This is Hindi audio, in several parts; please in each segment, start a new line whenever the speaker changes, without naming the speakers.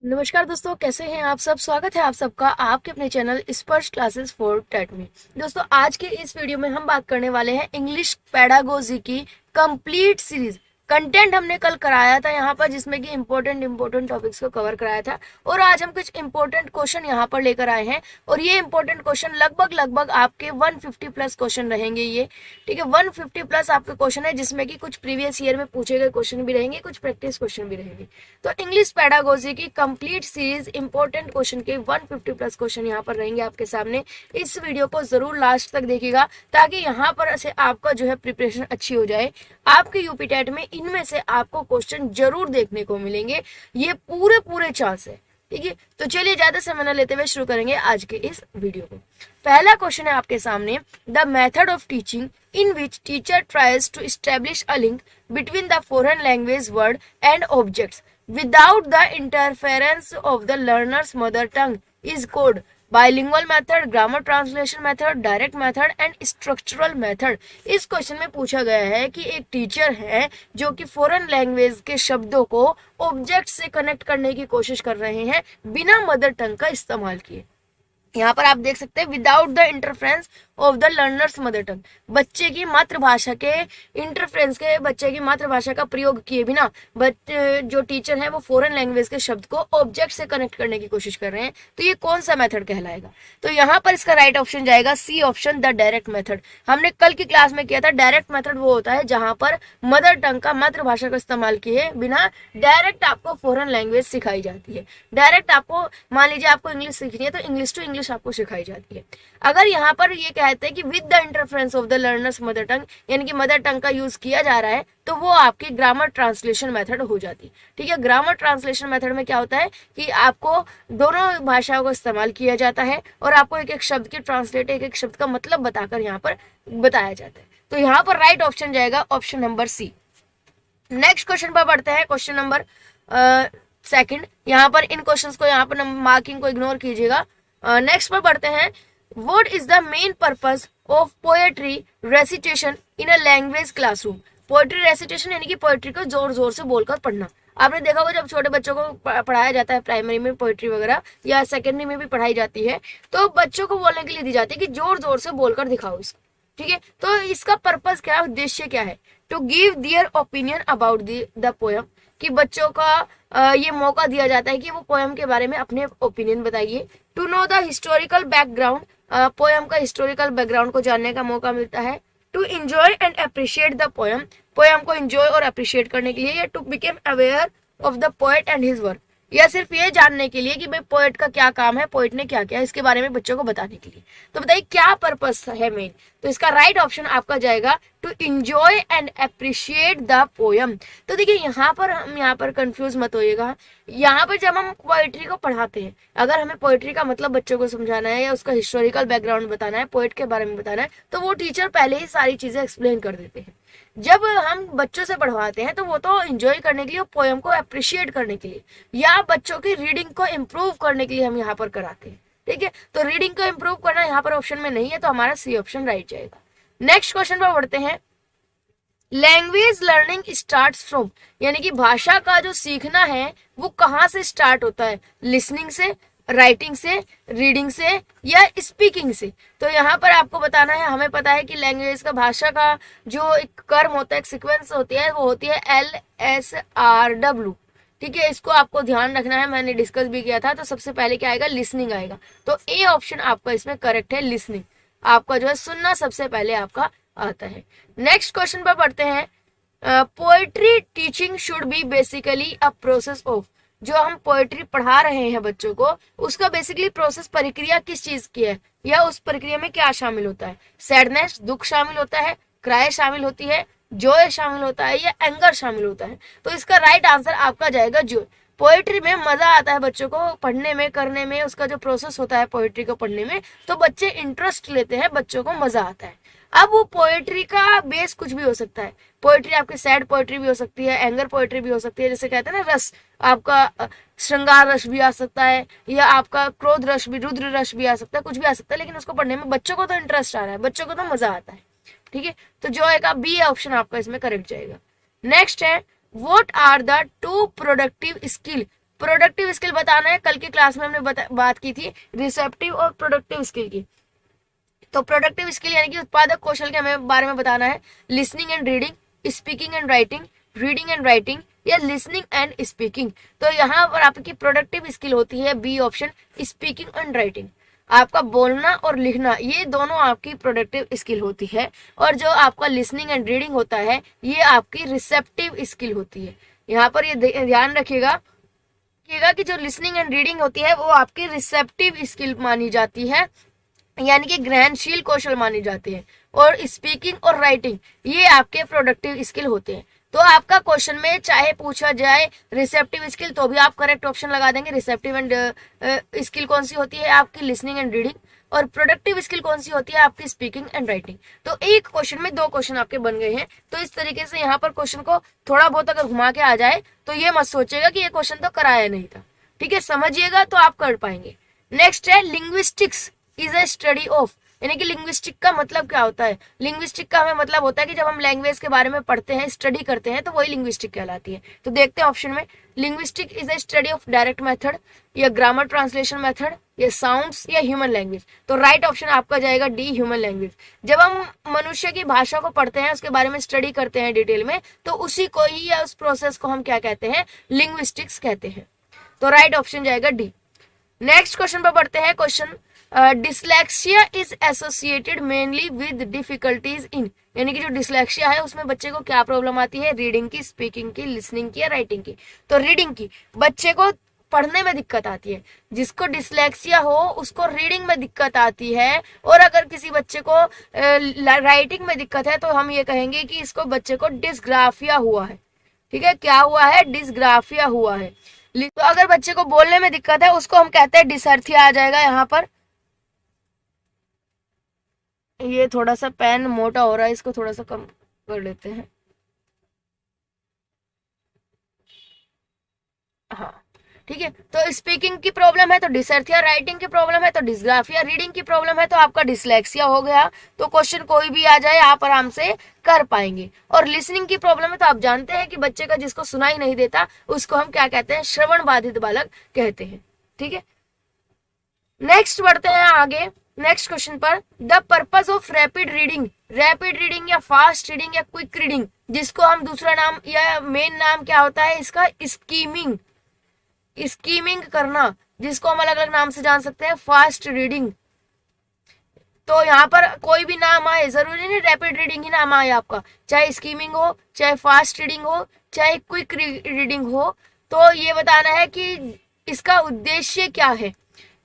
नमस्कार दोस्तों, कैसे हैं आप सब। स्वागत है आप सबका आपके अपने चैनल स्पर्श क्लासेस फॉर टेट में। दोस्तों, आज के इस वीडियो में हम बात करने वाले हैं इंग्लिश पेडागोजी की कंप्लीट सीरीज। कंटेंट हमने कल कराया था यहाँ पर, जिसमें कि इंपॉर्टेंट टॉपिक्स को कवर कराया था, और आज हम कुछ इंपॉर्टेंट क्वेश्चन यहाँ पर लेकर आए हैं। और ये इंपॉर्टेंट क्वेश्चन लगभग आपके 150 प्लस क्वेश्चन रहेंगे ये, ठीक है। 150 प्लस आपके क्वेश्चन है, जिसमें कि कुछ प्रीवियस ईयर में पूछे गए क्वेश्चन भी रहेंगे, कुछ प्रैक्टिस क्वेश्चन भी रहेंगे। तो इंग्लिश पेडागोजी की कंप्लीट सीरीज इंपॉर्टेंट क्वेश्चन के 150 प्लस क्वेश्चन यहाँ पर रहेंगे आपके सामने। इस वीडियो को जरूर लास्ट तक देखिएगा, ताकि यहाँ पर से आपका जो है प्रिपरेशन अच्छी हो जाए। आपके यूपी टेट में इनमें से आपको क्वेश्चन जरूर देखने को मिलेंगे, ये पूरे चांस है, ठीक है। तो चलिए ज्यादा समय न लेते हुए शुरू करेंगे आज के इस वीडियो को। पहला क्वेश्चन है आपके सामने, the method of teaching in which teacher tries to establish a link between the foreign language word and objects without the interference of the learner's mother tongue is called bilingual method, grammar translation method, direct method and structural method। इस क्वेश्चन में पूछा गया है कि एक टीचर है जो कि फॉरेन लैंग्वेज के शब्दों को ऑब्जेक्ट से कनेक्ट करने की कोशिश कर रहे हैं बिना मदर टंग का इस्तेमाल किए। यहाँ पर आप देख सकते हैं without the interference of the learners mother tongue, बच्चे की मातृभाषा के इंटरफ्रेंस के, बच्चे की मातृभाषा का प्रयोग किए बिना जो टीचर है वो फॉरेन लैंग्वेज के शब्द को ऑब्जेक्ट से कनेक्ट करने की कोशिश कर रहे हैं। तो ये कौन सा मेथड कहलाएगा? तो यहाँ पर इसका राइट ऑप्शन जाएगा C option, the direct method. हमने कल की क्लास में किया था, डायरेक्ट मेथड वो होता है जहां पर मदर टंग का, मातृभाषा का इस्तेमाल किए बिना डायरेक्ट आपको फॉरेन लैंग्वेज सिखाई जाती है। डायरेक्ट आपको, मान लीजिए आपको इंग्लिश सीखनी है तो इंग्लिश टू इंग्लिश आपको सिखाई जाती है। अगर यहाँ पर ये कहते हैं कि with the interference of the learners mother tongue, यानी कि मदर टंग का यूज किया जा रहा है, तो वो आपकी ग्रामर ट्रांसलेशन मेथड हो जाती है, ठीक है। ग्रामर ट्रांसलेशन मेथड में क्या होता है कि आपको दोनों भाषाओं का इस्तेमाल किया जाता है और आपको एक एक शब्द की ट्रांसलेट, एक एक शब्द का मतलब बताकर यहाँ पर बताया जाता है। तो यहाँ पर राइट ऑप्शन जाएगा option number C. Next question पर बढ़ते हैं, क्वेश्चन नंबर सेकंड। यहाँ पर इन क्वेश्चंस को, यहाँ पर मार्किंग को इग्नोर कीजिएगा। नेक्स्ट पर बढ़ते हैं, what is the main purpose of poetry recitation in a language classroom. Poetry recitation यानी कि पोएट्री को जोर जोर से बोलकर पढ़ना। आपने देखा होगा जब छोटे बच्चों को पढ़ाया जाता है प्राइमरी में पोएट्री वगैरह, या सेकेंडरी में भी पढ़ाई जाती है, तो बच्चों को बोलने के लिए दी जाती है कि जोर जोर से बोलकर दिखाओ इसको, ठीक है। तो इसका पर्पस क्या है, उद्देश्य क्या है? To give their opinion about the poem, कि बच्चों का ये मौका दिया जाता है कि वो पोएम के बारे में अपने ओपिनियन बताइए। To know the historical background, poem का हिस्टोरिकल बैकग्राउंड को जानने का मौका मिलता है। To enjoy and appreciate the poem, poem को एंजॉय और अप्रिशिएट करने के लिए। या to become aware of the poet and his work, या सिर्फ ये जानने के लिए कि भाई पोएट का क्या काम है, पोएट ने क्या किया, इसके बारे में बच्चों को बताने के लिए। तो बताइए क्या पर्पस है मेन? तो इसका राइट ऑप्शन आपका जाएगा to enjoy and appreciate the poem. तो देखिए यहाँ पर हम, यहाँ पर कंफ्यूज मत होइएगा। यहाँ पर जब हम पोएट्री को पढ़ाते हैं, अगर हमें पोएट्री का मतलब बच्चों को समझाना है या उसका हिस्टोरिकल बैकग्राउंड बताना है, पोएट के बारे में बताना है, तो वो टीचर पहले ही सारी चीजें एक्सप्लेन कर देते हैं। जब हम बच्चों से पढ़वाते हैं तो वो तो एंजॉय करने के लिए, पोएम को अप्रिशिएट करने के लिए, या बच्चों की रीडिंग को इम्प्रूव करने के लिए हम यहाँ पर कराते हैं, ठीक है। तो रीडिंग को इम्प्रूव करना यहाँ पर ऑप्शन में नहीं है, तो हमारा सी ऑप्शन राइट जाएगा। नेक्स्ट क्वेश्चन पर बढ़ते हैं, लैंग्वेज लर्निंग स्टार्ट्स फ्रॉम, यानी कि भाषा का जो सीखना है वो कहाँ से स्टार्ट होता है? लिसनिंग से, राइटिंग से, रीडिंग से, या स्पीकिंग से? तो यहाँ पर आपको बताना है, हमें पता है कि लैंग्वेज का, भाषा का जो एक कर्म होता है, एक सीक्वेंस होती है, वो होती है LSRW, ठीक है। इसको आपको ध्यान रखना है, मैंने डिस्कस भी किया था। तो सबसे पहले क्या आएगा? लिसनिंग आएगा। तो ए ऑप्शन आपका इसमें करेक्ट है, लिसनिंग। आपका जो है सुनना सबसे पहले आपका आता है। नेक्स्ट क्वेश्चन पर पढ़ते हैं, poetry teaching should be basically a process of, जो हम पोएट्री पढ़ा रहे हैं बच्चों को, उसका बेसिकली प्रोसेस, प्रक्रिया किस चीज की है, या उस प्रक्रिया में क्या शामिल होता है? सैडनेस, दुख शामिल होता है, क्राई शामिल होती है, जॉय शामिल होता है, या एंगर शामिल होता है? तो इसका राइट आंसर आपका जाएगा जॉय। पोएट्री में मजा आता है बच्चों को पढ़ने में, करने में, उसका जो प्रोसेस होता है पोएट्री को पढ़ने में, तो बच्चे इंटरेस्ट लेते हैं, बच्चों को मजा आता है। अब वो पोएट्री का बेस कुछ भी हो सकता है। पोएट्री आपकी सैड पोएट्री भी हो सकती है, एंगर पोएट्री भी हो सकती है, जैसे कहते हैं ना रस, आपका श्रृंगार रस भी आ सकता है, या आपका क्रोध रस भी, रुद्र रस भी आ सकता है, कुछ भी आ सकता है, लेकिन उसको पढ़ने में बच्चों को तो इंटरेस्ट आ रहा है, बच्चों को तो मजा आता है, ठीक है। तो जो है बी ऑप्शन आपका इसमें करेक्ट जाएगा। नेक्स्ट है, what are the two productive skill productive skill बताना है। कल की क्लास में हमने बात की थी रिसेप्टिव और प्रोडक्टिव स्किल की। तो प्रोडक्टिव स्किल यानी कि उत्पादक कौशल के हमें बारे में बताना है। Listening and reading, speaking and writing, reading and writing या लिसनिंग एंड स्पीकिंग। तो यहाँ पर आपकी प्रोडक्टिव स्किल होती है B option, speaking and writing. आपका बोलना और लिखना ये दोनों आपकी प्रोडक्टिव स्किल होती है। और जो आपका लिसनिंग एंड रीडिंग होता है ये आपकी रिसेप्टिव स्किल होती है। यहाँ पर ये ध्यान रखिएगा कि जो लिसनिंग एंड रीडिंग होती है वो आपकी रिसेप्टिव स्किल मानी जाती है, यानी कि ग्रहणशील कौशल माने जाते हैं। और स्पीकिंग और राइटिंग ये आपके प्रोडक्टिव स्किल होते हैं। तो आपका क्वेश्चन में चाहे पूछा जाए रिसेप्टिव स्किल तो भी आप करेक्ट ऑप्शन लगा देंगे। रिसेप्टिव एंड स्किल कौन सी होती है आपकी लिसनिंग एंड रीडिंग, और प्रोडक्टिव स्किल कौन सी होती है आपकी स्पीकिंग एंड राइटिंग। तो एक क्वेश्चन में 2 क्वेश्चन आपके बन गए हैं। तो इस तरीके से यहाँ पर क्वेश्चन को थोड़ा बहुत अगर घुमा के आ जाए तो ये मत सोचेगा कि ये क्वेश्चन तो कराया नहीं था। ठीक है, समझिएगा तो आप कर पाएंगे। नेक्स्ट है linguistics is a study of, यानी कि लिंग्विस्टिक का मतलब क्या होता है। लिंग्विस्टिक का हमें मतलब होता है कि जब हम लैंग्वेज के बारे में पढ़ते हैं, स्टडी करते हैं, तो वही लिंग्विस्टिक कहलाती है। तो देखते हैं ऑप्शन में, linguistic is a study of direct method या ग्रामर ट्रांसलेशन मेथड या साउंड्स या ह्यूमन लैंग्वेज। तो राइट ऑप्शन आपका जाएगा डी, ह्यूमन लैंग्वेज। जब हम मनुष्य की भाषा को पढ़ते हैं, उसके बारे में स्टडी करते हैं डिटेल में, तो उसी को ही या उस प्रोसेस को हम क्या कहते हैं, लिंग्विस्टिक्स कहते हैं। तो राइट ऑप्शन जाएगा डी। नेक्स्ट क्वेश्चन पर बढ़ते हैं। Question dyslexia is associated mainly with difficulties in, यानी कि जो डिसलेक्सिया है उसमें बच्चे को क्या प्रॉब्लम आती है, रीडिंग की, स्पीकिंग की, लिसनिंग की या राइटिंग की। तो रीडिंग की, बच्चे को पढ़ने में दिक्कत आती है। जिसको डिसलेक्सिया हो उसको रीडिंग में दिक्कत आती है। और अगर किसी बच्चे को राइटिंग में दिक्कत है तो हम ये कहेंगे कि इसको बच्चे को डिसग्राफिया हुआ है। ठीक है, क्या हुआ है, डिसग्राफिया हुआ है। तो अगर बच्चे को बोलने में दिक्कत है उसको हम कहते हैं डिसर्थिया आ जाएगा यहाँ पर। ये थोड़ा सा पेन मोटा हो रहा है, इसको थोड़ा सा कम कर लेते हैं। हाँ ठीक है, तो स्पीकिंग की प्रॉब्लम है तो डिसर्थिया, राइटिंग की प्रॉब्लम है तो डिसग्राफिया, रीडिंग की प्रॉब्लम है तो आपका डिसलेक्सिया हो गया। तो क्वेश्चन कोई भी आ जाए आप आराम से कर पाएंगे। और लिसनिंग की प्रॉब्लम है तो आप जानते हैं कि बच्चे का जिसको सुनाई नहीं देता उसको हम क्या कहते हैं, श्रवण बाधित बालक कहते हैं। ठीक है, नेक्स्ट बढ़ते हैं आगे। नेक्स्ट क्वेश्चन पर, the purpose of rapid reading या फास्ट रीडिंग या क्विक रीडिंग, जिसको हम दूसरा नाम या मेन नाम क्या होता है इसका, स्कीमिंग करना, जिसको हम अलग अलग नाम से जान सकते हैं, फास्ट रीडिंग। तो यहाँ पर कोई भी नाम आए, जरूरी नहीं रैपिड रीडिंग ही नाम आए आपका, चाहे स्कीमिंग हो, चाहे फास्ट रीडिंग हो, चाहे क्विक रीडिंग हो। तो ये बताना है कि इसका उद्देश्य क्या है,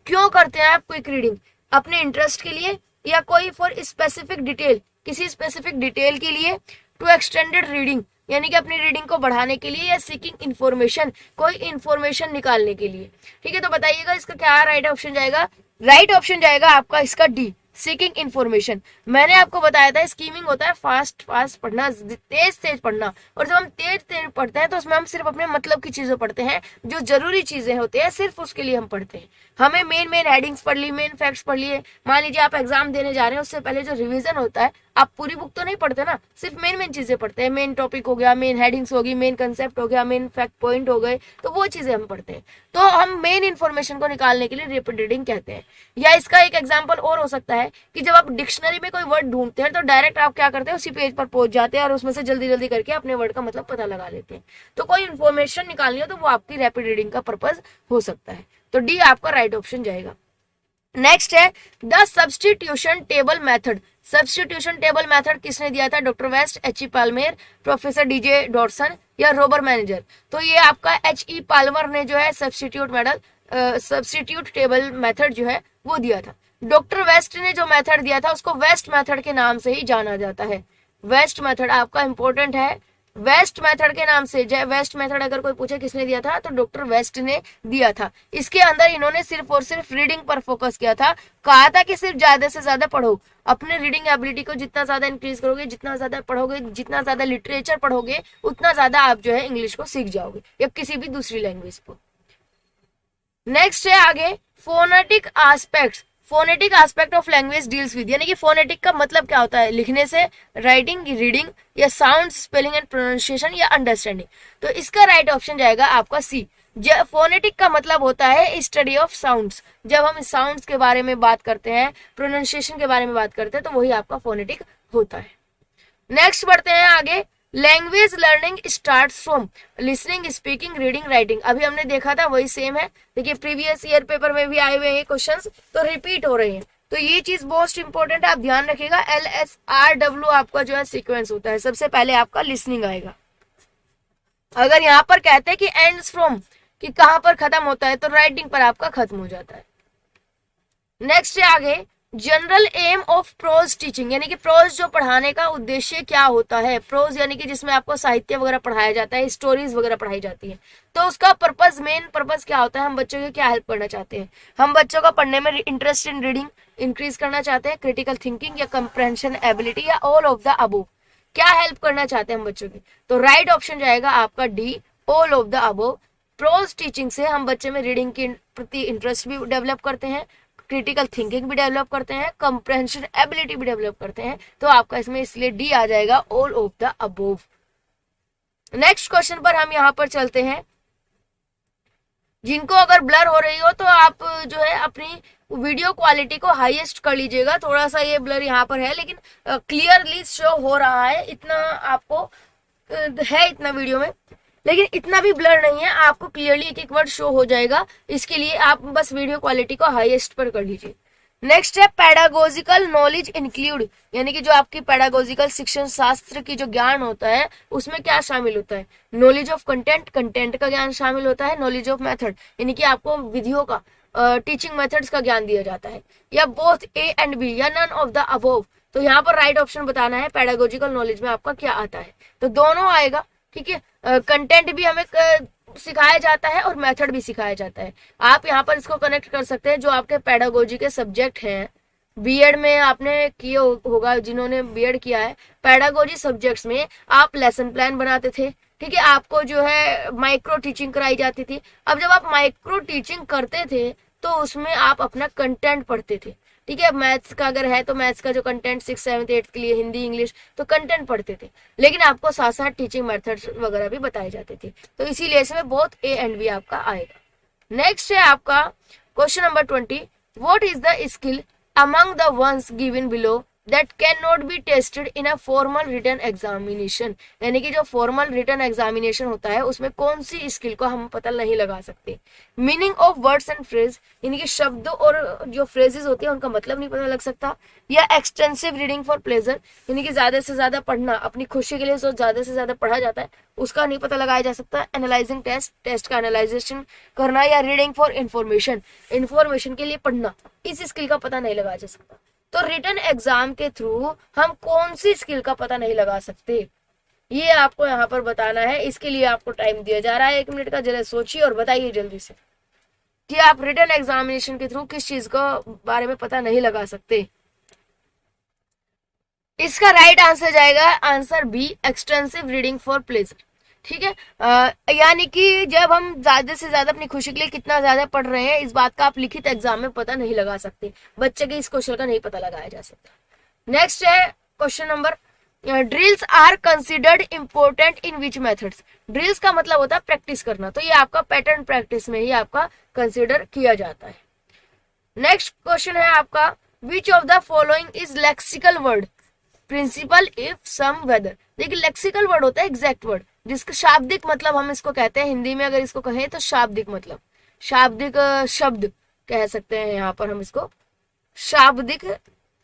क्यों करते हैं आप क्विक रीडिंग, अपने इंटरेस्ट के लिए या कोई फॉर स्पेसिफिक डिटेल, किसी स्पेसिफिक डिटेल के लिए, टू एक्सटेंडेड रीडिंग यानी कि अपनी रीडिंग को बढ़ाने के लिए, या सीकिंग इन्फॉर्मेशन, कोई इन्फॉर्मेशन निकालने के लिए। ठीक है, तो बताइएगा इसका क्या राइट ऑप्शन जाएगा। राइट ऑप्शन जाएगा आपका इसका डी, सीकिंग इन्फॉर्मेशन। मैंने आपको बताया था स्कीमिंग होता है फास्ट पढ़ना, तेज पढ़ना। और जब हम तेज पढ़ते हैं तो उसमें हम सिर्फ अपने मतलब की चीजें पढ़ते हैं, जो जरूरी चीजें होती है सिर्फ उसके लिए हम पढ़ते हैं। हमें मेन हेडिंग्स पढ़ ली, मेन फैक्ट्स पढ़ लिए। मान लीजिए आप एग्जाम देने जा रहे हैं, उससे पहले जो रिविजन होता है, आप पूरी बुक तो नहीं पढ़ते ना, सिर्फ मेन चीजें पढ़ते हैं। मेन टॉपिक हो गया, मेन हेडिंग्स होगी, मेन कंसेप्ट हो गया, मेन फैक्ट पॉइंट हो गए, तो वो चीजें हम पढ़ते हैं। तो हम मेन इन्फॉर्मेशन को निकालने के लिए रैपिड रीडिंग कहते हैं। या इसका एक एग्जाम्पल और हो सकता है कि जब आप डिक्शनरी में कोई वर्ड ढूंढते हैं तो डायरेक्ट आप क्या करते हैं, उसी पेज पर पहुंच जाते हैं और उसमें से जल्दी करके अपने वर्ड का मतलब पता लगा लेते हैं। तो कोई इन्फॉर्मेशन निकालनी हो तो वो आपकी रैपिड रीडिंग का पर्पज हो सकता है। तो डी आपका राइट ऑप्शन जाएगा। नेक्स्ट है the substitution table method. Substitution table method किसने दिया था, doctor West, H E. Palmer, professor D J. Dotson या रोबर मैनेजर। तो ये आपका एच.ई. पाल्मर ने जो है सब्स्टिट्यूट टेबल मेथड जो है वो दिया था। डॉक्टर वेस्ट ने जो मेथड दिया था उसको वेस्ट मेथड के नाम से ही जाना जाता है। वेस्ट मेथड आपका इंपॉर्टेंट है, वेस्ट मेथड के नाम से। वेस्ट मेथड अगर कोई पूछे किसने दिया था तो डॉक्टर वेस्ट ने दिया था। इसके अंदर इन्होंने सिर्फ और सिर्फ रीडिंग पर फोकस किया था। कहा था कि सिर्फ ज्यादा से ज्यादा पढ़ो, अपने रीडिंग एबिलिटी को जितना ज्यादा इंक्रीज करोगे, जितना ज्यादा पढ़ोगे, जितना ज्यादा लिटरेचर पढ़ोगे, उतना ज्यादा आप जो है इंग्लिश को सीख जाओगे या किसी भी दूसरी लैंग्वेज को। नेक्स्ट है आगे phonetic aspects. Phonetic aspect of language deals with, यानी कि फोनेटिक का मतलब क्या होता है, लिखने से, राइटिंग, रीडिंग या साउंड, स्पेलिंग एंड प्रोनाउंसिएशन या अंडरस्टैंडिंग। तो इसका राइट ऑप्शन जाएगा आपका सी, फोनेटिक का मतलब होता है स्टडी ऑफ साउंड्स। जब हम साउंड्स के बारे में बात करते हैं, प्रोनाउंसिएशन के बारे में बात करते हैं, तो वही आपका फोनेटिक होता है। नेक्स्ट बढ़ते हैं आगे। Language learning starts from listening, speaking, reading, writing. अभी हमने देखा था वही सेम है। देखिए प्रीवियस ईयर पेपर में भी आए हुए हैं क्वेश्चंस, तो रिपीट हो रहे हैं। तो ये चीज मोस्ट इंपॉर्टेंट है, आप ध्यान रखिएगा। LSRW आपका जो है सीक्वेंस होता है। सबसे पहले आपका लिसनिंग आएगा। अगर यहाँ पर कहते हैं कि एंड्स फ्रॉम, कि कहां पर खत्म होता है, तो राइटिंग पर आपका खत्म हो जाता है। नेक्स्ट है आगे general aim of prose teaching, यानी कि प्रोज जो पढ़ाने का उद्देश्य क्या होता है। प्रोज यानी कि जिसमें आपको साहित्य वगैरह पढ़ाया जाता है, स्टोरीज वगैरह पढ़ाई जाती है, तो उसका पर्पस, मेन पर्पस क्या होता है, हम बच्चों की क्या हेल्प करना चाहते हैं। हम बच्चों का पढ़ने में इंटरेस्ट इन रीडिंग इंक्रीज करना चाहते हैं, क्रिटिकल थिंकिंग या कंप्रेंशन एबिलिटी, या ऑल ऑफ द अबोव। क्या हेल्प करना चाहते हैं हम बच्चों की, तो राइट ऑप्शन जाएगा आपका D, all of the above. Prose teaching से हम बच्चे में रीडिंग के प्रति इंटरेस्ट भी डेवलप करते हैं, क्रिटिकल थिंकिंग भी डेवलप करते हैं, कंप्रेंशन एबिलिटी भी डेवलप करते हैं। तो आपका इसमें इसलिए डी आ जाएगा, all of the above. Next question पर हम यहाँ पर चलते हैं। जिनको अगर ब्लर हो रही हो तो आप जो है अपनी वीडियो क्वालिटी को हाईएस्ट कर लीजिएगा। थोड़ा सा ये ब्लर यहाँ पर है, लेकिन क्लियरली शो हो रहा है, इतना आपको है इतना वीडियो में, लेकिन इतना भी ब्लर नहीं है, आपको क्लियरली एक एक वर्ड शो हो जाएगा। इसके लिए आप बस वीडियो क्वालिटी को हाईएस्ट पर कर लीजिए। नेक्स्ट है पेडागोजिकल नॉलेज इंक्लूड, यानी कि जो आपकी पेडागोजिकल शिक्षण शास्त्र की जो ज्ञान होता है उसमें क्या शामिल होता है। नॉलेज ऑफ कंटेंट, कंटेंट का ज्ञान शामिल होता है। नॉलेज ऑफ मेथड, यानी कि आपको विधियों का, टीचिंग मेथड्स का ज्ञान दिया जाता है, या बोथ ए एंड बी, या नन ऑफ द अबोव। तो यहाँ पर राइट ऑप्शन बताना है पेडागोजिकल नॉलेज में आपका क्या आता है, तो दोनों आएगा। ठीक है, कंटेंट भी हमें सिखाया जाता है और मेथड भी सिखाया जाता है। आप यहाँ पर इसको कनेक्ट कर सकते हैं, जो आपके पेडागोजी के सब्जेक्ट हैं, बीएड में आपने किया होगा, जिन्होंने बीएड किया है, पेडागोजी सब्जेक्ट्स में आप लेसन प्लान बनाते थे। ठीक है, आपको जो है माइक्रो टीचिंग कराई जाती थी। अब जब आप माइक्रो टीचिंग करते थे तो उसमें आप अपना कंटेंट पढ़ते थे। ठीक है, मैथ्स का अगर है तो मैथ्स का जो कंटेंट 6, 7, 8 के लिए, हिंदी, इंग्लिश, तो कंटेंट पढ़ते थे, लेकिन आपको साथ साथ टीचिंग मेथड्स वगैरह भी बताए जाते थे। तो इसीलिए इसमें बहुत ए एंड बी आपका आएगा। नेक्स्ट है आपका question number 20, what is the skill among the ones given below that can not be tested in a formal written examination, यानी कि जो फॉर्मल रिटन एग्जामिनेशन होता है उसमें कौन सी स्किल को हम पता नहीं लगा सकते। Meaning of words and phrase, यानी कि शब्द और जो फ्रेजेस होती है उनका मतलब नहीं पता लग सकता। या एक्सटेंसिव रीडिंग फॉर प्लेजर, यानी कि ज्यादा से ज्यादा पढ़ना, अपनी खुशी के लिए जो ज्यादा से ज्यादा पढ़ा जाता है उसका नहीं पता लगाया जा सकता। एनालाइजिंग टेस्ट, टेस्ट का एनालाइजेशन करना। या रीडिंग फॉर इंफॉर्मेशन, इंफॉर्मेशन के लिए पढ़ना, इस स्किल का पता नहीं लगाया जा सकता। तो रिटन एग्जाम के थ्रू हम कौन सी स्किल का पता नहीं लगा सकते, ये आपको यहाँ पर बताना है। इसके लिए आपको टाइम दिया जा रहा है 1 मिनट का, जरा सोचिए और बताइए जल्दी से कि आप रिटन एग्जामिनेशन के थ्रू किस चीज का बारे में पता नहीं लगा सकते। इसका राइट आंसर जाएगा answer B, extensive reading for pleasure. ठीक है, यानी कि जब हम ज्यादा से ज्यादा अपनी खुशी के लिए कितना ज्यादा पढ़ रहे हैं, इस बात का आप लिखित एग्जाम में पता नहीं लगा सकते। बच्चे के इस क्वेश्चन का नहीं पता लगाया जा सकता। नेक्स्ट है question number, drills are considered important in which methods. Drills का मतलब होता है प्रैक्टिस करना, तो ये आपका पैटर्न प्रैक्टिस में ही आपका कंसिडर किया जाता है। नेक्स्ट क्वेश्चन है आपका, which of the following is lexical word principle if some weather. देखिए लेक्सिकल वर्ड होता है एग्जैक्ट वर्ड, जिसका शाब्दिक मतलब हम इसको कहते हैं, हिंदी में अगर इसको कहें तो शाब्दिक मतलब, शाब्दिक शब्द कह सकते हैं यहाँ पर हम इसको, शाब्दिक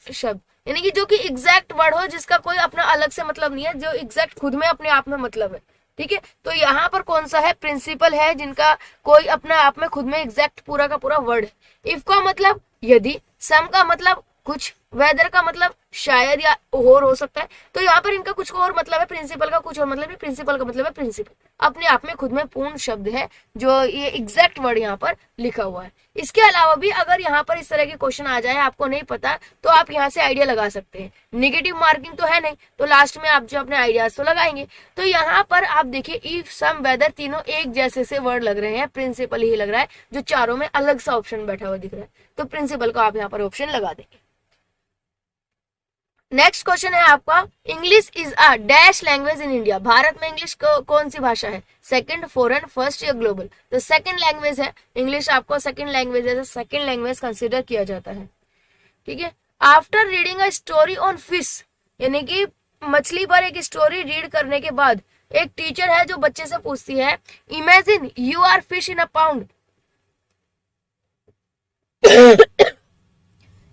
शब्द, यानी कि जो कि एग्जैक्ट वर्ड हो, जिसका कोई अपना अलग से मतलब नहीं है, जो एग्जैक्ट खुद में अपने आप में मतलब है। ठीक है, तो यहाँ पर कौन सा है, प्रिंसिपल है, जिनका कोई अपना आप में खुद में एग्जैक्ट पूरा का पूरा वर्ड है। इफ का मतलब यदि, सम का मतलब कुछ, वेदर का मतलब शायद या और हो सकता है। तो यहाँ पर इनका कुछ और मतलब है, प्रिंसिपल का कुछ और मतलब है। प्रिंसिपल का मतलब है प्रिंसिपल, अपने आप में खुद में पूर्ण शब्द है, जो ये एग्जैक्ट वर्ड यहाँ पर लिखा हुआ है। इसके अलावा भी अगर यहाँ पर इस तरह के क्वेश्चन आ जाए, आपको नहीं पता, तो आप यहाँ से आइडिया लगा सकते हैं। नेगेटिव मार्किंग तो है नहीं, तो लास्ट में आप जो अपने आइडियाज तो लगाएंगे। तो यहाँ पर आप देखिए इफ, सम, वेदर, तीनों एक जैसे से वर्ड लग रहे हैं, प्रिंसिपल ही लग रहा है, जो चारों में अलग सा ऑप्शन बैठा हुआ दिख रहा है, तो प्रिंसिपल का आप यहाँ पर ऑप्शन लगा देंगे। नेक्स्ट क्वेश्चन है आपका, English is a dash language in India. Bharat में इंग्लिश कौन सी भाषा है? सेकंड, फॉरेन, फर्स्ट या ग्लोबल? तो सेकंड लैंग्वेज है इंग्लिश, आपको सेकंड लैंग्वेज है, सेकंड लैंग्वेज कंसिडर किया जाता है। ठीक है। After reading a story on fish, यानी कि मछली पर एक स्टोरी रीड करने के बाद एक टीचर है जो बच्चे से पूछती है, imagine you are fish in a pond,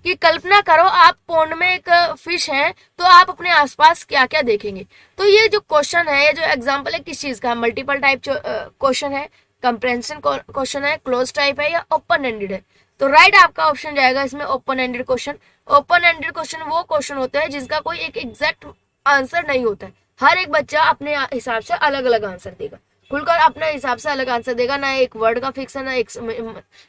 कि कल्पना करो आप पौंड में एक फिश हैं, तो आप अपने आसपास क्या क्या देखेंगे। तो ये जो क्वेश्चन है, ये जो एग्जांपल है किस चीज का है? मल्टीपल टाइप क्वेश्चन है, कंप्रेंशन क्वेश्चन है, क्लोज टाइप है या ओपन एंडेड है? तो राइट आपका ऑप्शन जाएगा इसमें open ended question. Open ended question वो क्वेश्चन होता है जिसका कोई एक एग्जैक्ट आंसर नहीं होता है, हर एक बच्चा अपने हिसाब से अलग अलग आंसर देगा, खुलकर अपने हिसाब से अलग आंसर देगा, ना एक वर्ड का फिक्स है, ना एक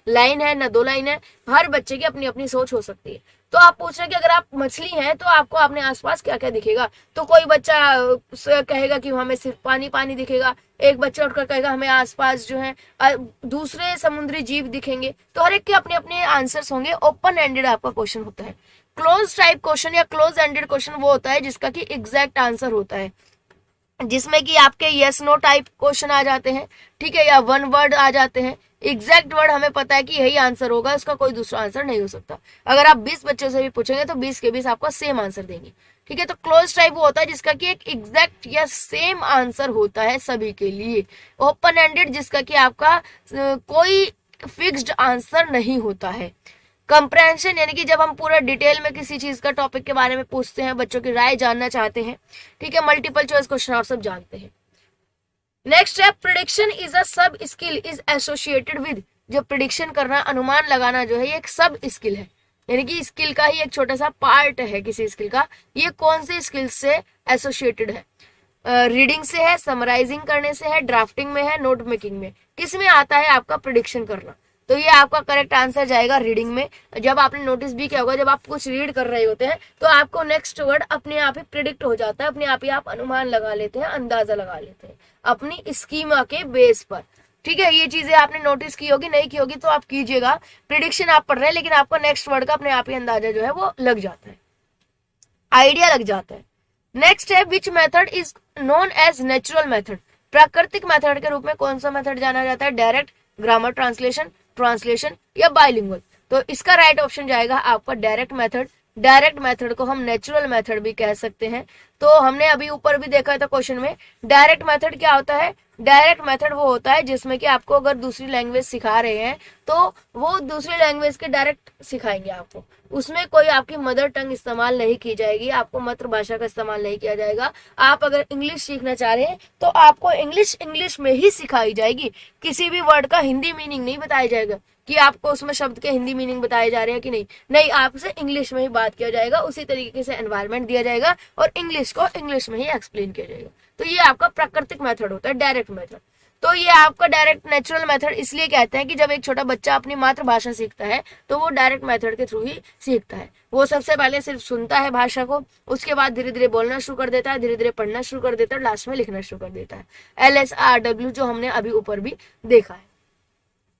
लाइन है, ना दो लाइन है, हर बच्चे की अपनी अपनी सोच हो सकती है। तो आप पूछ रहे हैं कि अगर आप मछली हैं तो आपको अपने आसपास क्या क्या दिखेगा? तो कोई बच्चा कहेगा कि हमें सिर्फ पानी पानी दिखेगा, एक बच्चा उठकर कहेगा हमें आसपास जो है दूसरे समुद्री जीव दिखेंगे। तो हर एक के अपने अपने आंसर्स होंगे। ओपन एंडेड आपका क्वेश्चन होता है। क्लोज टाइप क्वेश्चन या क्लोज एंडेड क्वेश्चन वो होता है जिसका कि एग्जैक्ट आंसर होता है, जिसमें कि आपके यस नो टाइप क्वेश्चन आ जाते हैं, ठीक है, या वन वर्ड आ जाते हैं। एग्जैक्ट वर्ड हमें पता है कि यही आंसर होगा, उसका कोई दूसरा आंसर नहीं हो सकता। अगर आप 20 बच्चों से भी पूछेंगे तो 20 के 20 आपको सेम आंसर देंगे। ठीक है। तो क्लोज टाइप वो होता है जिसका कि एक एग्जैक्ट या सेम आंसर होता है सभी के लिए। ओपन एंडेड जिसका कि आपका कोई फिक्स्ड आंसर नहीं होता है। कंप्रेंशन यानी कि जब हम पूरा डिटेल में किसी चीज का टॉपिक के बारे में पूछते हैं, बच्चों की राय जानना चाहते हैं। ठीक है। मल्टीपल चॉइस क्वेश्चन आप सब जानते हैं। नेक्स्ट है, प्रिडिक्शन इज अ सब स्किल इज एसोसिएटेड विद। जो प्रिडिक्शन करना, अनुमान लगाना जो है, ये एक सब स्किल है, यानी कि स्किल का ही एक छोटा सा पार्ट है किसी स्किल का। ये कौन से स्किल से एसोसिएटेड है? रीडिंग से है, समराइजिंग करने से है, ड्राफ्टिंग में है, नोट मेकिंग में? किस में आता है आपका प्रिडिक्शन करना? तो ये आपका करेक्ट आंसर जाएगा रीडिंग में। जब आपने नोटिस भी किया होगा, जब आप कुछ रीड कर रहे होते हैं तो आपको नेक्स्ट वर्ड अपने आप ही प्रिडिक्ट हो जाता है, अपने आप ही आप अनुमान लगा लेते हैं, अंदाजा लगा लेते हैं अपनी स्कीमा के बेस पर। ठीक है। ये चीजें आपने नोटिस की होगी, नहीं की होगी तो आप कीजिएगा। प्रिडिक्शन आप पढ़ रहे हैं लेकिन आपको नेक्स्ट वर्ड का अपने आप ही अंदाजा जो है वो लग जाता है, आइडिया लग जाता है। नेक्स्ट है, which method is known as natural method. प्राकृतिक मेथड के रूप में कौन सा मेथड जाना जाता है? डायरेक्ट, ग्रामर ट्रांसलेशन या बाइलिंगुअल? तो इसका राइट ऑप्शन जाएगा आपका डायरेक्ट मेथड। डायरेक्ट मेथड को हम नेचुरल मेथड भी कह सकते हैं। तो हमने अभी ऊपर भी देखा था क्वेश्चन में, डायरेक्ट मेथड क्या होता है? डायरेक्ट मेथड वो होता है जिसमें कि आपको अगर दूसरी लैंग्वेज सिखा रहे हैं तो वो दूसरी लैंग्वेज के डायरेक्ट सिखाएंगे आपको, उसमें कोई आपकी मदर टंग इस्तेमाल नहीं की जाएगी, आपको मातृभाषा का इस्तेमाल नहीं किया जाएगा। आप अगर इंग्लिश सीखना चाह रहे हैं तो आपको इंग्लिश में ही सिखाई जाएगी, किसी भी वर्ड का हिंदी मीनिंग नहीं बताया जाएगा कि आपको उसमें शब्द के हिंदी मीनिंग बताए जा रहे हैं कि नहीं, आपसे इंग्लिश में ही बात किया जाएगा, उसी तरीके से एनवायरनमेंट दिया जाएगा और इंग्लिश को इंग्लिश में ही एक्सप्लेन किया जाएगा। तो ये आपका प्राकृतिक मेथड होता है, डायरेक्ट मेथड। तो ये आपका डायरेक्ट नेचुरल मेथड इसलिए कहते हैं कि जब एक छोटा बच्चा अपनी मातृभाषा सीखता है तो वो डायरेक्ट मेथड के थ्रू ही सीखता है। वो सबसे पहले सिर्फ सुनता है भाषा को, उसके बाद धीरे धीरे बोलना शुरू कर देता है, धीरे धीरे पढ़ना शुरू कर देता है, लास्ट में लिखना शुरू कर देता है। LSRW जो हमने अभी ऊपर भी देखा है।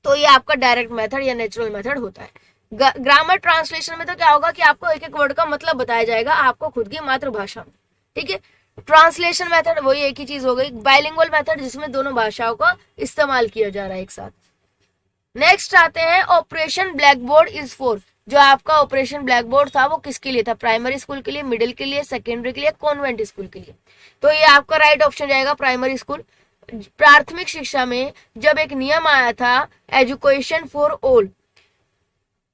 तो ये आपका डायरेक्ट मेथड या नेचुरल मेथड होता है। ग्रामर ट्रांसलेशन में तो क्या होगा कि आपको एक एक वर्ड का मतलब बताया जाएगा आपको खुद की मातृभाषा में। ठीक है। ट्रांसलेशन मेथड वही एक ही चीज हो गई। बाइलिंगुअल मेथड जिसमें दोनों भाषाओं का इस्तेमाल किया जा रहा है एक साथ। नेक्स्ट आते हैं, operation black board is for. जो आपका ऑपरेशन ब्लैक बोर्ड था वो किसके लिए था? प्राइमरी स्कूल के लिए, मिडिल के लिए, सेकेंडरी के लिए, कॉन्वेंट स्कूल के लिए? तो ये आपका राइट ऑप्शन जाएगा प्राइमरी स्कूल। प्राथमिक शिक्षा में जब एक नियम आया था एजुकेशन फॉर ऑल,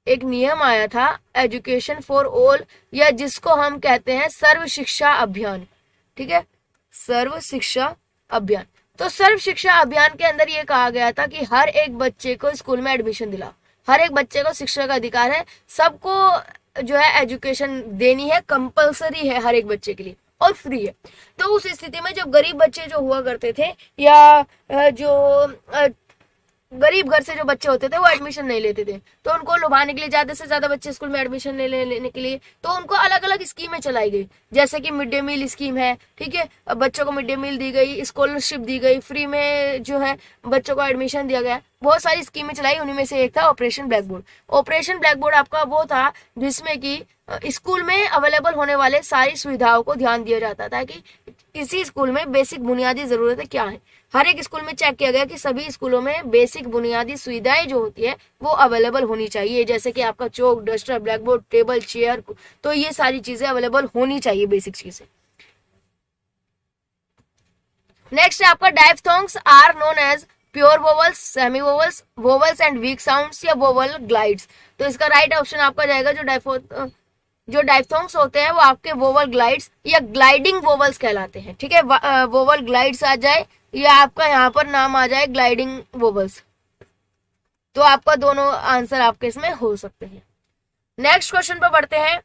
एक नियम आया था एजुकेशन फॉर ऑल, या जिसको हम कहते हैं सर्व शिक्षा अभियान। ठीक है, सर्व शिक्षा अभियान। तो सर्व शिक्षा अभियान के अंदर ये कहा गया था कि हर एक बच्चे को स्कूल में एडमिशन दिला, हर एक बच्चे को शिक्षा का अधिकार है, सबको जो है एजुकेशन देनी है, कंपलसरी है हर एक बच्चे के लिए और फ्री है। तो उस स्थिति में जब गरीब बच्चे जो हुआ करते थे या जो गरीब घर से जो बच्चे होते थे वो एडमिशन नहीं लेते थे, तो उनको लुभाने के लिए ज्यादा से ज्यादा बच्चे स्कूल में एडमिशन लेने के लिए तो उनको अलग अलग स्कीमें चलाई गई, जैसे कि मिड डे मील स्कीम है, ठीक है, अब बच्चों को मिड डे मील दी गई, स्कॉलरशिप दी गई, फ्री में जो है बच्चों को एडमिशन दिया गया, बहुत सारी स्कीमें चलाई। उन्हीं में से एक था operation black board. Operation black board आपका वो था जिसमें कि स्कूल में अवेलेबल होने वाले सारी सुविधाओं को ध्यान दिया जाता था कि इसी स्कूल में बेसिक बुनियादी जरूरतें क्या है। हर एक स्कूल में चेक किया गया कि सभी स्कूलों में बेसिक बुनियादी सुविधाएं जो होती है वो अवेलेबल होनी चाहिए, जैसे कि आपका chalk, duster, blackboard, table, chair, तो ये सारी चीजें अवेलेबल होनी चाहिए, बेसिक चीजें। नेक्स्ट है आपका diphthongs are known as pure vowels, semi vowels, vowels and weak sounds या वोवल ग्लाइड्स। तो इसका राइट ऑप्शन आपका जाएगा जो डायफ्थोंग्स होते हैं वो आपके वोवल ग्लाइड्स या ग्लाइडिंग वोवल्स कहलाते हैं, ठीक है। वोवल ग्लाइड्स आ जाए या आपका यहाँ पर नाम आ जाए ग्लाइडिंग वोवल्स, तो आपका दोनों आंसर आपके इसमें हो सकते हैं। नेक्स्ट क्वेश्चन पर बढ़ते हैं।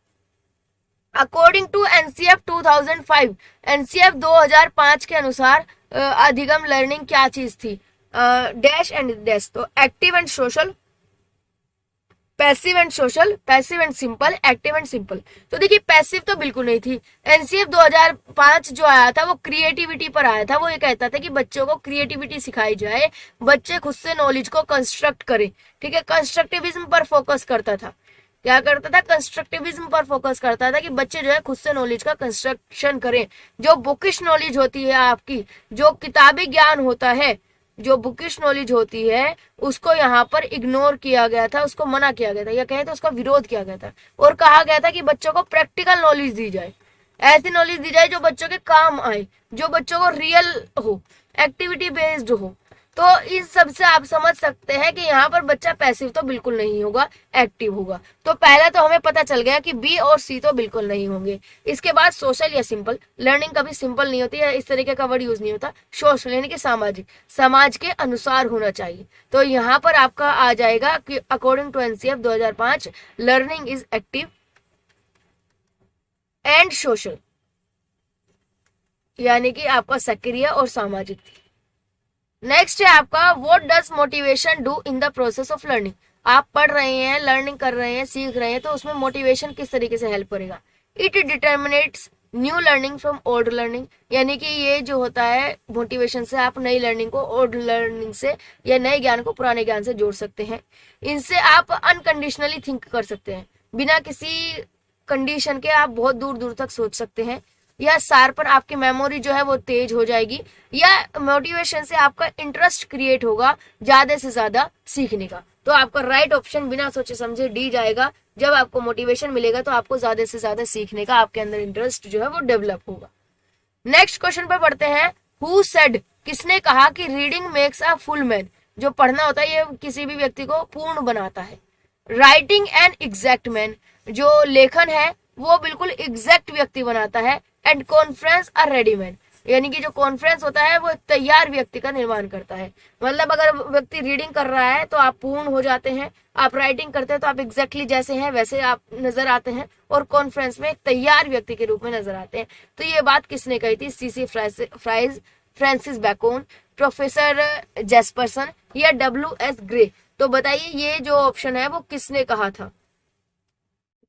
अकॉर्डिंग टू एनसीएफ 2005, एनसीएफ 2005 के अनुसार अधिगम लर्निंग क्या चीज थी? डैश एंड डैश, तो active and social, passive and social, passive and simple, active and simple. तो देखिए पैसिव तो बिल्कुल नहीं थी। एनसीएफ 2005 जो आया था वो क्रिएटिविटी पर आया था। वो ये कहता था कि बच्चों को क्रिएटिविटी सिखाई जाए, बच्चे खुद से नॉलेज को कंस्ट्रक्ट करें, ठीक है। कंस्ट्रक्टिविज्म पर फोकस करता था। क्या करता था? कंस्ट्रक्टिविज्म पर फोकस करता था कि बच्चे जो है खुद से नॉलेज का कंस्ट्रक्शन करें। जो बुकिश नॉलेज होती है आपकी, जो किताबी ज्ञान होता है, जो बुकिश नॉलेज होती है, उसको यहाँ पर इग्नोर किया गया था, उसको मना किया गया था, या कहें तो उसका विरोध किया गया था, और कहा गया था कि बच्चों को प्रैक्टिकल नॉलेज दी जाए, ऐसी नॉलेज दी जाए जो बच्चों के काम आए, जो बच्चों को रियल हो, एक्टिविटी बेस्ड हो। तो इस सब से आप समझ सकते हैं कि यहाँ पर बच्चा पैसिव तो बिल्कुल नहीं होगा, एक्टिव होगा। तो पहला तो हमें पता चल गया कि बी और सी तो बिल्कुल नहीं होंगे। इसके बाद सोशल या सिंपल, लर्निंग कभी सिंपल नहीं होती है, इस तरीके का वर्ड यूज नहीं होता। सोशल यानी कि सामाजिक, समाज के अनुसार होना चाहिए। तो यहाँ पर आपका आ जाएगा कि according to NCF 2005 learning is active and social, यानी कि आपका सक्रिय और सामाजिक थी। नेक्स्ट है आपका what does motivation do in the process of learning. आप पढ़ रहे हैं, लर्निंग कर रहे हैं, सीख रहे हैं, तो उसमें मोटिवेशन किस तरीके से हेल्प करेगा? It determinates new learning from old learning, यानी कि ये जो होता है मोटिवेशन से आप नई लर्निंग को ओल्ड लर्निंग से या नए ज्ञान को पुराने ज्ञान से जोड़ सकते हैं। इनसे आप अनकंडीशनली थिंक कर सकते हैं, बिना किसी कंडीशन के आप बहुत दूर दूर तक सोच सकते हैं, या सार पर आपकी मेमोरी जो है वो तेज हो जाएगी, या मोटिवेशन से आपका इंटरेस्ट क्रिएट होगा ज्यादा से ज्यादा सीखने का। तो आपका राइट ऑप्शन बिना सोचे समझे डी जाएगा। जब आपको मोटिवेशन मिलेगा तो आपको ज्यादा से ज्यादा सीखने का आपके अंदर इंटरेस्ट जो है वो डेवलप होगा। नेक्स्ट क्वेश्चन पर पढ़ते हैं। हु सेड, किसने कहा कि reading makes a full man, जो पढ़ना होता है ये किसी भी व्यक्ति को पूर्ण बनाता है। राइटिंग एन एग्जैक्ट मैन, जो लेखन है वो बिल्कुल एग्जैक्ट व्यक्ति बनाता है। And conference a ready man, यानी कि जो कॉन्फ्रेंस होता है वो तैयार व्यक्ति का निर्माण करता है। मतलब अगर व्यक्ति रीडिंग कर रहा है तो आप पूर्ण हो जाते हैं, आप राइटिंग करते हैं तो आप एग्जैक्टली जैसे हैं वैसे आप नजर आते हैं, और कॉन्फ्रेंस में एक तैयार व्यक्ति के रूप में नजर आते हैं। तो ये बात किसने कही थी? सीसी फ्राइज, फ्रांसिस बैकोन, प्रोफेसर जेस्पर्सन या डब्ल्यू.एस. ग्रे। तो बताइए ये जो ऑप्शन है वो किसने कहा था?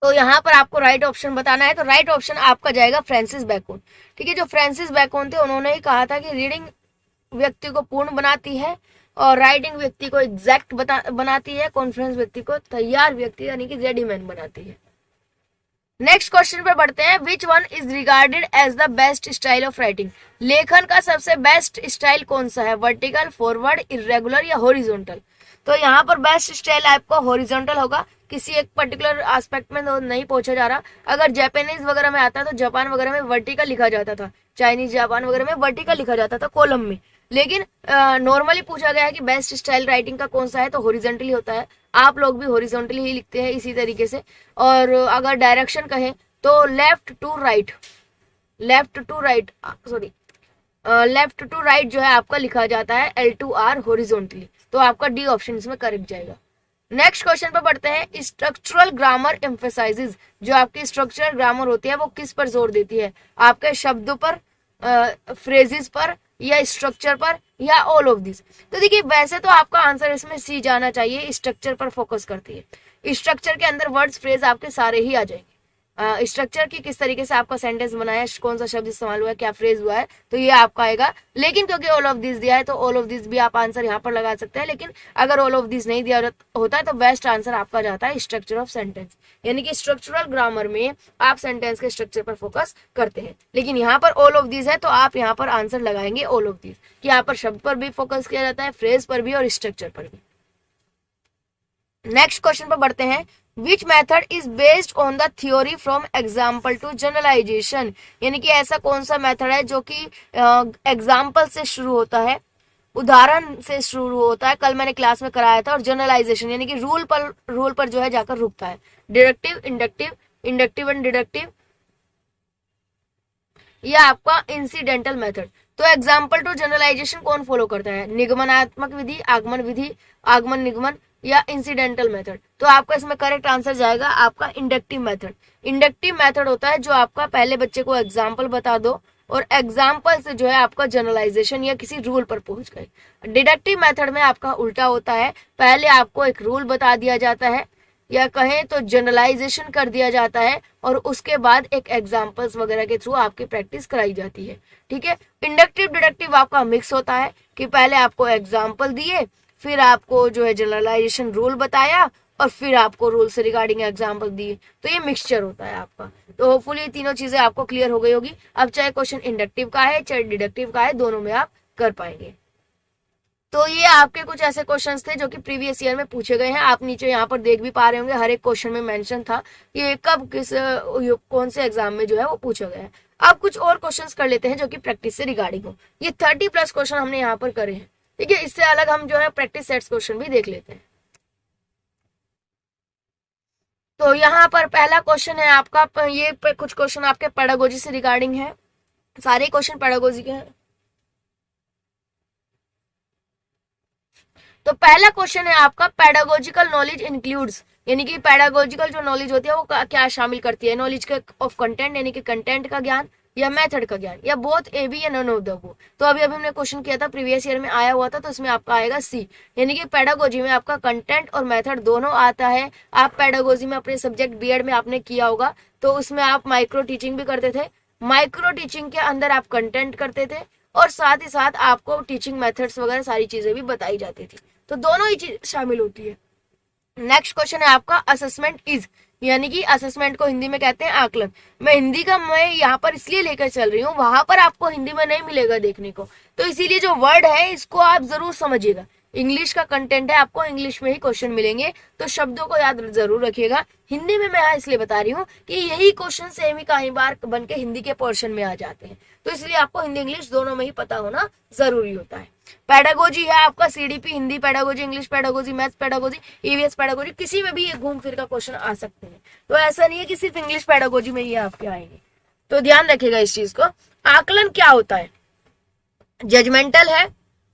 तो यहाँ पर आपको राइट ऑप्शन बताना है। तो राइट ऑप्शन आपका जाएगा फ्रांसिस बैकोन, ठीक है। जो फ्रांसिस बैकोन थे उन्होंने ही कहा था कि रीडिंग व्यक्ति को पूर्ण बनाती है और राइटिंग व्यक्ति को एग्जैक्ट बनाती है, कॉन्फ्रेंस व्यक्ति को तैयार व्यक्ति यानी कि रेडीमैन बनाती है। नेक्स्ट क्वेश्चन पर बढ़ते हैं। Which one is regarded as the best style of writing, लेखन का सबसे बेस्ट स्टाइल कौन सा है? वर्टिकल, फॉरवर्ड, इरेगुलर या हॉरिजॉन्टल? तो यहाँ पर बेस्ट स्टाइल आपका हॉरिजॉन्टल होगा। किसी एक पर्टिकुलर एस्पेक्ट में तो नहीं पहुंचा जा रहा। अगर जापानीज वगैरह में आता तो जापान वगैरह में वर्टिकल लिखा जाता था, चाइनीज जापान वगैरह में वर्टिकल लिखा जाता था कॉलम में। लेकिन नॉर्मली पूछा गया है कि बेस्ट स्टाइल राइटिंग का कौन सा है, तो हॉरिजॉन्टली होता है। आप लोग भी हॉरिजॉन्टली ही लिखते हैं इसी तरीके से। और अगर डायरेक्शन कहें तो लेफ्ट टू राइट जो है आपका लिखा जाता है L2R हॉरिजॉन्टली। तो आपका डी ऑप्शन इसमें करेक्ट जाएगा। नेक्स्ट क्वेश्चन पर बढ़ते हैं। स्ट्रक्चरल ग्रामर एम्फेसाइजेज, जो आपकी स्ट्रक्चरल ग्रामर होती है वो किस पर जोर देती है? आपके शब्दों पर, फ्रेजेस पर, या स्ट्रक्चर पर, या ऑल ऑफ दिस। तो देखिए वैसे तो आपका आंसर इसमें सी जाना चाहिए, स्ट्रक्चर पर फोकस करती है। स्ट्रक्चर के अंदर वर्ड्स फ्रेज आपके सारे ही आ जाएंगे। स्ट्रक्चर की किस तरीके से आपका सेंटेंस बना है, कौन सा शब्द इस्तेमाल हुआ है, क्या फ्रेज हुआ है, तो ये आपका आएगा। लेकिन क्योंकि ऑल ऑफ दिस दिया है तो ऑल ऑफ दिस भी आप आंसर यहाँ पर लगा सकते हैं। लेकिन अगर ऑल ऑफ दिस नहीं दिया होता है तो बेस्ट आंसर आपका जाता है स्ट्रक्चर ऑफ सेंटेंस, यानी कि स्ट्रक्चरल ग्रामर में आप सेंटेंस के स्ट्रक्चर पर फोकस करते हैं। लेकिन यहाँ पर ऑल ऑफ दिस है तो आप यहाँ पर आंसर लगाएंगे ऑल ऑफ दिस, कि यहाँ पर शब्द पर भी फोकस किया जाता है, फ्रेज पर भी और स्ट्रक्चर पर भी। नेक्स्ट क्वेश्चन पर बढ़ते हैं। Which method is based on the theory from example to generalisation, यानी कि ऐसा कौन सा मेथड है जो कि एग्जाम्पल से शुरू होता है, उदाहरण से शुरू होता है, कल मैंने क्लास में कराया था, और जनरलाइजेशन यानी कि रूल पर जो है जाकर रुकता है। Deductive, inductive, inductive and deductive, यह आपका इंसिडेंटल मेथड। तो एग्जाम्पल टू जनरलाइजेशन कौन फॉलो करता है, निगमनात्मक विधि, आगमन निगमन, या इंसिडेंटल मेथड। तो आपका इसमें करेक्ट आंसर जाएगा आपका इंडक्टिव मेथड। इंडक्टिव मेथड होता है जो आपका पहले बच्चे को एग्जाम्पल बता दो और एग्जाम्पल से जो है आपका जनरलाइजेशन या किसी रूल पर पहुंच गए। डिडक्टिव मेथड में आपका उल्टा होता है, पहले आपको एक रूल बता दिया जाता है या कहें तो जनरलाइजेशन कर दिया जाता है और उसके बाद एक एग्जाम्पल्स वगैरह के थ्रू आपकी प्रैक्टिस कराई जाती है। ठीक है, इंडक्टिव डिडक्टिव आपका मिक्स होता है कि पहले आपको एग्जाम्पल दिए, फिर आपको जो है जनरलाइजेशन रूल बताया और फिर आपको रूल से रिगार्डिंग एग्जाम्पल दिए। तो ये मिक्सचर होता है आपका। तो होपफुली तीनों चीजें आपको क्लियर हो गई होगी। अब चाहे क्वेश्चन इंडक्टिव का है चाहे डिडक्टिव का है, दोनों में आप कर पाएंगे। तो ये आपके कुछ ऐसे क्वेश्चंस थे जो कि प्रीवियस ईयर में पूछे गए हैं। आप नीचे यहाँ पर देख भी पा रहे होंगे, हर एक क्वेश्चन में मेंशन था ये कब किस कौन से एग्जाम में जो है वो पूछा गया है। अब कुछ और क्वेश्चंस कर लेते हैं जो कि प्रैक्टिस से रिगार्डिंग हो। ये 30+ क्वेश्चन हमने यहाँ पर करे हैं। ठीक है, इससे अलग हम जो है प्रैक्टिस सेट्स क्वेश्चन भी देख लेते हैं। तो यहाँ पर पहला क्वेश्चन है आपका, ये कुछ क्वेश्चन आपके पेडागोजी से रिगार्डिंग है, सारे क्वेश्चन पेडागोजी के हैं। तो पहला क्वेश्चन है आपका, पेडागोजिकल नॉलेज इंक्लूड्स, यानी कि पेडागोजिकल जो नॉलेज होती है वो क्या शामिल करती है, नॉलेज के ऑफ कंटेंट यानी कि कंटेंट का ज्ञान या मेथड का ज्ञान, या बोथ ए बी या नन ऑफ द अबव। तो अभी हमने क्वेश्चन किया था, प्रीवियस ईयर में आया हुआ था, तो इसमें आपका आएगा सी, यानी कि पेडागोजी में आपका कंटेंट और मेथड दोनों आता है। आप पेडागोजी में अपने सब्जेक्ट बीएड में आपने किया होगा, तो उसमें आप माइक्रो टीचिंग भी करते थे। माइक्रो टीचिंग के अंदर आप कंटेंट करते थे और साथ ही साथ आपको टीचिंग मेथड्स वगैरह सारी चीजें भी बताई जाती थी। तो दोनों ही चीज शामिल होती है। नेक्स्ट क्वेश्चन है आपका, असेसमेंट इज, यानी कि असेसमेंट को हिंदी में कहते हैं आकलन। मैं हिंदी का मैं यहाँ पर इसलिए लेकर चल रही हूँ, वहां पर आपको हिंदी में नहीं मिलेगा देखने को, तो इसीलिए जो वर्ड है इसको आप जरूर समझिएगा। इंग्लिश का कंटेंट है, आपको इंग्लिश में ही क्वेश्चन मिलेंगे, तो शब्दों को याद जरूर रखिएगा। हिंदी में मैं इसलिए बता रही हूँ कि यही क्वेश्चन सेम ही कई बार बन के हिंदी के पोर्शन में आ जाते हैं, तो इसलिए आपको हिंदी इंग्लिश दोनों में ही पता होना जरूरी होता है। पेडागोजी है आपका CDP, Hindi pedagogy, English pedagogy, maths pedagogy, EVS pedagogy, किसी में भी ये घूम फिर का क्वेश्चन आ सकते हैं। तो ऐसा नहीं है कि सिर्फ इंग्लिश पेडागोजी में ये आपके आएंगे, तो ध्यान रखिएगा इस चीज को। आकलन क्या होता है, जजमेंटल है,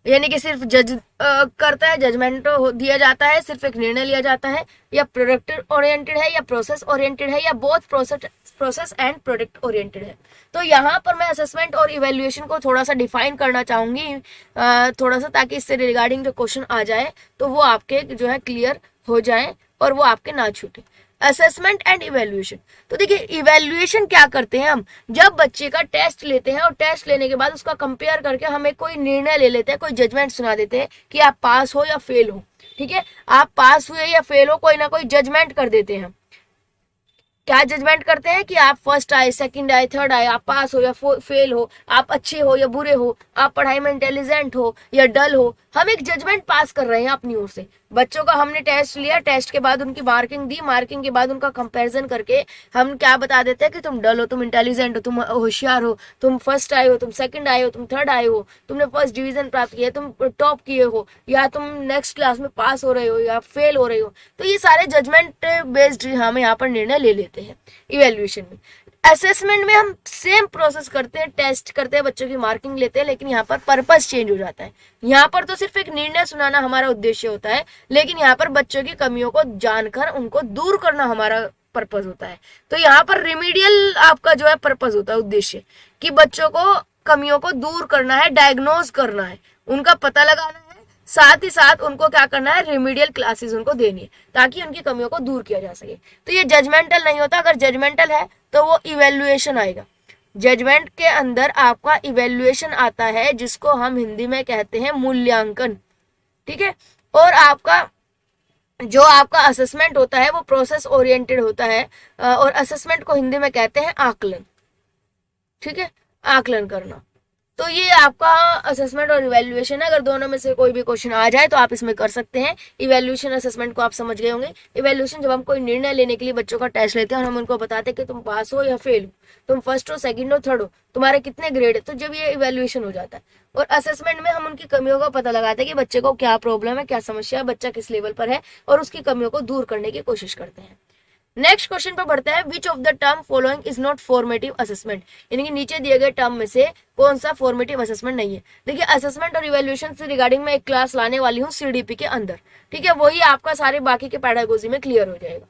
यानी कि सिर्फ जज करता है, जजमेंट दिया जाता है, सिर्फ एक निर्णय लिया जाता है, या प्रोडक्ट ओरिएंटेड है, या प्रोसेस ओरिएंटेड है, या both process and product oriented है। तो यहाँ पर मैं असेसमेंट और इवेल्युएशन को थोड़ा सा डिफाइन करना चाहूंगी, थोड़ा सा, ताकि इससे रिगार्डिंग जो क्वेश्चन आ जाए तो वो आपके जो है क्लियर हो जाए और वो आपके ना छूटे। असेसमेंट एंड इवेल्युएशन, तो देखिए इवेल्युएशन क्या करते हैं हम, जब बच्चे का टेस्ट लेते हैं और टेस्ट लेने के बाद उसका कंपेयर करके हम एक कोई निर्णय ले लेते हैं, कोई जजमेंट सुना देते हैं कि आप पास हो या फेल हो। ठीक है, आप पास हुए या फेल हो, कोई ना कोई जजमेंट कर देते हैं। क्या जजमेंट करते हैं कि आप फर्स्ट आए, सेकंड आए, थर्ड आए, आप पास हो या फेल हो, आप अच्छे हो या बुरे हो, आप पढ़ाई में इंटेलिजेंट हो या डल हो। हम एक जजमेंट पास कर रहे हैं अपनी ओर से। बच्चों का हमने टेस्ट लिया, टेस्ट के बाद उनकी मार्किंग दी, मार्किंग के बाद उनका कंपैरिजन करके हम क्या बता देते हैं कि तुम डल हो, तुम इंटेलिजेंट हो, तुम होशियार हो, तुम फर्स्ट आए हो, तुम सेकंड आए हो, तुम थर्ड आए हो, तुमने फर्स्ट डिवीजन प्राप्त किया, तुम टॉप किए हो, या तुम नेक्स्ट क्लास में पास हो रहे हो या फेल हो रहे हो। तो ये सारे जजमेंट बेस्ड हम यहाँ पर निर्णय ले लेते हैं इवेल्युएशन में। असेसमेंट में हम सेम प्रोसेस करते हैं, टेस्ट करते हैं, बच्चों की मार्किंग लेते हैं, लेकिन यहाँ पर पर्पस चेंज हो जाता है। यहाँ पर तो सिर्फ एक निर्णय सुनाना हमारा उद्देश्य होता है, लेकिन यहाँ पर बच्चों की कमियों को जानकर उनको दूर करना हमारा पर्पस होता है। तो यहाँ पर रिमीडियल आपका जो है पर्पस होता है, उद्देश्य, कि बच्चों को कमियों को दूर करना है, डायग्नोज करना है, उनका पता लगाना है, साथ ही साथ उनको क्या करना है, रिमीडियल क्लासेस उनको देनी है ताकि उनकी कमियों को दूर किया जा सके। तो ये जजमेंटल नहीं होता, अगर जजमेंटल है तो वो इवेल्युएशन आएगा। जजमेंट के अंदर आपका इवेल्युएशन आता है जिसको हम हिंदी में कहते हैं मूल्यांकन, ठीक है। और आपका जो आपका असेसमेंट होता है वो प्रोसेस ओरिएंटेड होता है, और असेसमेंट को हिंदी में कहते हैं आकलन, ठीक है, आकलन करना। तो ये आपका असेसमेंट और इवैल्यूएशन है। अगर दोनों में से कोई भी क्वेश्चन आ जाए तो आप इसमें कर सकते हैं। इवैल्यूएशन असेसमेंट को आप समझ गए होंगे। इवैल्यूएशन जब हम कोई निर्णय लेने के लिए बच्चों का टेस्ट लेते हैं और हम उनको बताते हैं कि तुम पास हो या फेल हो, तुम फर्स्ट हो, सेकंड हो, थर्ड हो, तुम्हारे कितने ग्रेड है, तो जब ये इवैल्यूएशन हो जाता है। और असेसमेंट में हम उनकी कमियों का पता लगाते हैं कि बच्चे को क्या प्रॉब्लम है, क्या समस्या है, बच्चा किस लेवल पर है, और उसकी कमियों को दूर करने की कोशिश करते हैं। नेक्स्ट क्वेश्चन पर बढ़ते हैं। विच of the term following is not formative assessment, यानी कि नीचे दिए गए टर्म में से कौन सा फॉर्मेटिव असेसमेंट नहीं है। देखिए, असेसमेंट और इवैल्यूएशन से रिगार्डिंग मैं एक क्लास लाने वाली हूँ सीडीपी के अंदर, ठीक है, वही आपका सारे बाकी के पेडागोजी में क्लियर हो जाएगा,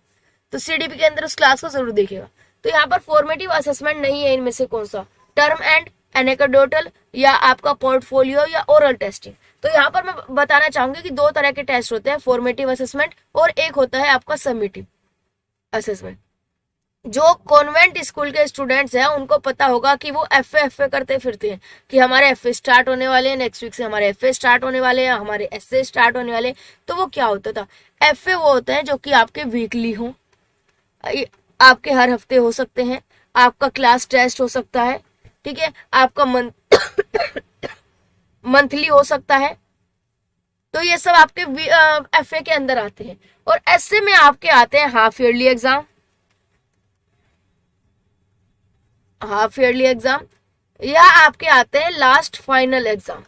तो सीडीपी के अंदर उस क्लास को जरूर देखिएगा। तो यहाँ पर फॉर्मेटिव असेसमेंट नहीं है इनमें से कौन सा, टर्म एंड, एनेक्डोटल, या आपका पोर्टफोलियो, या ओरल टेस्टिंग। तो यहाँ पर मैं बताना चाहूंगी कि दो तरह के टेस्ट होते हैं, फॉर्मेटिव असेसमेंट और एक होता है आपका समेटिव असेसमेंट। जो कॉन्वेंट स्कूल के स्टूडेंट्स हैं उनको पता होगा कि वो एफए करते फिरते हैं कि हमारे एफए स्टार्ट होने वाले हैं, नेक्स्ट वीक से हमारे एफए स्टार्ट होने वाले हैं, हमारे एसए स्टार्ट होने वाले हैं। तो वो क्या होता था, एफए वो होते हैं जो कि आपके वीकली हो, आपके हर हफ्ते हो सकते हैं, आपका क्लास टेस्ट हो सकता है, ठीक है, आपका मंथली हो सकता है। तो ये सब आपके एफए के अंदर आते हैं। और एसए में आपके आते हैं half yearly exam, half yearly exam, या आपके आते हैं लास्ट फाइनल एग्जाम,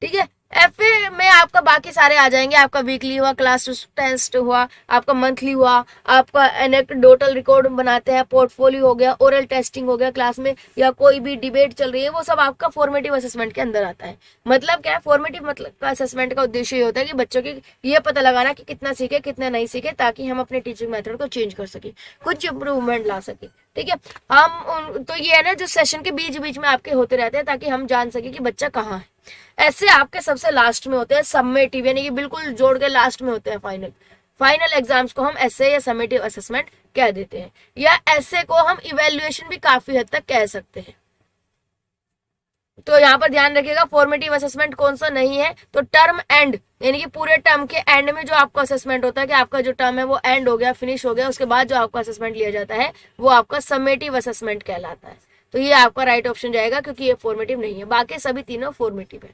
ठीक है। एफए में आपका बाकी सारे आ जाएंगे, आपका वीकली हुआ, क्लास टेस्ट हुआ, आपका मंथली हुआ, आपका एनेक्डोटल रिकॉर्ड बनाते हैं, पोर्टफोलियो हो गया, ओरल टेस्टिंग हो गया क्लास में, या कोई भी डिबेट चल रही है, वो सब आपका फॉर्मेटिव असेसमेंट के अंदर आता है। मतलब क्या है, फॉर्मेटिव मतलब का असेसमेंट का उद्देश्य ये होता है कि बच्चों की ये पता लगाना कि कितना सीखे कितना नहीं सीखे, ताकि हम अपने टीचिंग मेथड को चेंज कर सके, कुछ इंप्रूवमेंट ला सके, ठीक है। हम तो ये है ना जो सेशन के बीच बीच में आपके होते रहते हैं ताकि हम जान सके कि बच्चा कहाँ है। ऐसे आपके सबसे लास्ट में होते हैं समेटिव, यानी कि बिल्कुल जोड़ के लास्ट में होते हैं फाइनल एग्जाम्स को हम ऐसे या समेटिव असेसमेंट कह देते हैं, या ऐसे को हम इवैल्यूएशन भी काफी हद तक कह सकते हैं। तो यहाँ पर ध्यान रखिएगा, फॉर्मेटिव असेसमेंट कौन सा नहीं है, तो टर्म एंड, यानी कि पूरे टर्म के एंड में जो आपका असेसमेंट होता है कि आपका जो टर्म है वो एंड हो गया, फिनिश हो गया, उसके बाद जो आपका असेसमेंट लिया जाता है वो आपका समेटिव असेसमेंट कहलाता है। तो ये आपका राइट ऑप्शन जाएगा क्योंकि ये फॉर्मेटिव नहीं है, बाकी सभी तीनों फॉर्मेटिव है।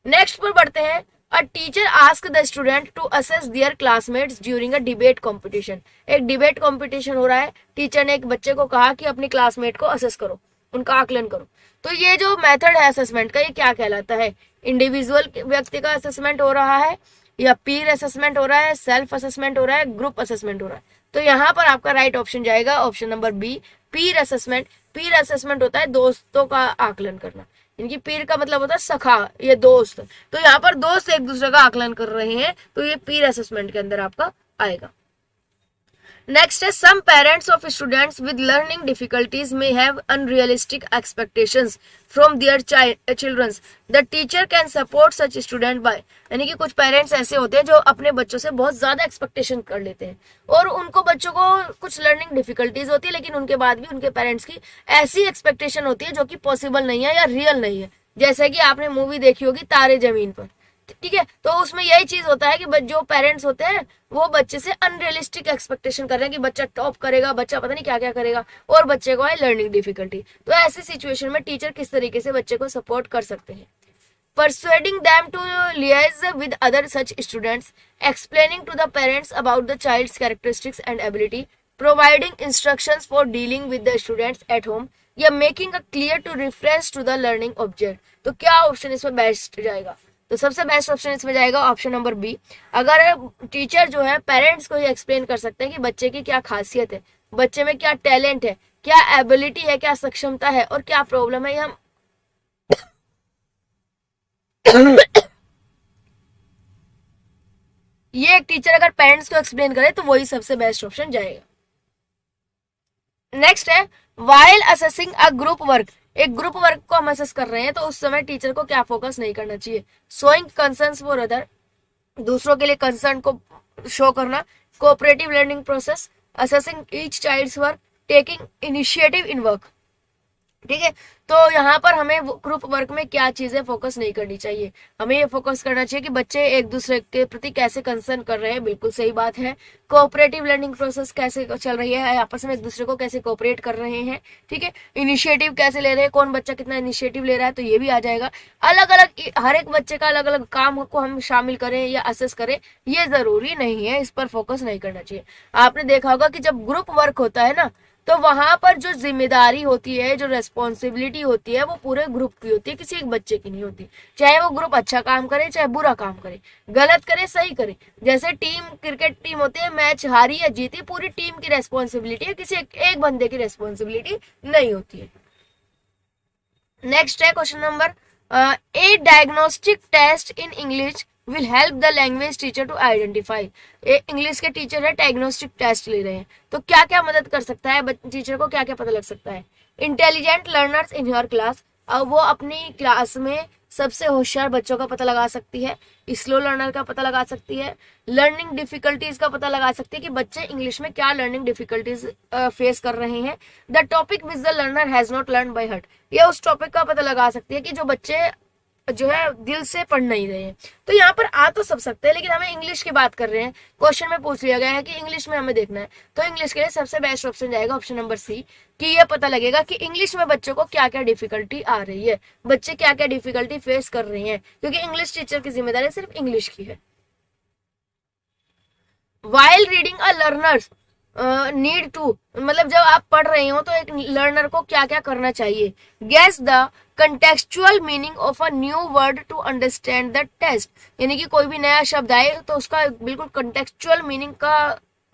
नेक्स्ट पर बढ़ते हैं। A teacher ask the student to assess their classmates during a debate competition. एक डिबेट कंपटीशन हो रहा है, टीचर ने एक बच्चे को कहा कि अपनी क्लासमेट को असेस करो, उनका आकलन करो। तो ये जो मेथड है असेसमेंट का, ये क्या कहलाता है, इंडिविजुअल व्यक्ति का असेसमेंट हो रहा है, या पीर असेसमेंट हो रहा है, सेल्फ असेसमेंट हो रहा है, ग्रुप असेसमेंट हो रहा है। तो यहाँ पर आपका राइट ऑप्शन जाएगा ऑप्शन नंबर बी, पीर असेसमेंट। पीर असेसमेंट होता है दोस्तों का आकलन करना, इनकी पीर का मतलब होता है सखा, ये दोस्त। तो यहाँ पर दोस्त एक दूसरे का आकलन कर रहे हैं, तो ये पीर असेसमेंट के अंदर आपका आएगा। नेक्स्ट है, some parents of students with learning difficulties may have unrealistic expectations from their childrens, the teacher can support such student by. यानी कि कुछ पेरेंट्स ऐसे होते हैं जो अपने बच्चों से बहुत ज्यादा एक्सपेक्टेशन कर लेते हैं, और उनको बच्चों को कुछ लर्निंग डिफिकल्टीज होती है, लेकिन उनके बाद भी उनके पेरेंट्स की ऐसी एक्सपेक्टेशन होती है जो कि पॉसिबल नहीं है या रियल नहीं है। जैसे कि आपने मूवी देखी होगी तारे जमीन पर, ठीक है, तो उसमें यही चीज होता है कि जो पेरेंट्स होते हैं वो बच्चे से अनरियलिस्टिक एक्सपेक्टेशन कर रहे हैं कि बच्चा टॉप करेगा, बच्चा पता नहीं क्या क्या करेगा, और बच्चे को है लर्निंग डिफिकल्टी। तो ऐसी सिचुएशन में टीचर किस तरीके से बच्चे को सपोर्ट कर सकते हैं, persuading them to liaise with other such students, explaining to the parents about the child's characteristics and ability, providing instructions for dealing with the students at home, या making a clear to reference to the learning object। तो क्या ऑप्शन इसमें बेस्ट जाएगा, तो सबसे बेस्ट ऑप्शन इसमें जाएगा ऑप्शन नंबर बी। अगर टीचर जो है पेरेंट्स को ही एक्सप्लेन कर सकते हैं कि बच्चे की क्या खासियत है, बच्चे में क्या टैलेंट है, क्या एबिलिटी है, क्या सक्षमता है, और क्या प्रॉब्लम है, ये हम ये एक टीचर अगर पेरेंट्स को एक्सप्लेन करे तो वही सबसे बेस्ट ऑप्शन जाएगा। नेक्स्ट है, while assessing a group work एक ग्रुप वर्क को हम असेस कर रहे हैं तो उस समय टीचर को क्या फोकस नहीं करना चाहिए? शोइंग कंसर्न्स फॉर अदर, दूसरों के लिए कंसर्न को शो करना, cooperative learning process, assessing each child's work, taking initiative in work. ठीक है, तो यहाँ पर हमें ग्रुप वर्क में क्या चीजें फोकस नहीं करनी चाहिए? हमें ये फोकस करना चाहिए कि बच्चे एक दूसरे के प्रति कैसे कंसर्न कर रहे हैं, बिल्कुल सही बात है। कोऑपरेटिव लर्निंग प्रोसेस कैसे चल रही है, आपस में एक दूसरे को कैसे कोऑपरेट कर रहे हैं। ठीक है, इनिशिएटिव कैसे ले रहे हैं, कौन बच्चा कितना इनिशिएटिव ले रहा है, तो ये भी आ जाएगा। अलग अलग हर एक बच्चे का अलग अलग काम को हम शामिल करें या असेस करें, ये जरूरी नहीं है, इस पर फोकस नहीं करना चाहिए। आपने देखा होगा कि जब ग्रुप वर्क होता है ना, तो वहां पर जो जिम्मेदारी होती है, जो रेस्पॉन्सिबिलिटी होती है, वो पूरे ग्रुप की होती है, किसी एक बच्चे की नहीं होती। चाहे वो ग्रुप अच्छा काम करे चाहे बुरा काम करे, गलत करे सही करे। जैसे टीम, क्रिकेट टीम होती है, मैच हारी या जीती पूरी टीम की रेस्पॉन्सिबिलिटी है, किसी एक बंदे की रेस्पॉन्सिबिलिटी नहीं होती है। नेक्स्ट है question number, a diagnostic test in English will help the language teacher to identify. English के टीचर है, डायग्नोस्टिक टेस्ट ले रहे हैं, तो क्या क्या मदद कर सकता है टीचर को, क्या क्या पता लग सकता है? Intelligent learners in your class, वो अपनी क्लास में सबसे होशियार बच्चों का पता लगा सकती है, स्लो लर्नर का पता लगा सकती है, लर्निंग डिफिकल्टीज का पता लगा सकती है कि बच्चे इंग्लिश में क्या लर्निंग डिफिकल्टीज फेस कर रहे हैं। The topic which the learner has not learn by heart, ये उस टॉपिक का पता लगा सकती है कि जो बच्चे जो है दिल से पढ़ नहीं रहे हैं। तो यहाँ पर आ तो सब सकते हैं, लेकिन हमें इंग्लिश की बात कर रहे हैं, क्वेश्चन में पूछ लिया गया है कि इंग्लिश में हमें देखना है, तो इंग्लिश के लिए सबसे बेस्ट ऑप्शन जाएगा ऑप्शन नंबर सी, कि ये पता लगेगा कि इंग्लिश में बच्चों को क्या क्या डिफिकल्टी आ रही है, बच्चे क्या क्या डिफिकल्टी फेस कर रहे हैं, क्योंकि इंग्लिश टीचर की जिम्मेदारी सिर्फ इंग्लिश की है। While reading a learners need to, मतलब जब आप पढ़ रहे हो तो एक लर्नर को क्या क्या करना चाहिए? Guess the contextual meaning of a new word to understand the test, यानी कि कोई भी नया शब्द आए तो उसका बिल्कुल कंटेक्चुअल मीनिंग का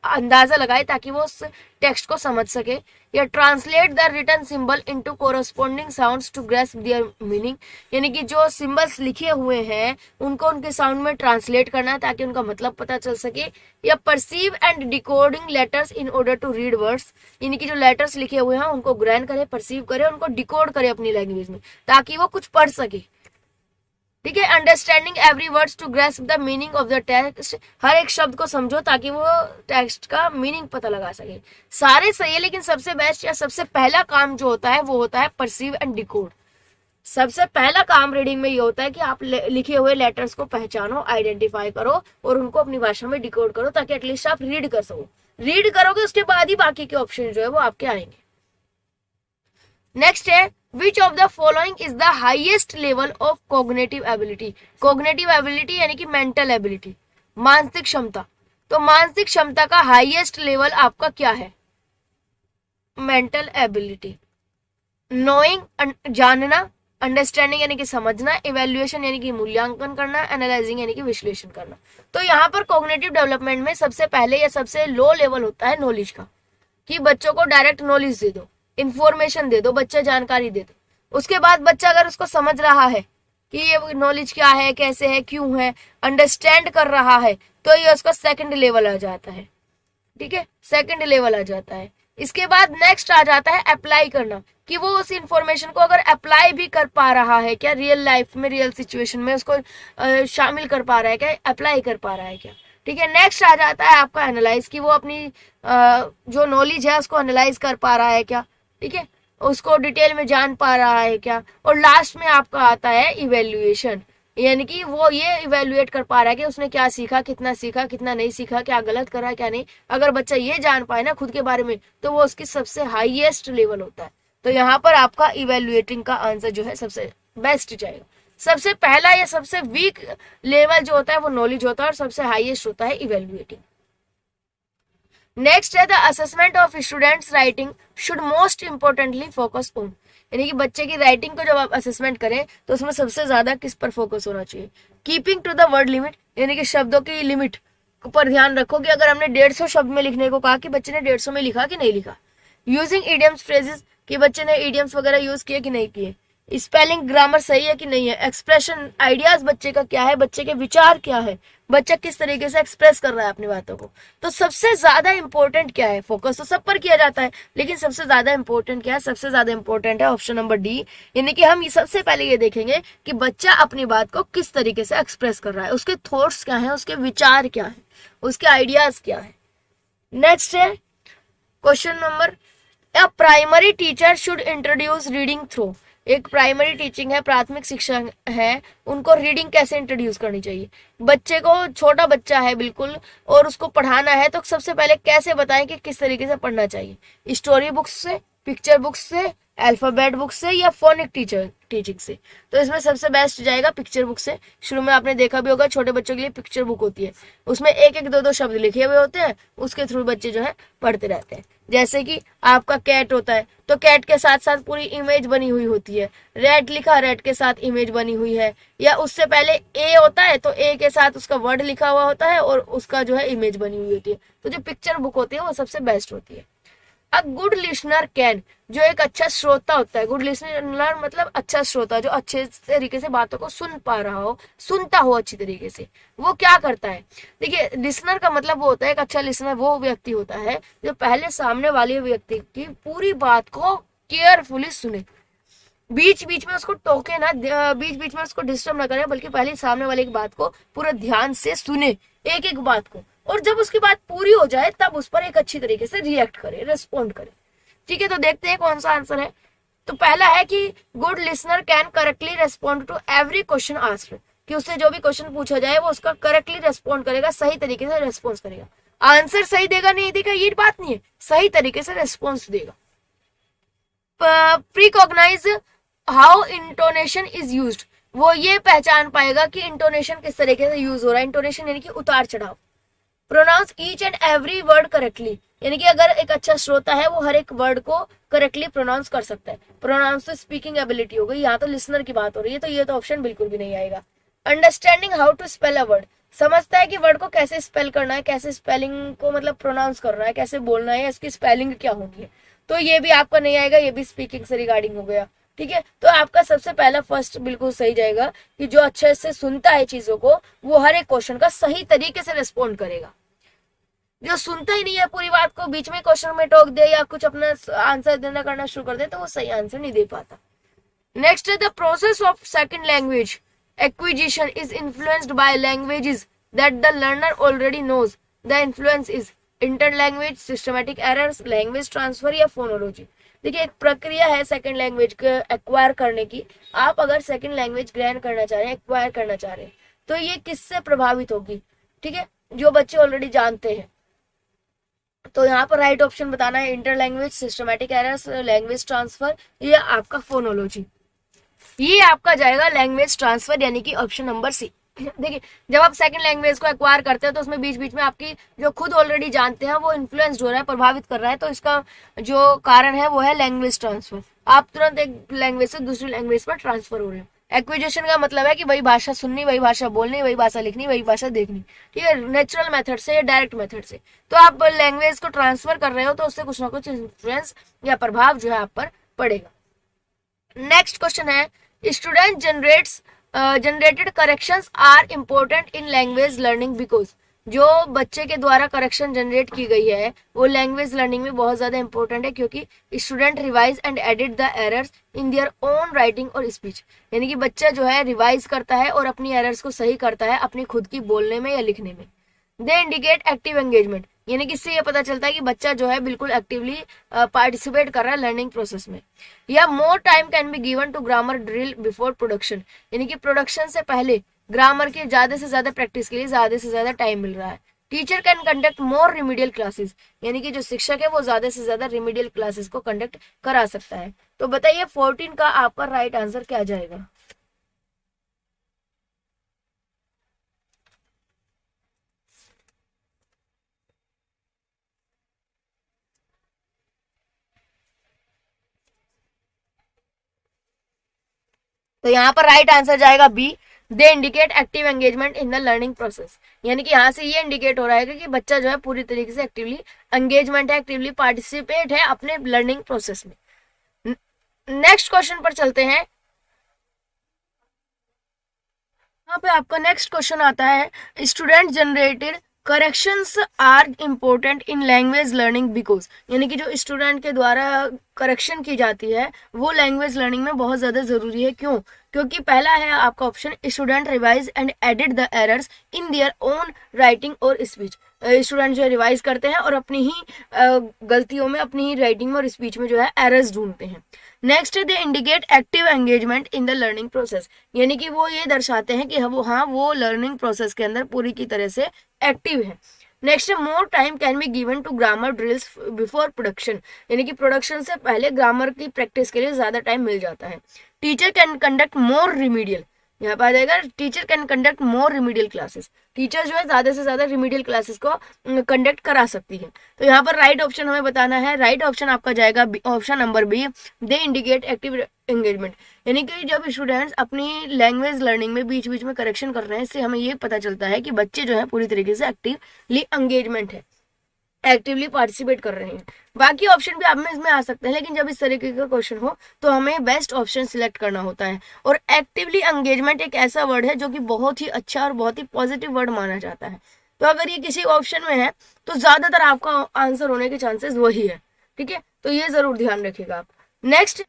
अंदाजा लगाए ताकि वो उस टेक्स्ट को समझ सके। या translate the written symbol into corresponding sounds to grasp their meaning, यानी कि जो सिंबल्स लिखे हुए हैं उनको उनके साउंड में ट्रांसलेट करना है ताकि उनका मतलब पता चल सके। या perceive and decoding letters in order to read words, यानी कि जो लेटर्स लिखे हुए हैं उनको ग्रहण करे, परसीव करे, उनको डिकोड करे अपनी लैंग्वेज में ताकि वो कुछ पढ़ सके। ठीक है, understanding every words to grasp the meaning of the text, हर एक शब्द को समझो ताकि वो टेक्स्ट का मीनिंग पता लगा सके। सारे सही है, लेकिन सबसे बेस्ट या सबसे पहला काम जो होता है वो होता है परसीव एंड डिकोड। सबसे पहला काम रीडिंग में ये होता है कि आप लिखे हुए लेटर्स को पहचानो, आइडेंटिफाई करो और उनको अपनी भाषा में डिकोड करो ताकि एटलीस्ट आप रीड कर सको। रीड करोगे उसके बाद ही बाकी के ऑप्शन जो है वो आपके आएंगे। नेक्स्ट है, विच of the following is the highest level of cognitive ability. Cognitive ability यानी कि मेंटल एबिलिटी, मानसिक क्षमता। तो मानसिक क्षमता का हाईएस्ट लेवल आपका क्या है? Mental ability. नोइंग जानना, अंडरस्टैंडिंग यानी कि समझना, इवेल्युएशन यानी कि मूल्यांकन करना, एनालाइजिंग यानी कि विश्लेषण करना। तो यहाँ पर कॉग्निटिव डेवलपमेंट में सबसे पहले या सबसे लो लेवल होता है नॉलेज का, कि बच्चों को डायरेक्ट नॉलेज दे दो, इंफॉर्मेशन दे दो, बच्चा जानकारी दे दो। उसके बाद बच्चा अगर उसको समझ रहा है कि ये नॉलेज क्या है, कैसे है, क्यों है, अंडरस्टैंड कर रहा है, तो ये उसका सेकंड लेवल आ जाता है। ठीक है, सेकंड लेवल आ जाता है। इसके बाद नेक्स्ट आ जाता है अप्लाई करना, कि वो उस इंफॉर्मेशन को अगर अप्लाई भी कर पा रहा है क्या, रियल लाइफ में, रियल सिचुएशन में उसको शामिल कर पा रहा है क्या, अप्लाई कर पा रहा है क्या। ठीक है, नेक्स्ट आ जाता है आपका एनालाइज, कि वो अपनी जो नॉलेज है उसको एनालाइज कर पा रहा है क्या। ठीक है, उसको डिटेल में जान पा रहा है क्या। और लास्ट में आपका आता है इवेल्युएशन, यानी कि वो ये इवेल्युएट कर पा रहा है कि उसने क्या सीखा, कितना नहीं सीखा, क्या गलत करा क्या नहीं। अगर बच्चा ये जान पाए ना खुद के बारे में, तो वो उसकी सबसे हाईएस्ट लेवल होता है। तो यहाँ पर आपका इवेल्युएटिंग का आंसर जो है सबसे बेस्ट जाएगा। सबसे पहला या सबसे वीक लेवल जो होता है वो नॉलेज होता है और सबसे हाईएस्ट होता है इवेल्युएटिंग। नेक्स्ट है the assessment of students writing should most importantly focus on, यानी कि बच्चे की राइटिंग को जब आप असेसमेंट करें तो उसमें सबसे ज्यादा किस पर फोकस होना चाहिए? Keeping to the word limit, यानी कि शब्दों की लिमिट पर ध्यान रखो कि अगर हमने 150 शब्द में लिखने को कहा कि बच्चे ने 150 में लिखा कि नहीं लिखा। यूजिंग इडियम्स फ्रेजेस, कि बच्चे ने इडियम्स वगैरह यूज किए कि नहीं किए। स्पेलिंग ग्रामर सही है कि नहीं है, एक्सप्रेशन आइडियाज बच्चे का क्या है, बच्चे के विचार क्या है, बच्चा किस तरीके से एक्सप्रेस कर रहा है अपनी बातों को। तो सबसे ज्यादा इंपॉर्टेंट क्या है, फोकस तो सब पर किया जाता है, लेकिन सबसे ज्यादा इंपॉर्टेंट क्या है, सबसे ज्यादा इंपॉर्टेंट है ऑप्शन नंबर डी। यानी कि हम सबसे पहले ये देखेंगे कि बच्चा अपनी बात को किस तरीके से एक्सप्रेस कर रहा है, उसके थॉट्स क्या है, उसके विचार क्या है, उसके आइडियाज क्या है। नेक्स्ट है question number, a primary teacher should introduce reading through. एक प्राइमरी टीचिंग है, प्राथमिक शिक्षा है, उनको रीडिंग कैसे इंट्रोड्यूस करनी चाहिए। बच्चे को, छोटा बच्चा है बिल्कुल, और उसको पढ़ाना है, तो सबसे पहले कैसे बताएं कि किस तरीके से पढ़ना चाहिए, स्टोरी बुक्स से, पिक्चर बुक्स से, अल्फाबेट बुक से, या फोनिक टीचिंग से। तो इसमें सबसे बेस्ट जाएगा पिक्चर बुक से। शुरू में आपने देखा भी होगा, छोटे बच्चों के लिए पिक्चर बुक होती है, उसमें एक एक दो दो शब्द लिखे हुए होते हैं, उसके थ्रू बच्चे जो है पढ़ते रहते हैं। जैसे कि आपका कैट होता है, तो कैट के साथ साथ पूरी इमेज बनी हुई होती है, रेड लिखा, रेड के साथ इमेज बनी हुई है, या उससे पहले ए होता है तो ए के साथ उसका वर्ड लिखा हुआ होता है और उसका जो है इमेज बनी हुई होती है। तो जो पिक्चर बुक होती है वो सबसे बेस्ट होती है। अ गुड लिसनर कैन, जो एक अच्छा श्रोता होता है, गुड लिसनर मतलब अच्छा श्रोता, जो अच्छे तरीके से बातों को सुन पा रहा हो, सुनता हो अच्छी तरीके से, वो क्या करता है। देखिए, लिसनर का मतलब वो होता है, एक अच्छा लिसनर वो व्यक्ति होता है जो पहले सामने वाले व्यक्ति की पूरी बात को केयरफुली सुने, बीच बीच में उसको टोके ना, बीच बीच में उसको डिस्टर्ब ना करे, बल्कि पहले सामने वाले की बात को पूरा ध्यान से सुने, एक एक बात को, और जब उसकी बात पूरी हो जाए तब उस पर एक अच्छी तरीके से रिएक्ट करे, रेस्पॉन्ड करे। ठीक है, तो देखते हैं कौन सा आंसर है। तो पहला है कि good listener can correctly respond to every question asked, कि उससे जो भी क्वेश्चन पूछा जाए वो उसका करेक्टली रेस्पॉन्ड करेगा, सही तरीके से रेस्पॉन्स करेगा। आंसर सही देगा नहीं देगा ये बात नहीं है, सही तरीके से रेस्पॉन्स देगा। प्रीकॉग्नाइज हाउ इंटोनेशन इज यूज्ड, वो ये पहचान पाएगा कि इंटोनेशन किस तरीके से यूज हो रहा है। इंटोनेशन यानी कि उतार चढ़ाव। Pronounce each and every word correctly, यानी कि अगर एक अच्छा श्रोता है वो हर एक वर्ड को करेक्टली प्रोनाउंस कर सकता है। प्रोनाउंस तो स्पीकिंग एबिलिटी हो गई, यहाँ तो लिसनर की बात हो रही है, तो ये तो ऑप्शन बिल्कुल भी नहीं आएगा। Understanding how to spell a word, समझता है कि वर्ड को कैसे स्पेल करना है, कैसे स्पेलिंग को मतलब प्रोनाउंस करना है, कैसे बोलना है, इसकी स्पेलिंग क्या होगी, तो ये भी आपका नहीं आएगा, ये भी स्पीकिंग से रिगार्डिंग हो गया। ठीक है, तो आपका सबसे पहला फर्स्ट बिल्कुल सही जाएगा कि जो अच्छे से सुनता है चीजों को, वो हर एक क्वेश्चन का सही तरीके से रिस्पॉन्ड करेगा। जो सुनता ही नहीं है, पूरी बात को बीच में क्वेश्चन में टोक दे या कुछ अपना आंसर देना करना शुरू कर दे, तो वो सही आंसर नहीं दे पाता। नेक्स्ट है the process of second language acquisition is influenced by languages that the learner already knows. The influence is inter language, systematic errors, language transfer या फोनोलॉजी। देखिए, एक प्रक्रिया है सेकंड लैंग्वेज को एक्वायर करने की। आप अगर सेकंड लैंग्वेज ग्रहण करना चाह रहे हैं, एक्वायर करना चाह रहे हैं, तो ये किससे प्रभावित होगी। ठीक है, जो बच्चे ऑलरेडी जानते हैं, तो यहाँ पर राइट ऑप्शन बताना है inter language, systematic errors, language transfer, ये आपका फोनोलॉजी। ये आपका जाएगा लैंग्वेज ट्रांसफर, यानी कि ऑप्शन नंबर सी। देखिए, जब आप सेकंड लैंग्वेज को एक्वायर करते हैं तो उसमें बीच बीच में आपकी जो खुद ऑलरेडी जानते हैं वो इन्फ्लुएंस्ड हो रहा है, प्रभावित कर रहा है, तो इसका जो कारण है वो है लैंग्वेज ट्रांसफर। आप तुरंत एक लैंग्वेज से दूसरी लैंग्वेज पर ट्रांसफर हो रहे हैं। एक्विजिशन का मतलब है कि वही भाषा सुननी, वही भाषा बोलनी, वही भाषा लिखनी, वही भाषा देखनी। ठीक है, नेचुरल मेथड से या डायरेक्ट मेथड से। तो आप लैंग्वेज को ट्रांसफर कर रहे हो तो उससे कुछ ना कुछ इन्फ्लुएंस या प्रभाव जो है आप पर पड़ेगा। नेक्स्ट क्वेश्चन है, student generated corrections are important in language learning because. जो बच्चे के द्वारा करेक्शन जनरेट की गई है वो लैंग्वेज लर्निंग में बहुत ज्यादा इंपॉर्टेंट है, क्योंकि student revise and edit the errors in their own writing और स्पीच। यानी कि बच्चा जो है रिवाइज करता है और अपनी एरर्स को सही करता है अपनी खुद की बोलने में या लिखने में। दे इंडिकेट एक्टिव एंगेजमेंट, यानी कि इससे ये पता चलता है कि बच्चा जो है बिल्कुल एक्टिवली पार्टिसिपेट कर रहा है लर्निंग प्रोसेस में। या more time can be given to grammar drill before production, यानी कि प्रोडक्शन से पहले ग्रामर की ज्यादा से ज्यादा प्रैक्टिस के लिए ज्यादा से ज्यादा टाइम मिल रहा है। Teacher can conduct more remedial classes, यानी कि जो शिक्षक है वो ज्यादा से ज्यादा रिमीडियल क्लासेस को कंडक्ट करा सकता है। तो बताइए 14 का आपका राइट आंसर क्या जाएगा। तो यहाँ पर राइट आंसर जाएगा B, they indicate active engagement in the learning process. यानी कि यहाँ से ये इंडिकेट हो रहा है कि बच्चा जो है पूरी तरीके से एक्टिवली एंगेजमेंट है, एक्टिवली पार्टिसिपेट है अपने लर्निंग प्रोसेस में। नेक्स्ट क्वेश्चन पर चलते हैं। यहाँ पे आपका नेक्स्ट क्वेश्चन आता है, student generated corrections are important in language learning because, यानी कि जो स्टूडेंट के द्वारा करेक्शन की जाती है वो लैंग्वेज लर्निंग में बहुत ज़्यादा ज़रूरी है। क्यों? क्योंकि पहला है आपका option, student revise and edit the errors in their own writing और स्पीच। स्टूडेंट जो है रिवाइज करते हैं और अपनी ही गलतियों में, अपनी ही राइटिंग में और स्पीच में जो है एरर्स ढूंढते हैं। Next, they indicate active engagement in the learning process, यानी कि वो ये दर्शाते हैं कि वो लर्निंग प्रोसेस के अंदर पूरी की तरह से एक्टिव है। Next, more time can be given to grammar drills before production, यानी कि प्रोडक्शन से पहले ग्रामर की प्रैक्टिस के लिए ज्यादा टाइम मिल जाता है। Teacher can conduct more remedial, यहाँ पर आ जाएगा teacher can conduct more remedial classes, teacher जो है ज्यादा से ज्यादा रिमीडियल क्लासेस को कंडक्ट करा सकती है। तो यहाँ पर राइट ऑप्शन हमें बताना है, राइट ऑप्शन आपका जाएगा option number B, they indicate active engagement, यानी कि जब स्टूडेंट्स अपनी लैंग्वेज लर्निंग में बीच बीच में करेक्शन कर रहे हैं, इससे हमें ये पता चलता है कि बच्चे जो है पूरी तरीके से एक्टिवली एंगेजमेंट है, एक्टिवली पार्टिसिपेट कर रहे हैं। बाकी ऑप्शन भी आप में इसमें आ सकते हैं, लेकिन जब इस तरीके का क्वेश्चन हो तो हमें बेस्ट ऑप्शन सिलेक्ट करना होता है। और एक्टिवली एंगेजमेंट एक ऐसा वर्ड है जो कि बहुत ही अच्छा और बहुत ही पॉजिटिव वर्ड माना जाता है। तो अगर ये किसी ऑप्शन में है तो ज्यादातर आपका आंसर होने के चांसेस वही है, ठीक है, तो ये जरूर ध्यान रखिएगा आप। नेक्स्ट,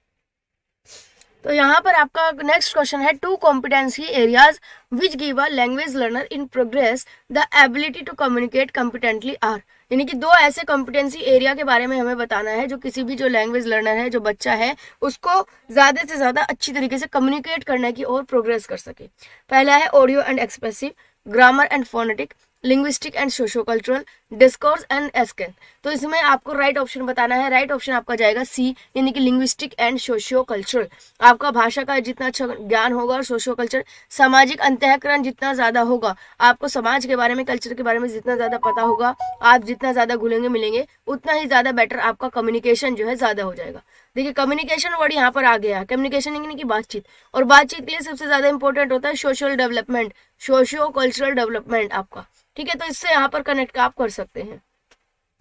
तो यहाँ पर आपका नेक्स्ट क्वेश्चन है, two competency areas which give a language learner in progress the ability to communicate competently are, यानी कि दो ऐसे कॉम्पिटेंसी एरिया के बारे में हमें बताना है जो किसी भी जो लैंग्वेज लर्नर है, जो बच्चा है, उसको ज्यादा से ज्यादा अच्छी तरीके से कम्युनिकेट करने की और प्रोग्रेस कर सके। पहला है audio and expressive, grammar and phonetic, linguistic and socio cultural, discourse and एस्केन। तो इसमें आपको राइट ऑप्शन बताना है, राइट ऑप्शन आपका जाएगा सी, यानी कि लिंग्विस्टिक एंड सोशियो कल्चरल। आपका भाषा का जितना अच्छा ज्ञान होगा और सोशियो कल्चर, सामाजिक अंतःकरण जितना ज्यादा होगा, आपको समाज के बारे में, कल्चर के बारे में जितना ज्यादा पता होगा, आप जितना ज्यादा घुलेंगे मिलेंगे, उतना ही ज्यादा बेटर आपका कम्युनिकेशन जो है ज्यादा हो जाएगा। देखिए कम्युनिकेशन वर्ड यहाँ पर आ गया है, कम्युनिकेशन यानी कि बातचीत, और बातचीत के लिए सबसे ज्यादा इंपॉर्टेंट होता है social development, socio cultural development आपका, ठीक है, तो इससे यहाँ पर कनेक्ट आप कर सकते हैं।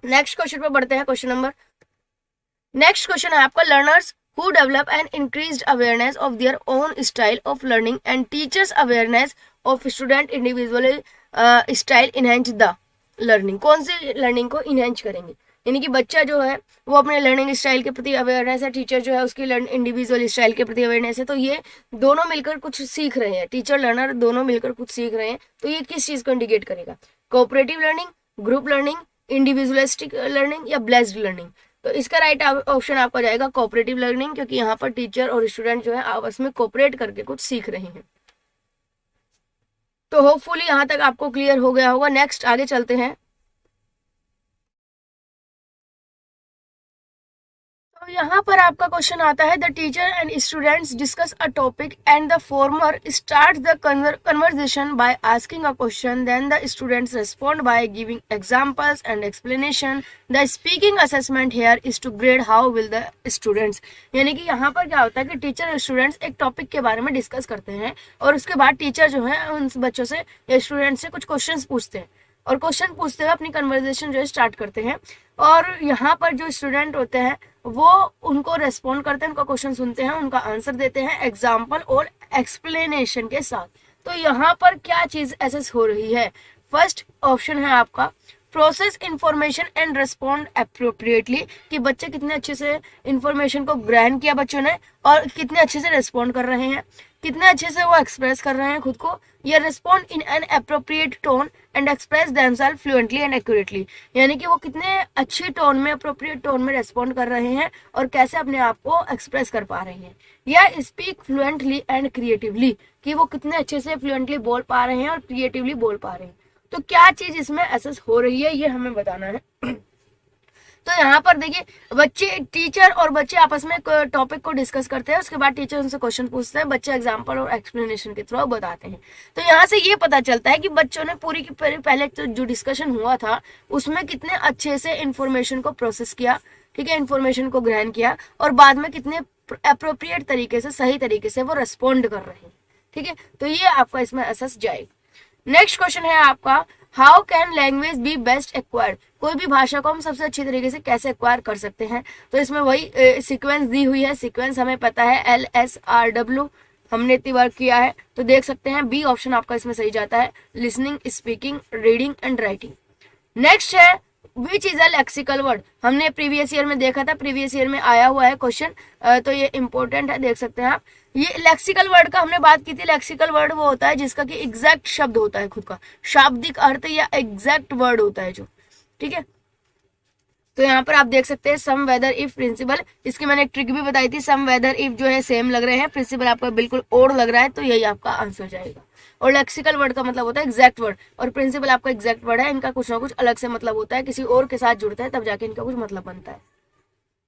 नेक्स्ट क्वेश्चन पर बढ़ते हैं, क्वेश्चन नंबर नेक्स्ट क्वेश्चन है आपका, learners who develop an increased awareness of their own style of learning and teachers awareness of student individual style enhance the learning, कौन सी लर्निंग को इनहेंस करेंगे, यानी कि बच्चा जो है वो अपने लर्निंग स्टाइल के प्रति अवेयरनेस है, टीचर जो है उसकी इंडिविजुअल स्टाइल के प्रति अवेयरनेस है, तो ये दोनों मिलकर कुछ सीख रहे हैं, टीचर लर्नर दोनों मिलकर कुछ सीख रहे हैं, तो ये किस चीज को इंडिकेट करेगा, cooperative learning, group learning, individualistic learning या ब्लेस्ड लर्निंग। तो इसका राइट ऑप्शन आपका जाएगा कोऑपरेटिव लर्निंग, क्योंकि यहाँ पर टीचर और स्टूडेंट जो है आपस में कोऑपरेट करके कुछ सीख रहे हैं। तो होपफुली यहाँ तक आपको क्लियर हो गया होगा। नेक्स्ट आगे चलते हैं। तो यहाँ पर आपका क्वेश्चन आता है, the teacher and students discuss a topic and the former start the conversation by asking a question, then the students respond by giving examples and explanation. The speaking assessment here is to grade how will the students, यानी कि यहाँ पर क्या होता है कि टीचर और स्टूडेंट्स एक टॉपिक के बारे में डिस्कस करते हैं और उसके बाद टीचर जो है उन बच्चों से या स्टूडेंट से कुछ क्वेश्चन पूछते हैं और क्वेश्चन पूछते हुए अपनी कन्वर्सेशन जो है स्टार्ट करते हैं, और यहाँ पर जो स्टूडेंट होते हैं वो उनको रेस्पॉन्ड करते हैं, उनका क्वेश्चन सुनते हैं, उनका आंसर देते हैं एग्जाम्पल और एक्सप्लेनेशन के साथ। तो यहाँ पर क्या चीज एसेस हो रही है, फर्स्ट ऑप्शन है आपका process information and respond appropriately, कि बच्चे कितने अच्छे से इंफॉर्मेशन को ग्रहण किया बच्चों ने और कितने अच्छे से रेस्पॉन्ड कर रहे हैं, कितने अच्छे से वो एक्सप्रेस कर रहे हैं खुद को, या respond in an appropriate tone and express themselves fluently and accurately, यानी कि वो कितने अच्छी टोन में, अप्रोप्रिएट टोन में रेस्पॉन्ड कर रहे हैं और कैसे अपने आप को एक्सप्रेस कर पा रहे हैं, या स्पीक फ्लुएंटली एंड क्रिएटिवली, कि वो कितने अच्छे से फ्लुएंटली बोल पा रहे हैं और क्रिएटिवली बोल पा रहे हैं। तो क्या चीज इसमें एसेस हो रही है ये हमें बताना है। तो यहाँ पर देखिए बच्चे, टीचर और बच्चे आपस में टॉपिक को डिस्कस करते हैं, उसके बाद टीचर उनसे क्वेश्चन पूछते हैं, बच्चे एग्जांपल और एक्सप्लेनेशन के थ्रू बताते हैं। तो यहाँ से ये पता चलता है कि बच्चों ने पूरी की पहले तो जो डिस्कशन हुआ था उसमें कितने अच्छे से इंफॉर्मेशन को प्रोसेस किया, ठीक है, इंफॉर्मेशन को ग्रहण किया, और बाद में कितने अप्रोप्रिएट तरीके से, सही तरीके से वो रेस्पॉन्ड कर रहे हैं, ठीक है। तो ये आपका इसमें एसेस जाएगा। नेक्स्ट क्वेश्चन है आपका, how can language B best acquired, कोई भी भाषा को हम सबसे अच्छी तरीके से कैसे एक्वायर कर सकते हैं। तो इसमें वही सीक्वेंस दी हुई है, सीक्वेंस हमें पता है LSRW, हमने इतनी बार किया है, तो देख सकते हैं बी ऑप्शन आपका इसमें सही जाता है, listening, speaking, reading and writing. Next है which is a lexical word. हमने प्रीवियस ईयर में देखा था, प्रीवियस ईयर में आया हुआ है क्वेश्चन, तो ये इंपॉर्टेंट है, देख सकते हैं आप। ये लेक्सिकल वर्ड का हमने बात की थी। लेक्सिकल वर्ड वो होता है जिसका कि एग्जैक्ट शब्द होता है, खुद का शाब्दिक अर्थ या एग्जैक्ट वर्ड होता है जो, ठीक है। तो यहाँ पर आप देख सकते हैं सम वेदर इफ प्रिंसिपल, इसकी मैंने एक ट्रिक भी बताई थी। सम वेदर इफ जो है सेम लग रहे हैं, प्रिंसिपल आपका बिल्कुल और लग रहा है, तो यही आपका आंसर जाएगा। और लेक्सिकल वर्ड का मतलब होता है एग्जैक्ट वर्ड, और प्रिंसिपल आपका एग्जैक्ट वर्ड है। इनका कुछ ना कुछ अलग से मतलब होता है, किसी और के साथ जुड़ता है तब जाके इनका कुछ मतलब बनता है।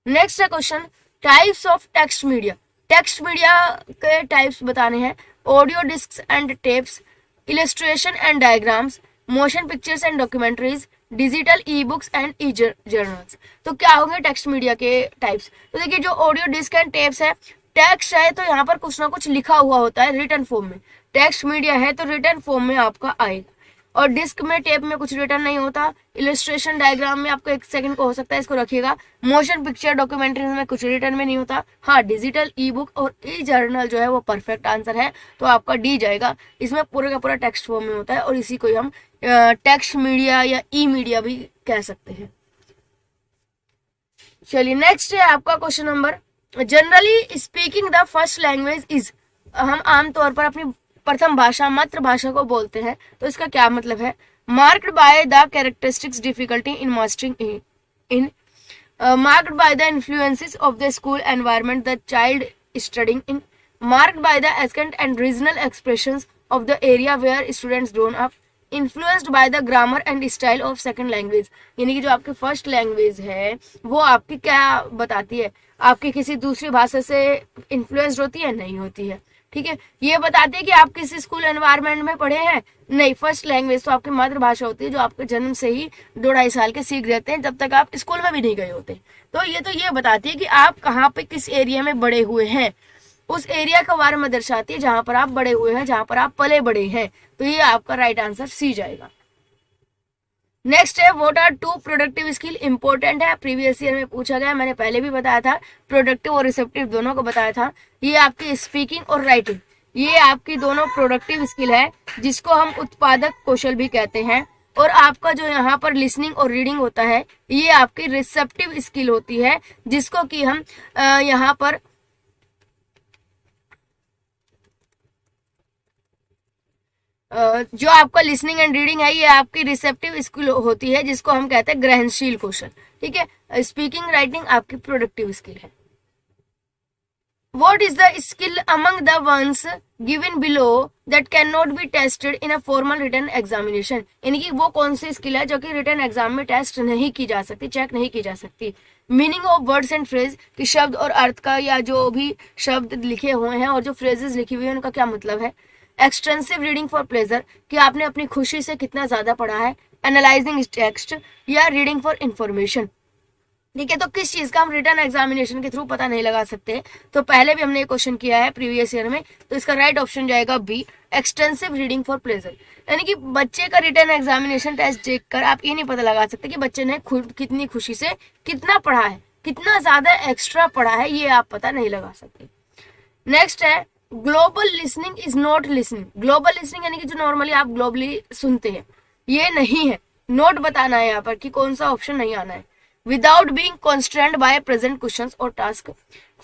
नेक्स्ट है question, types of text media. Text media के टाइप्स बताने हैं, audio discs and tapes, illustration and diagrams, motion pictures and documentaries, digital e books and e journals. तो क्या होंगे टेक्स्ट मीडिया के टाइप्स? तो देखिए जो ऑडियो डिस्क एंड टेप्स है, टेक्स्ट है तो यहाँ पर कुछ ना कुछ लिखा हुआ होता है रिटन फॉर्म में। टेक्स्ट मीडिया है तो रिटन फॉर्म में आपका आएगा, और डिस्क में, टेप में कुछ रिटर्न नहीं होता। इलस्ट्रेशन डायग्राम में आपको एक सेकंड को हो सकता है, इसको रखिएगा। मोशन पिक्चर डॉक्यूमेंट्री में कुछ रिटर्न में नहीं होता। हाँ, डिजिटल ई बुक और ई जर्नल जो है वो परफेक्ट आंसर है, तो आपका डी जाएगा। इसमें पूरे का पूरा टेक्स्ट फॉर्म में होता है, और इसी को हम टेक्स्ट मीडिया या ई मीडिया भी कह सकते हैं। चलिए नेक्स्ट है आपका question number, generally speaking the first language is. हम आमतौर पर अपनी प्रथम भाषा, मातृभाषा को बोलते हैं, तो इसका क्या मतलब है? Marked by the characteristics difficulty in mastering in, marked by the influences of the school environment the child studying in, marked by the accent and regional expressions of the area where students grown up, influenced by the grammar and style of second language. यानी कि जो आपकी फर्स्ट लैंग्वेज है वो आपकी क्या बताती है? आपकी किसी दूसरी भाषा से इन्फ्लुएंस्ड होती है? नहीं होती है, ठीक है। ये बताते हैं कि आप किसी स्कूल एनवायरनमेंट में पढ़े हैं? नहीं, फर्स्ट लैंग्वेज तो आपकी मातृभाषा होती है, जो आपके जन्म से ही 2-2.5 साल के सीख जाते हैं, जब तक आप स्कूल में भी नहीं गए होते। तो ये बताती है कि आप कहाँ पे, किस एरिया में बड़े हुए हैं, उस एरिया के बारे में दर्शाती है जहां पर आप बड़े हुए हैं, जहां पर आप पले बड़े हैं। तो ये आपका राइट आंसर सी जाएगा। नेक्स्ट है what are two productive skill. Important है, प्रीवियस ईयर में पूछा गया, मैंने पहले भी बताया था, प्रोडक्टिव और रिसेप्टिव दोनों को बताया था। ये आपकी स्पीकिंग और राइटिंग, ये आपकी दोनों प्रोडक्टिव स्किल है, जिसको हम उत्पादक कौशल भी कहते हैं। और आपका जो यहाँ पर लिसनिंग और रीडिंग होता है, ये आपकी रिसेप्टिव स्किल होती है, जिसको कि हम यहाँ पर जो आपका लिसनिंग एंड रीडिंग है, ये आपकी रिसेप्टिव स्किल होती है, जिसको हम कहते हैं ग्रहणशील कौशल, ठीक है। स्पीकिंग, राइटिंग आपकी प्रोडक्टिव स्किल है। What is the skill among the ones given below that cannot be tested in a formal written examination? यानी कि वो कौन सी स्किल है जो कि रिटन एग्जाम में टेस्ट नहीं की जा सकती, चेक नहीं की जा सकती। Meaning of words and phrase, कि शब्द और अर्थ का, या जो भी शब्द लिखे हुए हैं और जो फ्रेजेस लिखी हुई है उनका क्या मतलब है। एक्सटेंसिव रीडिंग फॉर प्लेजर, कि आपने अपनी खुशी से कितना ज्यादा पढ़ा है। एनालाइजिंग टेक्स्ट या रीडिंग फॉर इंफॉर्मेशन, ठीक है। तो किस चीज का हम रिटन एग्जामिनेशन के थ्रू पता नहीं लगा सकते, तो पहले भी हमने ये क्वेश्चन किया है प्रीवियस ईयर में, तो इसका राइट ऑप्शन जाएगा B, extensive reading for pleasure. यानी कि बच्चे का रिटन एग्जामिनेशन टेस्ट देखकर आप ये नहीं पता लगा सकते कि बच्चे ने खुद कितनी खुशी से कितना पढ़ा है, कितना ज्यादा एक्स्ट्रा पढ़ा है, ये आप पता नहीं लगा सकते। नेक्स्ट है global listening is not listening. Global listening यानी कि जो नॉर्मली आप ग्लोबली सुनते हैं, ये नहीं है। नोट बताना है यहाँ पर कि कौन सा ऑप्शन नहीं आना है। Without being constrained by present questions or task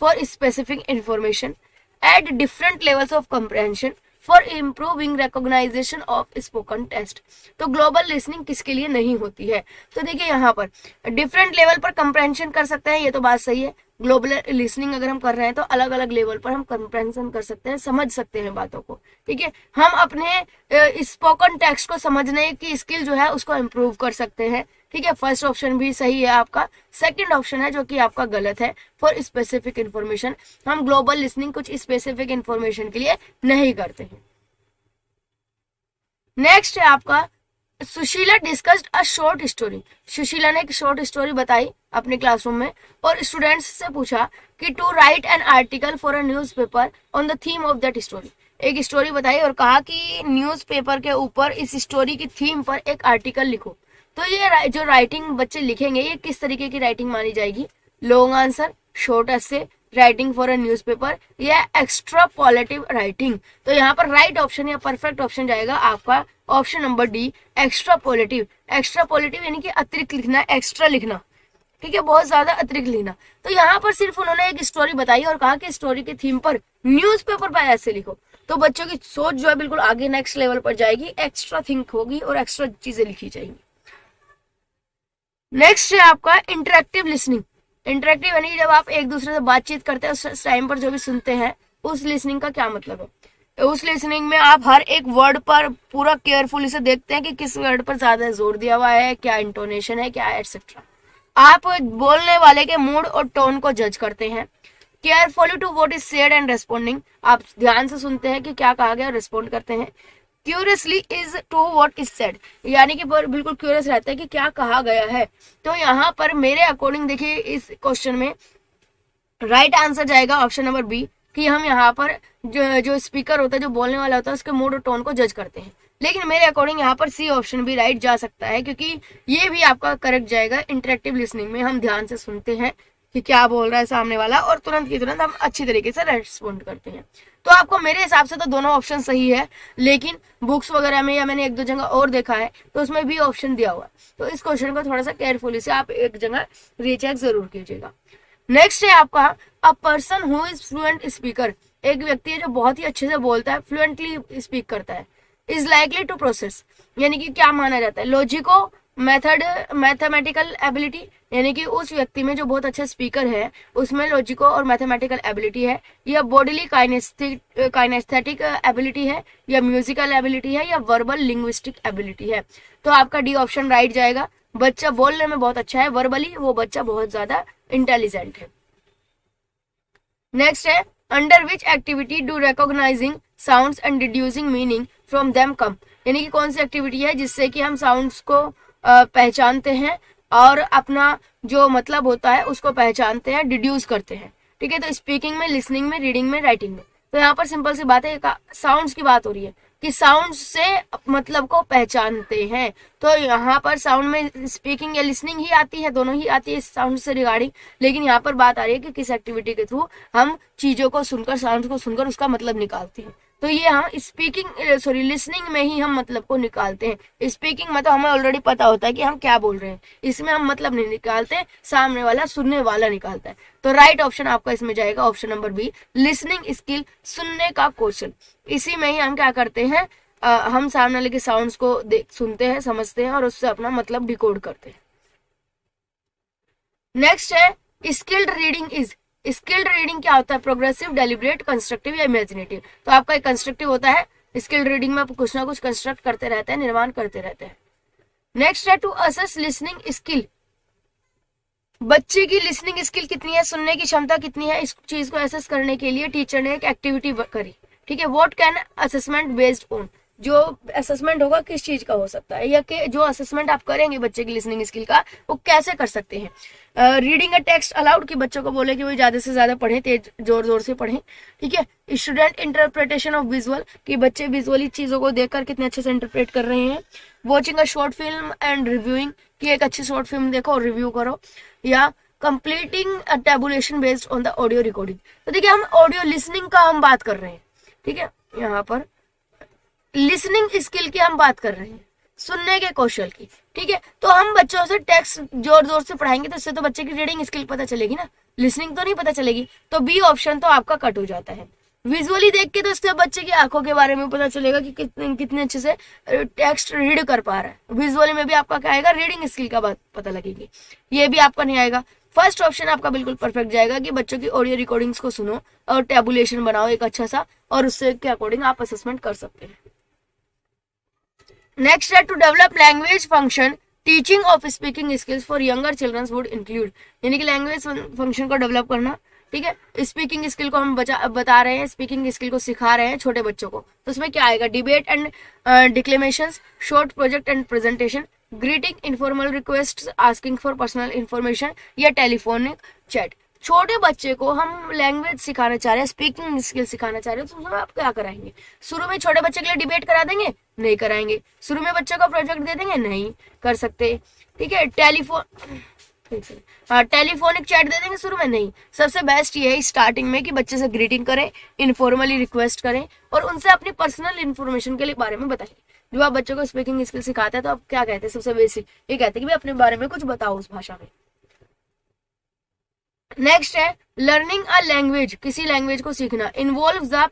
for specific information at different levels of comprehension for improving recognition of spoken test। तो ग्लोबल लिसनिंग किसके लिए नहीं होती है? तो देखिए यहाँ पर डिफरेंट लेवल पर कंप्रहेंशन कर सकते हैं, ये तो बात सही है। ग्लोबल लिसनिंग अगर हम कर रहे हैं तो अलग अलग लेवल पर हम कंप्रहेंशन कर सकते हैं, समझ सकते हैं बातों को, ठीक है। हम अपने स्पोकन टेक्स्ट को समझने की स्किल जो है उसको इम्प्रूव कर सकते हैं, ठीक है। फर्स्ट ऑप्शन भी सही है आपका। सेकंड ऑप्शन है जो कि आपका गलत है, फॉर स्पेसिफिक इंफॉर्मेशन। हम ग्लोबल लिसनिंग कुछ स्पेसिफिक इंफॉर्मेशन के लिए नहीं करते हैं। नेक्स्ट है आपका Sushila discussed a short story. Sushila ने एक शॉर्ट स्टोरी बताई अपने क्लासरूम में, और स्टूडेंट्स से पूछा कि to write an article for a newspaper on the theme of that story. एक स्टोरी बताई और कहा कि न्यूज़पेपर के ऊपर इस स्टोरी की थीम पर एक आर्टिकल लिखो। तो ये जो राइटिंग बच्चे लिखेंगे, ये किस तरीके की राइटिंग मानी जाएगी? Long answer, short essay, writing for a newspaper या एक्स्ट्रापोलेटिव राइटिंग। तो यहाँ पर राइट ऑप्शन या परफेक्ट ऑप्शन जाएगा आपका ऑप्शन नंबर डी, एक्स्ट्रापोलेटिव। एक्स्ट्रापोलेटिव यानी कि अतिरिक्त लिखना, एक्स्ट्रा लिखना, ठीक है, बहुत ज्यादा अतिरिक्त लिखना। तो यहाँ पर सिर्फ उन्होंने एक स्टोरी बताई और कहा कि स्टोरी के थीम पर न्यूज़पेपर पर ऐसे लिखो। तो बच्चों की सोच जो है बिल्कुल आगे नेक्स्ट लेवल पर जाएगी, एक्स्ट्रा थिंक होगी और एक्स्ट्रा चीजें लिखी जाएंगी। नेक्स्ट है आपका इंटरेक्टिव लिसनिंग। इंटरेक्टिव यानी जब आप एक दूसरे से बातचीत करते हैं उस टाइम पर जो भी सुनते हैं, उस लिसनिंग का क्या मतलब है। उस लिसनिंग में आप हर एक वर्ड पर पूरा केयरफुली से देखते हैं कि किस वर्ड पर ज्यादा जोर दिया हुआ है, क्या इंटोनेशन है, क्या है, एटसेट्रा। आप बोलने वाले के मूड और टोन को जज करते हैं। Carefully to what is said and responding, आप ध्यान से सुनते हैं कि क्या कहा गया और रिस्पॉन्ड करते हैं। Curiously is to what is said, यानी कि बिल्कुल क्यूरियस रहता है कि क्या कहा गया है। तो यहाँ पर मेरे अकॉर्डिंग देखिए इस क्वेश्चन में राइट आंसर जाएगा ऑप्शन नंबर बी, कि हम यहाँ पर जो स्पीकर होता है, जो बोलने वाला होता है, उसके मूड और टोन को जज करते हैं। लेकिन मेरे अकॉर्डिंग यहाँ पर सी ऑप्शन भी राइट जा सकता है, क्योंकि ये भी आपका करेक्ट जाएगा। इंटरेक्टिव लिसनिंग में हम ध्यान से सुनते हैं कि क्या बोल रहा है सामने वाला और तुरंत की तुरंत हम अच्छी तरीके से रेस्पॉन्ड करते हैं। तो आपको मेरे हिसाब से तो दोनों ऑप्शन सही है, लेकिन बुक्स वगैरह में या मैंने एक दो जगह और देखा है तो उसमें भी ऑप्शन दिया हुआ है। तो इस क्वेश्चन को थोड़ा सा केयरफुली से आप एक जगह रीचेक जरूर कीजिएगा। नेक्स्ट है आपका a person who is fluent speaker. एक व्यक्ति है जो बहुत ही अच्छे से बोलता है, फ्लुएंटली स्पीक करता है। इज लाइकली टू प्रोसेस, यानी कि क्या माना जाता है, लॉजिको मेथड मैथमेटिकल एबिलिटी, यानी कि उस व्यक्ति में जो बहुत अच्छा स्पीकर है उसमें लॉजिको और मैथमेटिकल एबिलिटी है, या बॉडीली काइनेस्थेटिक एबिलिटी है, या म्यूजिकल एबिलिटी है, या वर्बल लिंग्विस्टिक एबिलिटी है। तो आपका डी ऑप्शन राइट जाएगा। बच्चा बोलने में बहुत अच्छा है, वर्बली वो बच्चा बहुत ज्यादा इंटेलिजेंट है। नेक्स्ट है under which activity do recognising sounds and deducing meaning from them come, यानी कि कौन सी एक्टिविटी है जिससे कि हम साउंड्स को पहचानते हैं और अपना जो मतलब होता है उसको पहचानते हैं, डिड्यूस करते हैं। ठीक है, तो स्पीकिंग में, लिसनिंग में, रीडिंग में, राइटिंग में। तो यहाँ पर सिंपल सी बात है, साउंड्स की बात हो रही है कि साउंड से मतलब को पहचानते हैं। तो यहाँ पर साउंड में स्पीकिंग या लिसनिंग ही आती है, दोनों ही आती है साउंड से रिगार्डिंग। लेकिन यहाँ पर बात आ रही है कि किस एक्टिविटी के थ्रू हम चीजों को सुनकर, साउंड को सुनकर उसका मतलब निकालते हैं। तो ये हम लिसनिंग में ही हम मतलब को निकालते हैं। स्पीकिंग में तो हमें ऑलरेडी पता होता है कि हम क्या बोल रहे हैं, इसमें हम मतलब नहीं निकालते, सामने वाला सुनने वाला निकालता है। तो राइट ऑप्शन आपका इसमें जाएगा option number B, listening skill, सुनने का कौशल। इसी में ही हम क्या करते हैं, हम सामने वाले के साउंड्स को सुनते हैं, समझते हैं और उससे अपना मतलब डिकोड करते हैं। नेक्स्ट है skilled reading is. Skilled reading क्या होता है, प्रोग्रेसिव, डेलिब्रेट, कंस्ट्रक्टिव या इमेजिनेटिव। तो आपका एक कंस्ट्रक्टिव होता है, स्किल्ड रीडिंग में आप कुछ ना कुछ कंस्ट्रक्ट करते रहते हैं, निर्माण करते रहते हैं। नेक्स्ट है टू असेस लिसनिंग स्किल। बच्चे की लिसनिंग स्किल कितनी है, सुनने की क्षमता कितनी है, इस चीज को असेस करने के लिए टीचर ने एक एक्टिविटी करी। ठीक है, what can assessment based on, जो असेसमेंट होगा किस चीज का हो सकता है, या कि जो असेसमेंट आप करेंगे बच्चे की लिसनिंग स्किल का वो कैसे कर सकते हैं। रीडिंग अ टेक्स्ट अलाउड, कि बच्चों को बोले कि वो ज्यादा से ज्यादा पढ़ें, तेज जोर जोर से पढ़ें। ठीक है, स्टूडेंट इंटरप्रिटेशन ऑफ विजुअल, कि बच्चे विजुअली चीजों को देखकर कितने अच्छे से इंटरप्रेट कर रहे हैं। Watching a short film and reviewing, कि एक अच्छी शॉर्ट फिल्म देखो और रिव्यू करो। या completing a tabulation based on the audio recording. तो देखिए हम ऑडियो लिसनिंग का हम बात कर रहे हैं। ठीक है, यहाँ पर लिसनिंग स्किल की हम बात कर रहे हैं, सुनने के कौशल की। ठीक है, तो हम बच्चों से टेक्स्ट जोर जोर से पढ़ाएंगे तो इससे तो बच्चे की रीडिंग स्किल पता चलेगी ना, लिसनिंग तो नहीं पता चलेगी। तो बी ऑप्शन तो आपका कट हो जाता है। विजुअली देख के तो इससे बच्चे की आंखों के बारे में पता चलेगा कि कितने अच्छे से टेक्स्ट रीड कर पा रहा है। विजुअली में भी आपका क्या आएगा, रीडिंग स्किल का बात पता लगेगी। ये भी आपका नहीं आएगा। फर्स्ट ऑप्शन आपका बिल्कुल परफेक्ट जाएगा कि बच्चों की ऑडियो रिकॉर्डिंग्स को सुनो और टेबुलेशन बनाओ एक अच्छा सा, और उससे के अकॉर्डिंग आप असेसमेंट कर सकते हैं। नेक्स्ट है to develop language function, teaching of speaking skills for younger childrens would include, यानी कि लैंग्वेज फंक्शन को डेवलप करना। ठीक है, स्पीकिंग स्किल को हम बता रहे हैं, स्पीकिंग स्किल को सिखा रहे हैं छोटे बच्चों को। तो उसमें क्या आएगा, debate and declamations, short project and presentation, greeting, informal request, asking for personal information, या टेलीफोनिक चैट। छोटे बच्चे को हम लैंग्वेज सिखाना चाह रहे हैं, स्पीकिंग स्किल सिखाना चाह रहे हैं, तो उसमें आप क्या कराएंगे। शुरू में छोटे बच्चे के लिए डिबेट करा देंगे, नहीं कराएंगे। शुरू में बच्चों का प्रोजेक्ट दे देंगे, नहीं कर सकते। ठीक है, हाँ, टेलीफोनिक चैट दे देंगे शुरू में? नहीं, सबसे बेस्ट ये है स्टार्टिंग में कि बच्चे से ग्रीटिंग करें, इनफॉर्मली रिक्वेस्ट करें और उनसे अपनी पर्सनल इन्फॉर्मेशन के लिए बारे में बताइए। जब आप बच्चों को स्पीकिंग स्किल सिखाते हैं तो आप क्या कहते हैं? सबसे बेसिक ये कहते हैं कि भाई अपने बारे में कुछ बताओ उस भाषा में। नेक्स्ट है लर्निंग अ लैंग्वेज, किसी लैंग्वेज को सीखना involve the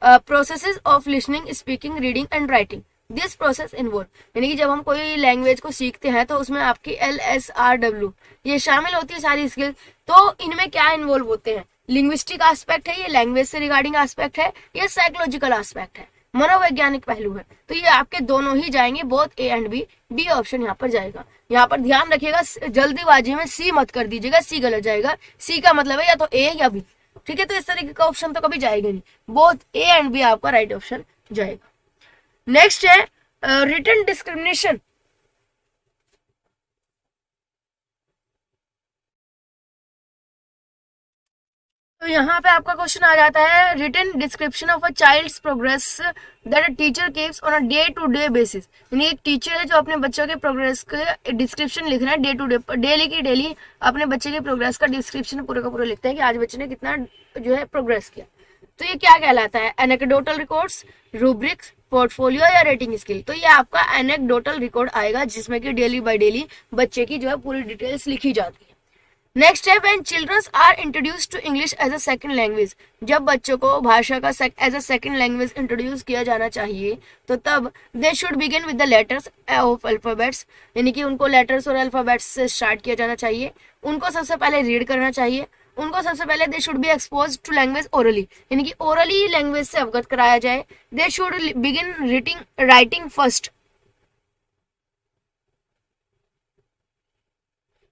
processes of listening, speaking, reading and writing. This process involve, यानी कि जब हम कोई लैंग्वेज को सीखते हैं तो उसमें आपकी LSRW ये शामिल होती है सारी स्किल। तो इनमें क्या इन्वॉल्व होते हैं? लिंग्विस्टिक एस्पेक्ट है, ये लैंग्वेज से रिगार्डिंग एस्पेक्ट है, ये साइकोलॉजिकल एस्पेक्ट है, मनोवैज्ञानिक पहलू है। तो ये आपके दोनों ही जाएंगे, both A and B. B option यहाँ पर जाएगा। यहाँ पर ध्यान रखिएगा, जल्दीबाजी में सी मत कर दीजिएगा, सी गलत जाएगा। सी का मतलब है या तो ए या बी, ठीक है? तो इस तरीके का ऑप्शन तो कभी जाएगा नहीं, बोथ ए एंड बी आपका राइट ऑप्शन जाएगा। नेक्स्ट है रिटन डिस्क्रिमिनेशन। तो यहाँ पे आपका क्वेश्चन आ जाता है written description of a child's progress that a teacher keeps on a day to day basis. यानी एक टीचर है जो अपने बच्चों के प्रोग्रेस के डिस्क्रिप्शन लिख रहा है डे टू डे, डेली की डेली अपने बच्चे के प्रोग्रेस का डिस्क्रिप्शन पूरे का पूरा लिखते हैं कि आज बच्चे ने कितना जो है प्रोग्रेस किया। तो ये क्या कहलाता है? एनेक्डोटल रिकॉर्ड्स, रूब्रिक्स, पोर्टफोलियो या रेटिंग स्किल। तो ये आपका एनेक्डोटल रिकॉर्ड आएगा जिसमें कि डेली बाय डेली बच्चे की जो है पूरी डिटेल्स लिखी जाती है। नेक्स्ट है when childrens are introduce to English as a second language. जब बच्चों को भाषा का as a second language introduce किया जाना चाहिए तो तब they should begin with the letters of alphabets, यानी कि उनको लेटर्स और अल्फाबेट्स से स्टार्ट किया जाना चाहिए। उनको सबसे पहले रीड करना चाहिए। उनको सबसे पहले they should be expose to language orally, यानी कि ओरली लैंग्वेज से अवगत कराया जाए। They should begin writing first,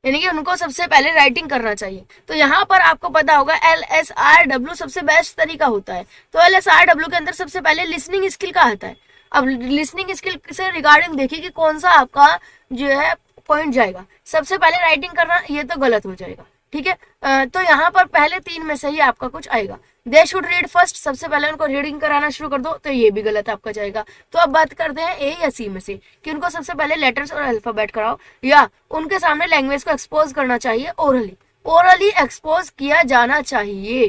यानी कि उनको सबसे पहले राइटिंग करना चाहिए। तो यहाँ पर आपको पता होगा LSRW सबसे बेस्ट तरीका होता है। तो LSRW के अंदर सबसे पहले लिसनिंग स्किल का आता है। अब लिसनिंग स्किल से रिगार्डिंग देखिए कि कौन सा आपका जो है पॉइंट जाएगा। सबसे पहले राइटिंग करना ये तो गलत हो जाएगा, ठीक है? तो यहाँ पर पहले तीन में से ही आपका कुछ आएगा। दे शुड रीड फर्स्ट, सबसे पहले उनको रीडिंग कराना शुरू कर दो, तो ये भी गलत आपका जाएगा। तो अब बात करते हैं ए या सी में से कि उनको सबसे पहले लेटर्स और अल्फाबेट कराओ या उनके सामने लैंग्वेज को एक्सपोज करना चाहिए ओरली। ओरली एक्सपोज किया जाना चाहिए।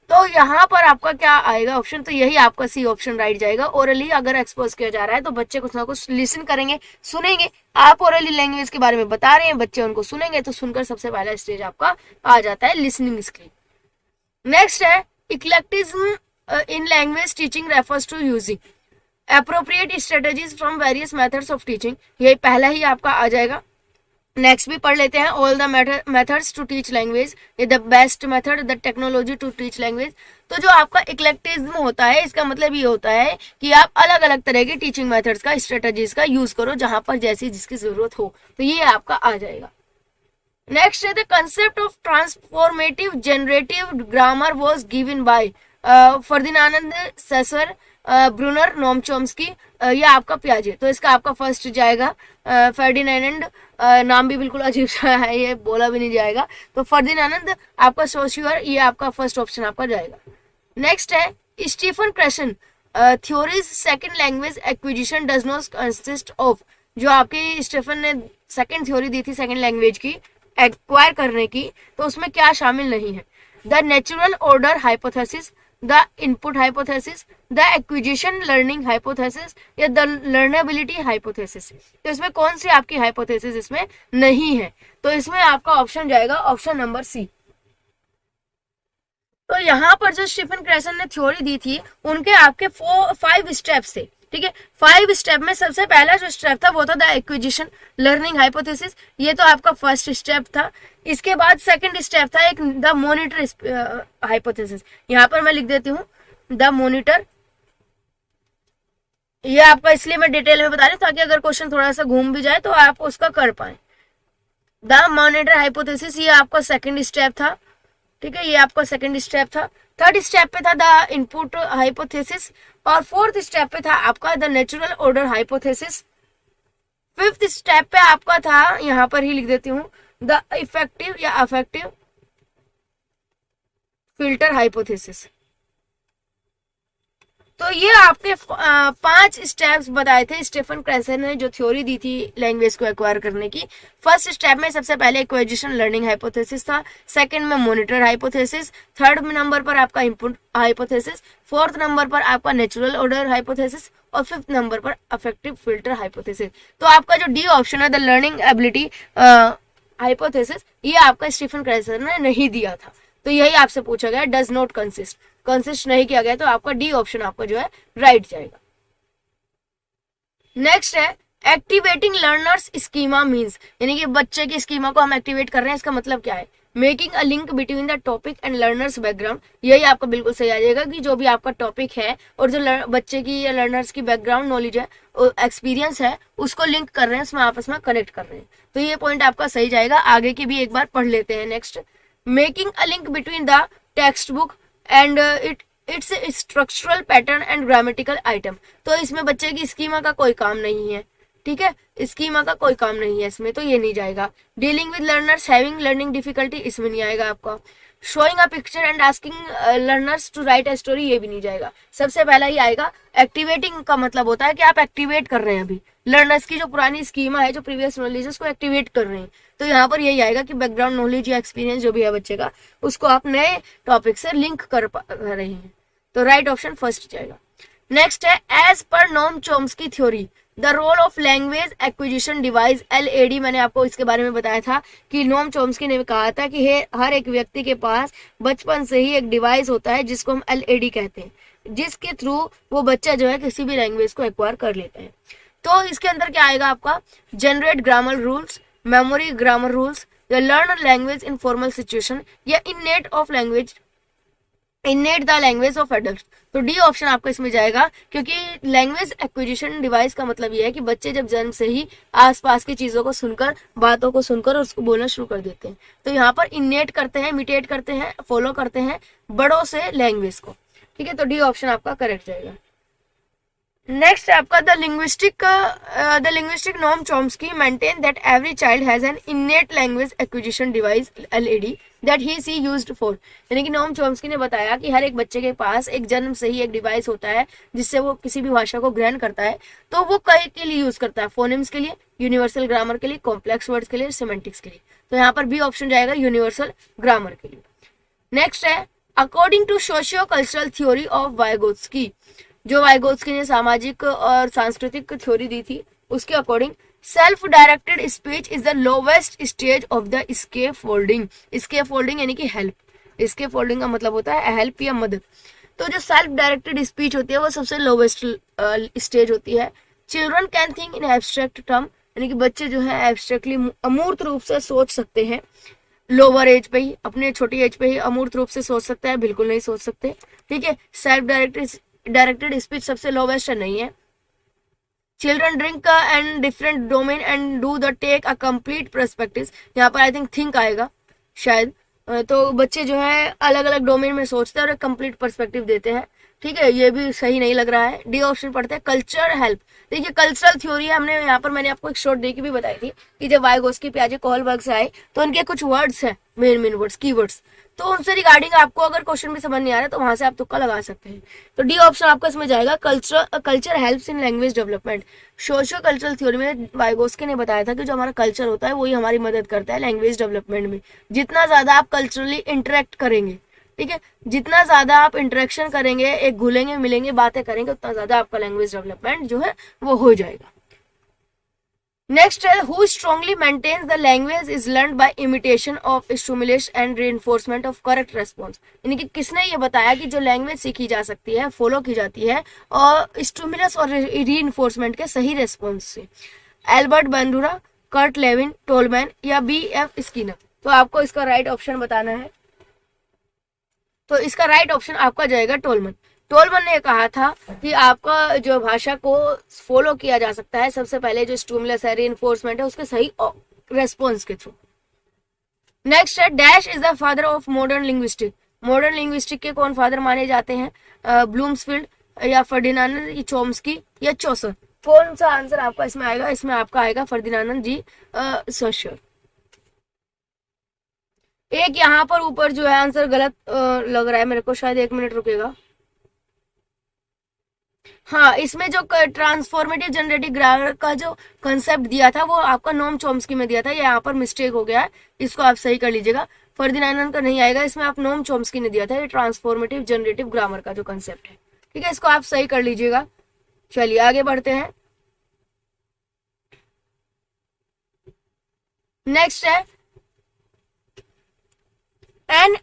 तो यहाँ पर आपका क्या आएगा ऑप्शन? तो यही आपका सी ऑप्शन राइट जाएगा। ओरली अगर एक्सपोज किया जा रहा है तो बच्चे कुछ ना कुछ लिसन करेंगे, सुनेंगे। आप ओरली लैंग्वेज के बारे में बता रहे हैं, बच्चे उनको सुनेंगे, तो सुनकर सबसे पहला स्टेज आपका आ जाता है लिसनिंग स्किल। नेक्स्ट है eclecticism in language teaching refers to using appropriate strategies from various methods of teaching. ये पहला ही आपका आ जाएगा। नेक्स्ट भी पढ़ लेते हैं all the methods to teach language, the best method, the technology to teach language. तो जो आपका इक्लेक्टिज्म होता है इसका मतलब ये होता है कि आप अलग अलग तरह के टीचिंग मेथड्स का, स्ट्रेटजीज का यूज करो जहां पर जैसी जिसकी जरूरत हो। तो ये आपका आ जाएगा। नेक्स्ट है the concept of transformative generative grammar was given by Ferdinand Saussure, Bruner, Noam Chomsky, ये आपका पियाजे। तो इसका आपका फर्स्ट जाएगा। फर्डिनांड नाम भी बिल्कुल अजीब सा है, ये बोला भी नहीं जाएगा। तो फर्दिनांद आपका सोश्योर, ये आपका फर्स्ट ऑप्शन आपका जाएगा। नेक्स्ट है Stephen Krashen theories second language acquisition does not consist of. जो आपकी स्टीफन ने सेकंड थ्योरी दी थी सेकंड लैंग्वेज की एक्वायर करने की, तो उसमें क्या शामिल नहीं है? The natural order hypothesis, the input hypothesis, the acquisition learning hypothesis या द लर्नेबिलिटी हाइपोथेसिस। तो इसमें कौन सी आपकी हाइपोथेसिस इसमें नहीं है? तो इसमें आपका ऑप्शन जाएगा ऑप्शन नंबर सी। तो यहाँ पर जो स्टीफन क्रेसन ने थ्योरी दी थी उनके आपके 5 स्टेप्स थे, ठीक है? 5 स्टेप में सबसे पहला जो स्टेप था वो था द एक्विजिशन लर्निंग हाइपोथेसिस, ये तो आपका फर्स्ट स्टेप था। इसके बाद सेकंड स्टेप था एक द मॉनिटर हाइपोथेसिस, यहाँ पर मैं लिख देती हूँ द मॉनिटर। ये आपका इसलिए मैं डिटेल में बता रही हूँ ताकि अगर क्वेश्चन थोड़ा सा घूम भी जाए तो आप उसका कर पाए। द मॉनिटर हाइपोथेसिस ये आपका सेकंड स्टेप था, ठीक है? ये आपका सेकंड स्टेप था। थर्ड स्टेप पे था द इनपुट हाइपोथेसिस और फोर्थ स्टेप पे था आपका the natural order hypothesis. Fifth step पे आपका था, यहां पर ही लिख देती हूँ, द इफेक्टिव या अफेक्टिव फिल्टर हाइपोथेसिस। तो ये आपके 5 स्टेप्स बताए थे स्टीफन क्रेसन ने जो थ्योरी दी थी लैंग्वेज को एक्वायर करने की। फर्स्ट स्टेप में सबसे पहले एक्विजिशन लर्निंग हाइपोथेसिस था, सेकंड में मॉनिटर हाइपोथेसिस, थर्ड नंबर पर आपका इनपुट हाइपोथेसिस, फोर्थ नंबर पर आपका नेचुरल ऑर्डर हाइपोथेसिस और फिफ्थ नंबर पर अफेक्टिव फिल्टर हाइपोथेसिस। तो आपका जो डी ऑप्शन है द लर्निंग एबिलिटी हाइपोथेसिस, ये आपका स्टीफन क्रेसन ने नहीं दिया था। तो यही आपसे पूछा गया, डज नॉट कंसिस्ट नहीं किया गया, तो आपका डी ऑप्शन आपका जो है राइट जाएगा। नेक्स्ट है एक्टिवेटिंग लर्नर्स स्कीमा मींस, यानी कि बच्चे की स्कीमा को हम एक्टिवेट कर रहे हैं, इसका मतलब क्या है? Making a link between the topic and learners background, यही आपका बिल्कुल सही आ जाएगा कि जो भी आपका टॉपिक है और जो बच्चे की या लर्नर्स की बैकग्राउंड नॉलेज है, एक्सपीरियंस है, उसको लिंक कर रहे हैं, उसमें आपस में कनेक्ट कर रहे हैं। तो ये पॉइंट आपका सही जाएगा। आगे की भी एक बार पढ़ लेते हैं। Next, making a link between the text book and it's structural pattern and grammatical item, तो इसमें बच्चे की स्कीमा का कोई काम नहीं है, ठीक है, स्कीमा का कोई काम नहीं है इसमें, तो ये नहीं जाएगा। Dealing with learners having learning difficulty, इसमें नहीं आएगा आपका। Showing a picture and asking learners to write a story, ये भी नहीं जाएगा। सबसे पहला ही आएगा एक्टिवेटिंग का मतलब होता है कि आप एक्टिवेट कर रहे हैं अभी लर्नर्स की जो पुरानी स्कीमा है, जो प्रीवियस नॉलेज उसको एक्टिवेट कर रहे हैं। तो यहाँ पर यही आएगा कि बैकग्राउंड नॉलेज या एक्सपीरियंस जो भी है बच्चे का, उसको आप नए टॉपिक से लिंक कर रहे हैं। तो राइट ऑप्शन फर्स्ट जाएगा। नेक्स्ट है as per Noam Chomsky theory the role of language acquisition device LAD, मैंने आपको इसके बारे में बताया था कि नोम चोम्स्की ने कहा था कि हर एक व्यक्ति के पास बचपन से ही एक डिवाइस होता है जिसको हम LAD कहते हैं, जिसके थ्रू वो बच्चा जो है किसी भी लैंग्वेज को एक्वायर कर लेता है। तो इसके अंदर क्या आएगा आपका? Generate grammar rules, memory grammar rules, या learn language in formal situation, या innate the language of adult. तो डी ऑप्शन आपका इसमें जाएगा, क्योंकि लैंग्वेज एक्विजिशन डिवाइस का मतलब ये है कि बच्चे जब जन्म से ही आसपास की चीजों को सुनकर, बातों को सुनकर और उसको बोलना शुरू कर देते हैं। तो यहाँ पर इनेट करते हैं, इमिटेट करते हैं, फॉलो करते हैं बड़ों से लैंग्वेज को, ठीक है। तो डी ऑप्शन आपका करेक्ट जाएगा। नेक्स्ट आपका the linguistic Noam Chomsky maintain that every child has an innate language acquisition device LAD that he she used for, यानी कि नोम चॉम्स्की ने बताया कि हर एक बच्चे के पास एक जन्म से ही एक डिवाइस होता है जिससे वो किसी भी भाषा को ग्रहण करता है। तो वो कई के लिए यूज करता है, फोनेम्स के लिए, यूनिवर्सल ग्रामर के लिए, कॉम्प्लेक्स वर्ड्स के लिए, सिमेंटिक्स के लिए। तो यहाँ पर बी ऑप्शन जाएगा यूनिवर्सल ग्रामर के लिए। नेक्स्ट है according to socio cultural theory of Vygotsky, जो वाइगोत्स्की ने सामाजिक और सांस्कृतिक थ्योरी दी थी, उसके according self directed speech is the lowest stage of the scaffolding. Scaffolding यानी कि हेल्प, स्केप फोल्डिंग का मतलब होता है हेल्प या मदद। तो जो सेल्फ डायरेक्टेड स्पीच होती है वो सबसे लोवेस्ट स्टेज होती है। Children can think in abstract term, यानी कि बच्चे जो है एब्स्ट्रैक्टली अमूर्त रूप से सोच सकते हैं। लोअर एज पे ही, अपने छोटी एज पे ही अमूर्त रूप से सोच सकता है, बिल्कुल नहीं सोच सकते, ठीक है। सेल्फ डायरेक्टेड स्पीच सबसे लोवेस्ट नहीं है। Children drink and different domain and do the take a complete perspective, यहाँ पर आई थिंक आएगा शायद। तो बच्चे जो है अलग अलग डोमेन में सोचते हैं और एक कंप्लीट पर्सपेक्टिव देते हैं, ठीक है। ये भी सही नहीं लग रहा है। डी ऑप्शन पढ़ते हैं कल्चर हेल्प। देखिए कल्चरल थ्योरी है, हमने यहाँ पर मैंने आपको एक शॉर्ट दे के भी बताई थी कि जब वाइगोत्स्की, पियाजे, कोहलबर्ग से आए तो उनके कुछ वर्ड्स हैं, मेन वर्ड्स, कीवर्ड्स, तो उनसे रिगार्डिंग आपको अगर क्वेश्चन भी समझ नहीं आ रहा तो वहां से आप तुक्का लगा सकते हैं। तो डी ऑप्शन आपका इसमें जाएगा culture helps in language development. Socio cultural theory में वाइगोत्स्की ने बताया था कि जो हमारा कल्चर होता है वही हमारी मदद करता है लैंग्वेज डेवलपमेंट में। जितना ज्यादा आप कल्चरली इंटरेक्ट करेंगे, ठीक है, जितना ज्यादा आप इंटरेक्शन करेंगे, एक घुलेंगे मिलेंगे बातें करेंगे, उतना ज्यादा आपका लैंग्वेज डेवलपमेंट जो है वो हो जाएगा। नेक्स्ट है who strongly maintains the language is learn by imitation of stimulation and reinforcement of correct response, यानी कि किसने ये बताया कि जो लैंग्वेज सीखी जा सकती है, फॉलो की जाती है और स्टिमुलस और रीइंफोर्समेंट के सही रेस्पॉन्स से। Albert Bandura, Kurt Lewin, Tolman या BF स्किनर। तो आपको इसका राइट ऑप्शन बताना है। तो इसका राइट ऑप्शन आपका जाएगा टोलमन। टोलमन ने कहा था कि आपका जो भाषा को फॉलो किया जा सकता है सबसे पहले जो स्टिमुलस है, रीइंफोर्समेंट है, उसके सही रेस्पॉन्स के थ्रू। नेक्स्ट है dash is the father of modern linguistic. Modern linguistic के कौन फादर माने जाते हैं? ब्लूम्सफील्ड या फर्डिनांड चोम्स्की या चौसर। कौन सा आंसर आपका इसमें आएगा? इसमें आपका आएगा फर्डिनांड जी सोशर। एक यहाँ पर ऊपर जो है आंसर गलत लग रहा है मेरे को, शायद 1 मिनट रुकेगा। हाँ, इसमें जो ट्रांसफॉर्मेटिव जनरेटिव ग्रामर का जो कंसेप्ट दिया था वो आपका नोम चॉम्स्की में दिया था, ये यहाँ पर मिस्टेक हो गया है, इसको आप सही कर लीजिएगा। फर्दिनांद का नहीं आएगा, इसमें आप नोम चॉम्स्की ने दिया था ये ट्रांसफॉर्मेटिव जनरेटिव ग्रामर का जो कंसेप्ट है। ठीक है, इसको आप सही कर लीजिएगा। चलिए आगे बढ़ते हैं। नेक्स्ट है N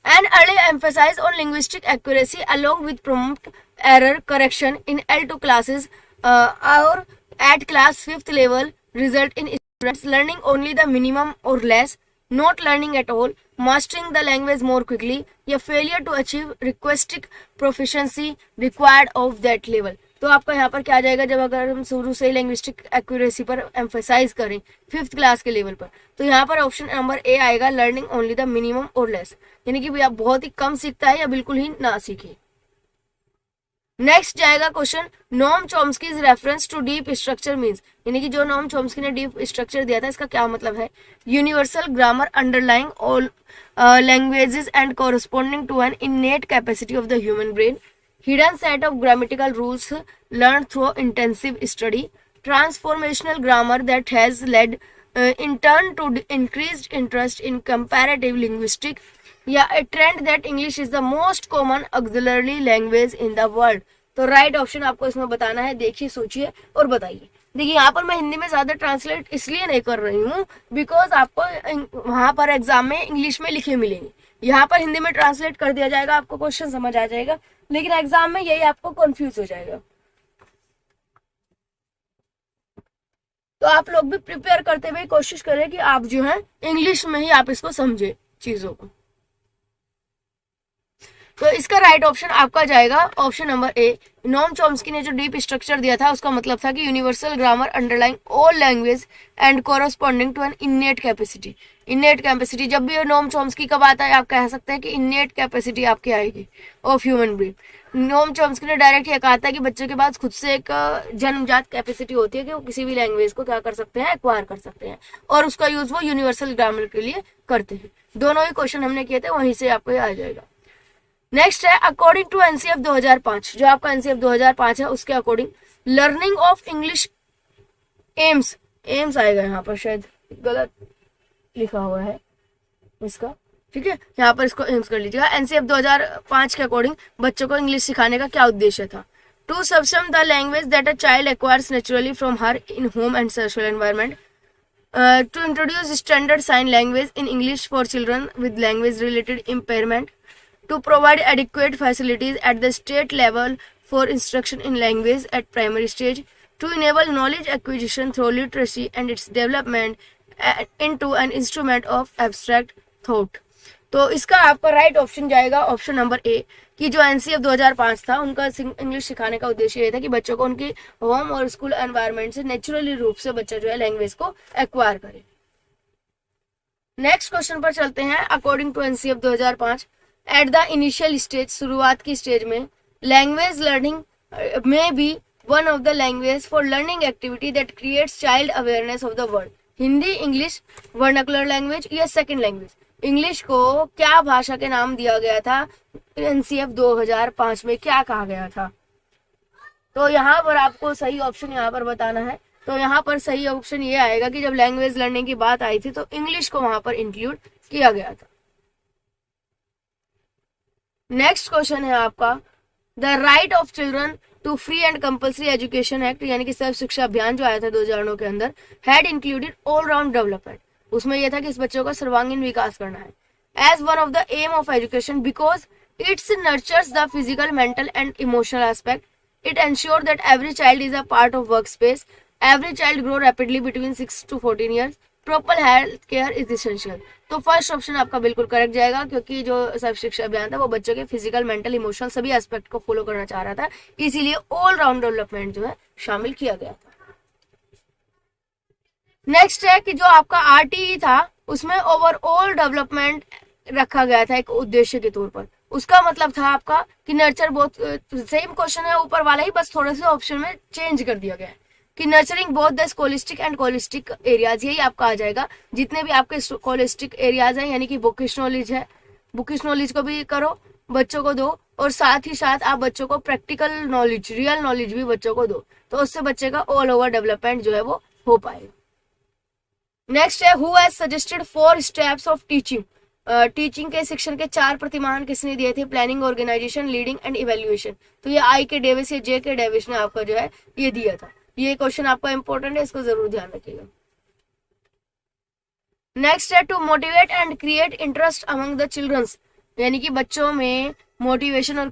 An early emphasis on linguistic accuracy along with prompt error correction in L2 classes or at class 5th level result in students learning only the minimum or less, not learning at all, mastering the language more quickly, या failure to achieve requisite proficiency required of that level। तो आपका यहाँ पर क्या आ जाएगा, जब अगर हम शुरू से ही लैंग्विस्टिक एक्यूरेसी पर एम्फेसाइज करें 5th क्लास के लेवल पर, तो यहाँ पर ऑप्शन नंबर ए आएगा, लर्निंग ओनली द मिनिमम और लेस, यानी कि भैया बहुत ही कम सीखता है या बिल्कुल ही ना सीखे। नेक्स्ट जाएगा question, Noam Chomsky reference to deep structure means, यानी कि जो नोम चॉम्स्की ने डीप स्ट्रक्चर दिया था इसका क्या मतलब है। Universal grammar underlying all languages and corresponding to an innate capacity of the human brain, hidden set of grammatical rules learned through intensive study, transformational grammar that has led in turn to increased interest in comparative linguistics, या a trend that English is the most common auxiliary language in the world। तो राइट ऑप्शन आपको इसमें बताना है, देखिए सोचिए और बताइए। देखिए यहाँ पर मैं हिंदी में ज्यादा ट्रांसलेट इसलिए नहीं कर रही हूँ बिकॉज आपको वहां पर एग्जाम में इंग्लिश में लिखे मिलेंगे, यहाँ पर हिंदी में ट्रांसलेट कर दिया जाएगा, आपको क्वेश्चन समझ आ जाएगा, लेकिन एग्जाम में यही आपको कंफ्यूज हो जाएगा। तो आप लोग भी प्रिपेयर करते हुए कोशिश करें कि आप जो है इंग्लिश में ही आप इसको समझे चीजों को। तो इसका राइट ऑप्शन आपका जाएगा option number A. Noam Chomsky ने जो डीप स्ट्रक्चर दिया था उसका मतलब था कि universal grammar underlying all language and corresponding to an innate capacity. Innate capacity, जब भी नोम चॉम्स्की कब आता है आप कह सकते हैं कि इननेट कैपेसिटी आपकी आएगी of human brain. Noam Chomsky ने डायरेक्ट ये कहा था कि बच्चों के पास खुद से एक जन्मजात कैपेसिटी होती है कि वो किसी भी लैंग्वेज को क्या कर सकते हैं, एक्वायर कर सकते हैं, और उसका यूज वो यूनिवर्सल ग्रामर के लिए करते हैं। दोनों ही क्वेश्चन हमने किए थे, वहीं से आपको आ जाएगा। नेक्स्ट है अकॉर्डिंग टू एनसीएफ 2005, जो आपका एनसीएफ 2005 है उसके according learning of English AIIMS, AIIMS आएगा यहाँ पर, शायद गलत लिखा हुआ है इसका, ठीक है, यहाँ पर इसको एम्स कर लीजिएगा। एनसीएफ 2005 के अकॉर्डिंग बच्चों को इंग्लिश सिखाने का क्या उद्देश्य था। To subsume the language that a child acquires naturally from her in home and social environment, to introduce standard sign language in English for children with language related impairment, to provide adequate facilities at the state level for instruction in language at primary stage, to enable knowledge acquisition through literacy and its development into an instrument of abstract thought। तो इसका आपका राइट ऑप्शन जाएगा ऑप्शन नंबर ए, कि जो एनसीएफ 2005 था उनका इंग्लिश सिखाने का उद्देश्य ये था कि बच्चों को उनकी होम और स्कूल एनवायरनमेंट से नेचुरली रूप से बच्चा जो है लैंग्वेज को एक्वायर करे। नेक्स्ट क्वेश्चन पर चलते हैं। According to NCF 2005 at the initial stage, शुरुआत की स्टेज में, लैंग्वेज लर्निंग में be one of the language for learning activity that creates child awareness of the world. Hindi, English, vernacular language या सेकंड लैंग्वेज। इंग्लिश को क्या भाषा के नाम दिया गया था एनसीएफ 2005 में, क्या कहा गया था। तो यहाँ पर आपको सही ऑप्शन यहाँ पर बताना है। तो यहाँ पर सही ऑप्शन ये आएगा कि जब लैंग्वेज लर्निंग की बात आई थी तो इंग्लिश को वहां पर इंक्लूड किया गया था। नेक्स्ट क्वेश्चन है आपका, the right of children to free and compulsory education act, यानी कि सर्व शिक्षा अभियान जो आया था 2009 के अंदर, had included all round development. उसमें यह था कि इस बच्चों का सर्वांगीण विकास करना है as one of the aim of education because it's nurtures the physical, mental and emotional aspect, it ensure that every child is a part of work space, every child grow rapidly between 6 to 14 years, proper health care is essential. तो फर्स्ट ऑप्शन आपका बिल्कुल करेक्ट जाएगा, क्योंकि जो सर्व शिक्षा अभियान था वो बच्चों के फिजिकल, मेंटल, इमोशनल सभी एस्पेक्ट को फॉलो करना चाह रहा था, इसीलिए ऑल राउंड डेवलपमेंट जो है शामिल किया गया था। नेक्स्ट है कि जो आपका आरटीई था उसमें ओवरऑल डेवलपमेंट रखा गया था एक उद्देश्य के तौर पर। उसका मतलब था आपका कि नर्चर बोथ, सेम क्वेश्चन है ऊपर वाला ही, बस थोड़े से ऑप्शन में चेंज कर दिया गया है कि nurturing both the scholastic and coscholastic areas, यही आपका आ जाएगा। जितने भी आपके कोलिस्टिक एरियाज हैं यानी कि बुकिश नॉलेज है, बुकिश नॉलेज को भी करो बच्चों को दो और साथ ही साथ आप बच्चों को प्रैक्टिकल नॉलेज, रियल नॉलेज भी बच्चों को दो, तो उससे बच्चे का ऑल ओवर डेवलपमेंट जो है वो हो पाएगा। नेक्स्ट है who has suggested 4 steps of teaching. Teaching के शिक्षण के 4 प्रतिमान किसने दिए थे? Planning, organisation, leading and evaluation. तो ये आई के डेविस या जे के डेविस ने आपका जो है ये दिया था। ये क्वेश्चन आपका इंपॉर्टेंट है, इसको जरूर ध्यान रखिएगा। नेक्स्ट है to motivate and create interest among the childrens, यानी कि बच्चों में मोटिवेशन और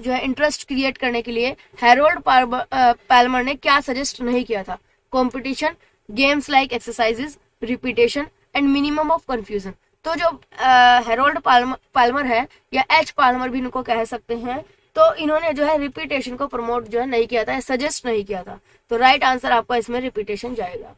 जो है इंटरेस्ट क्रिएट करने के लिए हैरोल्ड पैल्मर ने क्या सजेस्ट नहीं किया था? Competition, games like exercises, repetition and minimum of confusion. तो जो हैरोल्ड पाल्मर है या एच पाल्मर भी इनको कह सकते हैं, तो इन्होंने जो है रिपीटेशन को प्रमोट जो है नहीं किया था, सजेस्ट नहीं किया था। तो राइट आंसर आपका इसमें रिपीटेशन जाएगा।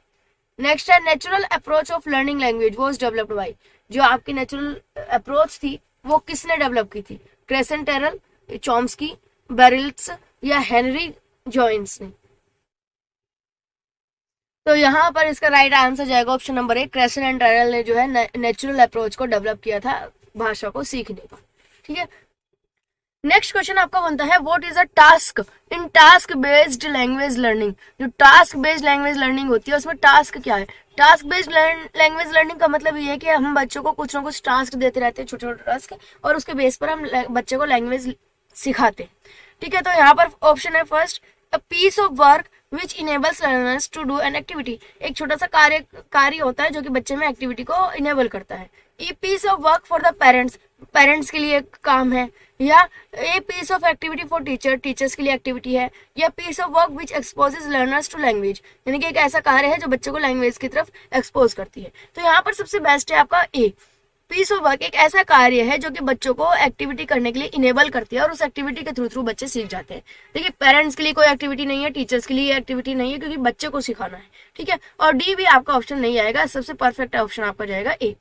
नेक्स्ट है natural approach of learning language was developed by. जो आपकी नेचुरल अप्रोच थी वो किसने डेवलप की थी? क्रेसन टेरल, चॉम्स्की, बेरिल्स या हेनरी जॉइंस ने? तो यहाँ पर इसका राइट आंसर जाएगा option number 1, Cresson and Tyrol ने जो है नेचुरल अप्रोच को डेवलप किया था भाषा को सीखने का। ठीक है, नेक्स्ट क्वेश्चन आपका बनता है what is a task in task based language learning. जो टास्क बेस्ड लैंग्वेज लर्निंग होती है उसमें टास्क क्या है? टास्क बेस्ड लैंग्वेज लर्निंग का मतलब ये है कि हम बच्चों को कुछ ना कुछ टास्क देते रहते हैं, छोटे छोटे टास्क, और उसके बेस पर हम बच्चे को लैंग्वेज सिखाते हैं। ठीक है, तो यहाँ पर ऑप्शन है first, a piece of work which enables learners to do an activity. एक छोटा सा कार्य होता है जो कि बच्चे में एक्टिविटी को इनेबल करता है। A piece of work for the parents, parents के लिए काम है। या a piece of activity for teacher, teachers के लिए एक्टिविटी है। या piece of work which exposes learners to language, यानी कि एक ऐसा कार्य है जो बच्चों को लैंग्वेज की तरफ एक्सपोज करती है। तो यहाँ पर सबसे बेस्ट है आपका ए, पीस ऑफ वर्क एक ऐसा कार्य है जो कि बच्चों को एक्टिविटी करने के लिए इनेबल करती है और उस एक्टिविटी के थ्रू बच्चे सीख जाते हैं। देखिए पेरेंट्स के लिए कोई एक्टिविटी नहीं है, टीचर्स के लिए एक्टिविटी नहीं है, क्योंकि बच्चे को सिखाना है। ठीक है, और डी भी आपका ऑप्शन नहीं आएगा, सबसे परफेक्ट ऑप्शन आपका जाएगा ए।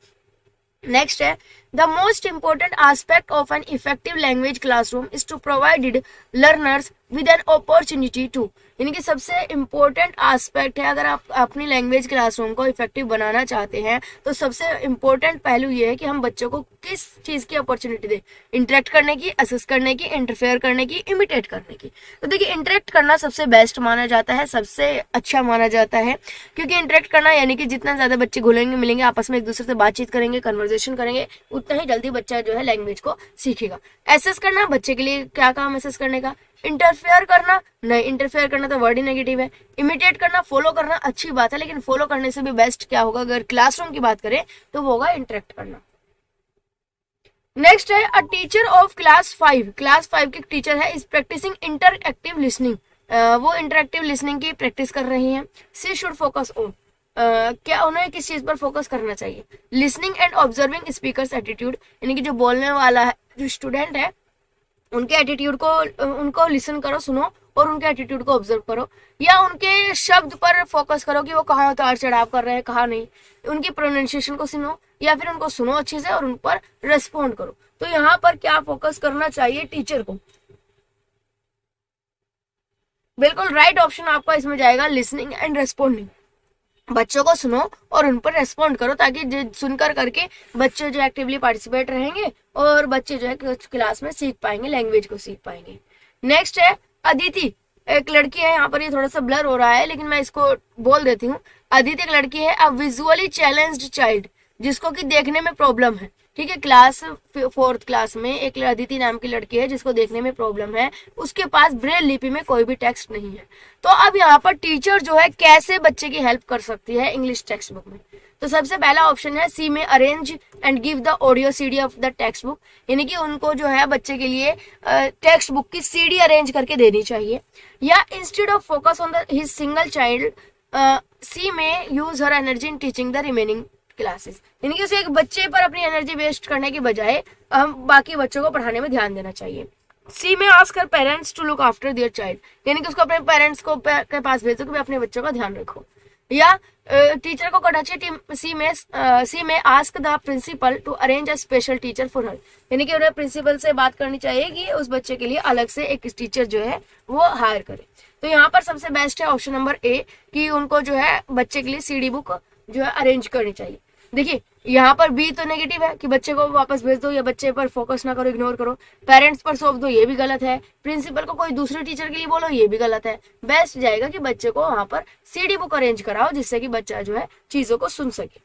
नेक्स्ट है the most important aspect of an effective language classroom is to provided learners with an opportunity to, यानी कि सबसे इंपॉर्टेंट एस्पेक्ट है अगर आप अपनी लैंग्वेज क्लासरूम को इफेक्टिव बनाना चाहते हैं तो सबसे इंपॉर्टेंट पहलू ये है कि हम बच्चों को किस चीज की अपॉर्चुनिटी दें? इंटरेक्ट करने की, असेस करने की, इंटरफेयर करने की, इमिटेट करने की। तो देखिए इंटरेक्ट करना सबसे बेस्ट माना जाता है, सबसे अच्छा माना जाता है, क्योंकि इंटरेक्ट करना यानी कि जितना ज्यादा बच्चे घुलेंगे मिलेंगे, आपस में एक दूसरे से बातचीत करेंगे, कन्वर्सेशन करेंगे, उतना ही जल्दी बच्चा जो है लैंग्वेज को सीखेगा। एसेस करना बच्चे के लिए क्या काम एसेस करने का? इंटरफेयर करना नहीं, इंटरफेयर करना तो वर्ड ही नेगेटिव है। इमिटेट करना, फॉलो करना अच्छी बात है, लेकिन फॉलो करने से भी बेस्ट क्या होगा अगर क्लासरूम की बात करें तो वो होगा इंटरेक्ट करना। नेक्स्ट है a teacher of class 5, class 5 की टीचर है, इज प्रैक्टिसिंग इंटरएक्टिव लिसनिंग। वो इंटरएक्टिव लिसनिंग की प्रैक्टिस कर रही हैं। सी शुड फोकस ऑन, क्या उन्हें किस चीज पर फोकस करना चाहिए? Listening and observing speakers attitude, यानी कि जो बोलने वाला है, जो स्टूडेंट है उनके एटीट्यूड को, उनको लिसन करो, सुनो और उनके एटीट्यूड को ऑब्जर्व करो। या उनके शब्द पर फोकस करो कि वो कहाँ उतार चढ़ाव कर रहे हैं, कहाँ नहीं। उनकी प्रोनाउंसिएशन को सुनो या फिर उनको सुनो अच्छे से और उन पर रेस्पॉन्ड करो। तो यहाँ पर क्या फोकस करना चाहिए टीचर को? बिल्कुल राइट ऑप्शन आपका इसमें जाएगा लिसनिंग एंड रेस्पॉन्डिंग। बच्चों को सुनो और उन पर रेस्पॉन्ड करो ताकि सुनकर करके बच्चे जो एक्टिवली पार्टिसिपेट रहेंगे और बच्चे जो है क्लास में सीख पाएंगे, लैंग्वेज को सीख पाएंगे। नेक्स्ट है अदिति, एक लड़की है, यहाँ पर ये थोड़ा सा ब्लर हो रहा है लेकिन मैं इसको बोल देती हूँ। अदिति एक लड़की है, अ विजुअली चैलेंज्ड चाइल्ड, जिसको कि देखने में प्रॉब्लम है। ठीक है, क्लास 4th क्लास में एक अदिति नाम की लड़की है जिसको देखने में प्रॉब्लम है, उसके पास ब्रेल लिपि में कोई भी टेक्स्ट नहीं है। तो अब यहाँ पर टीचर जो है कैसे बच्चे की हेल्प कर सकती है इंग्लिश टेक्स्ट बुक में? तो सबसे पहला ऑप्शन है सी में arrange and give the audio CD of the textbook, यानी कि उनको जो है बच्चे के लिए टेक्स्ट बुक की सीडी अरेंज करके देनी चाहिए। या instead of focus on the his single child, C में use her energy in teaching the remaining classes, यानी कि उसे एक बच्चे पर अपनी एनर्जी वेस्ट करने के बजाय हम बाकी बच्चों को पढ़ाने में ध्यान देना चाहिए। सी में ask her parents to look after their child, यानी कि उसको अपने पेरेंट्स को के पास भेजो कि अपने बच्चों का ध्यान रखो। या टीचर को करना चाहिए सी में ask the principal to arrange a special teacher for her, यानी कि उन्हें प्रिंसिपल से बात करनी चाहिए कि उस बच्चे के लिए अलग से एक टीचर जो है वो हायर करे। तो यहाँ पर सबसे बेस्ट है ऑप्शन नंबर ए कि उनको जो है बच्चे के लिए सीडी बुक जो है अरेंज करनी चाहिए। देखिए यहाँ पर बी तो नेगेटिव है कि बच्चे को वापस भेज दो या बच्चे पर फोकस ना करो, इग्नोर करो। पेरेंट्स पर सौंप दो, ये भी गलत है। प्रिंसिपल को कोई दूसरे टीचर के लिए बोलो, ये भी गलत है। बेस्ट जाएगा कि बच्चे को वहां पर सीडी बुक अरेंज कराओ, जिससे कि बच्चा जो है चीजों को सुन सके।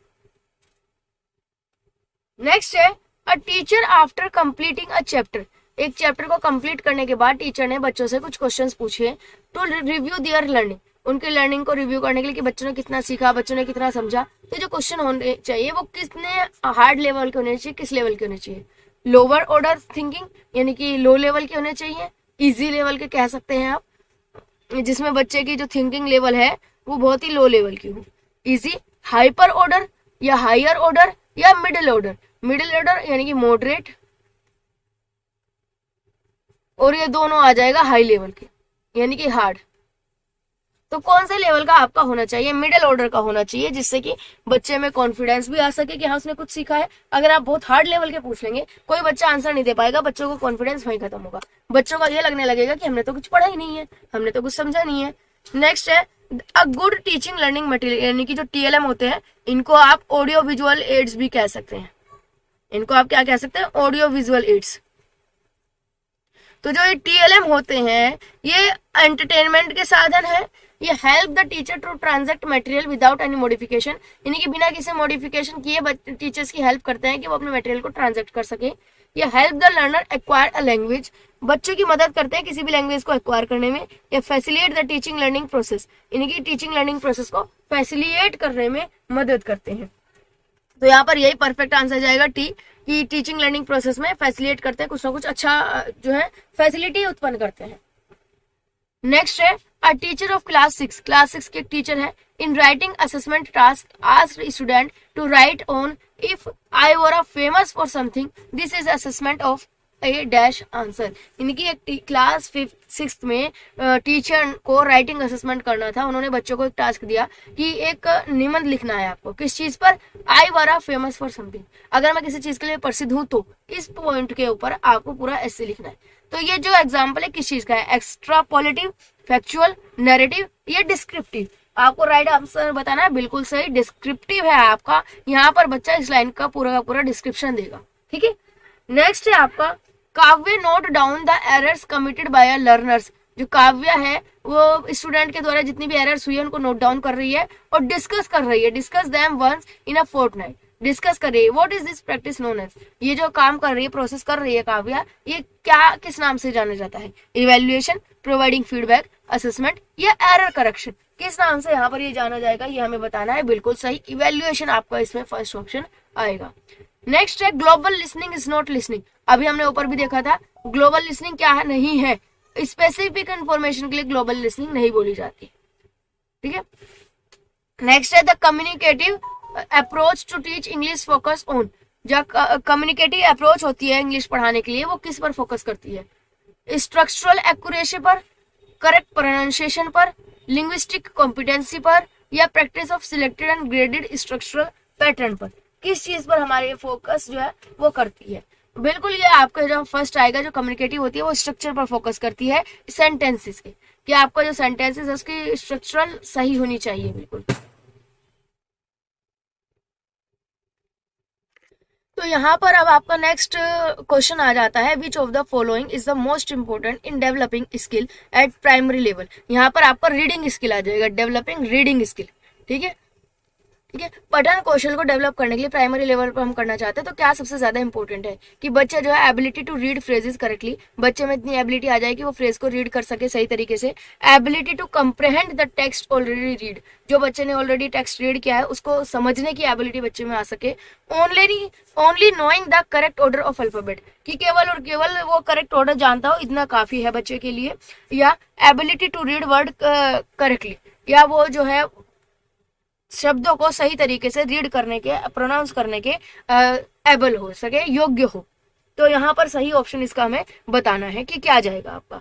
नेक्स्ट है a teacher after completing a chapter. एक चैप्टर को कंप्लीट करने के बाद टीचर ने बच्चों से कुछ क्वेश्चंस पूछे टू रिव्यू देयर लर्निंग, उनके लर्निंग को रिव्यू करने के लिए कि बच्चों ने कितना सीखा, बच्चों ने कितना समझा। तो जो क्वेश्चन होने चाहिए वो कितने हार्ड लेवल के होने चाहिए, किस लेवल के होने चाहिए। लोअर ऑर्डर थिंकिंग यानी कि लो लेवल के होने चाहिए, इजी लेवल के कह सकते हैं आप, जिसमें बच्चे की जो थिंकिंग लेवल है वो बहुत ही लो लेवल की हो। इजी, हाइपर ऑर्डर या हायर ऑर्डर या मिडिल ऑर्डर। मिडिल ऑर्डर यानी कि मॉडरेट, और ये दोनों आ जाएगा हाई लेवल के यानी कि हार्ड। तो कौन से लेवल का आपका होना चाहिए, मिडिल ऑर्डर का होना चाहिए, जिससे कि बच्चे में कॉन्फिडेंस भी आ सके कि हाँ उसने कुछ सीखा है। अगर आप बहुत हार्ड लेवल के पूछ लेंगे कोई बच्चा आंसर नहीं दे पाएगा, बच्चों को कॉन्फिडेंस वहीं खत्म होगा, बच्चों को ये लगने लगेगा कि हमने तो कुछ पढ़ा ही नहीं है, हमने तो कुछ समझा नहीं है। नेक्स्ट है a good teaching learning material, यानी कि जो TLM होते हैं इनको आप ऑडियो विजुअल एड्स भी कह सकते हैं। इनको आप क्या कह सकते हैं, ऑडियो विजुअल एड्स। तो जो ये TLM होते हैं ये एंटरटेनमेंट के साधन है। ये help the teacher to transact material without any modification, यानी कि बिना किसी मॉडिफिकेशन किए टीचर्स की हेल्प करते हैं कि वो अपने मटेरियल को ट्रांजैक्ट कर सके। ये help the learner acquire a language, बच्चों की मदद करते हैं किसी भी लैंग्वेज को एक्वायर करने में। या facilitate the teaching learning process, यानी कि टीचिंग लर्निंग प्रोसेस को फैसिलिटेट करने में मदद करते हैं। तो यहाँ पर यही परफेक्ट आंसर जाएगा टी, कि टीचिंग लर्निंग प्रोसेस में फैसिलिटेट करते हैं, कुछ ना कुछ अच्छा जो है फैसिलिटी उत्पन्न करते हैं। नेक्स्ट है a teacher of class 6, class 6 के एक टीचर है। In writing assessment task asked student to write on if I were a famous for something, this is assessment of a dash answer, यानी कि एक क्लास 6th में टीचर को राइटिंग असेसमेंट करना था। उन्होंने बच्चों को एक टास्क दिया कि एक निबंध लिखना है आपको, किस चीज पर, आई were a famous for something, अगर मैं किसी चीज के लिए प्रसिद्ध हूं तो इस पॉइंट के ऊपर आपको पूरा ऐसे लिखना है। तो ये जो एग्जाम्पल है किस चीज का है, एक्स्ट्रापोलेटिव, फैक्चुअल, नैरेटिव या डिस्क्रिप्टिव। आपको राइट आंसर बताना है, बिल्कुल सही डिस्क्रिप्टिव है आपका। यहाँ पर बच्चा इस लाइन का पूरा डिस्क्रिप्शन देगा, ठीक है। नेक्स्ट है आपका काव्य note down the errors committed by learners, जो काव्य है वो स्टूडेंट के द्वारा जितनी भी एरर्स हुई है उनको नोट डाउन कर रही है और डिस्कस कर रही है, discuss them once in a fortnight, discuss कर रही है। What is this practice known as, ये जो काम कर रही है, प्रोसेस कर रही है काव्या, ये क्या किस नाम से जाना जाता है, इवेल्युएशन, प्रोवाइडिंग फीडबैक, असेसमेंट या एरर करेक्शन, किस नाम से यहाँ पर ये जाना जाएगा, ये हमें बताना है। बिल्कुल सही, इवेल्युएशन आपका इसमें फर्स्ट ऑप्शन आएगा। नेक्स्ट है global listening is not listening, अभी हमने ऊपर भी देखा था ग्लोबल लिसनिंग क्या है, नहीं है, स्पेसिफिक इंफॉर्मेशन के लिए ग्लोबल लिसनिंग नहीं बोली जाती, ठीक है। नेक्स्ट है the communicative approach to teach English focus on, जो कम्युनिकेटिव अप्रोच होती है इंग्लिश पढ़ाने के लिए वो किस पर फोकस करती है, स्ट्रक्चरल एक्यूरेसी पर, करेक्ट प्रोनाउंसिएशन पर, लिंग्विस्टिक कॉम्पिटेंसी पर या practice of selected and graded structural pattern पर, किस चीज पर हमारे फोकस जो है वो करती है। बिल्कुल ये आपका जो फर्स्ट आएगा, जो कम्युनिकेटिव होती है वो स्ट्रक्चर पर फोकस करती है, सेंटेंसेस के, कि आपका जो सेंटेंसेस है उसकी स्ट्रक्चरल सही होनी चाहिए बिल्कुल। तो यहाँ पर अब आपका नेक्स्ट क्वेश्चन आ जाता है, विच of the following is the most important in developing skill eight primary level. यहाँ पर आपका रीडिंग स्किल आ जाएगा, डेवलपिंग रीडिंग स्किल, ठीक है। ठीक है, पठन कौशल को डेवलप करने के लिए प्राइमरी लेवल पर हम करना चाहते हैं तो क्या सबसे ज्यादा इंपॉर्टेंट है कि बच्चा जो है ability to read phrases correctly, बच्चे में इतनी एबिलिटी आ जाए कि वो फ्रेज को रीड कर सके सही तरीके से। Ability to comprehend the text already read, जो बच्चे ने ऑलरेडी टेक्स्ट रीड किया है उसको समझने की एबिलिटी बच्चे में आ सके। Only knowing the correct order of alphabet, कि केवल और केवल वो करेक्ट ऑर्डर जानता हो इतना काफी है बच्चे के लिए। या ability to read word correctly, या वो जो है शब्दों को सही तरीके से रीड करने के, प्रोनाउंस करने के एबल हो सके, योग्य हो। तो यहाँ पर सही ऑप्शन इसका हमें बताना है कि क्या जाएगा आपका।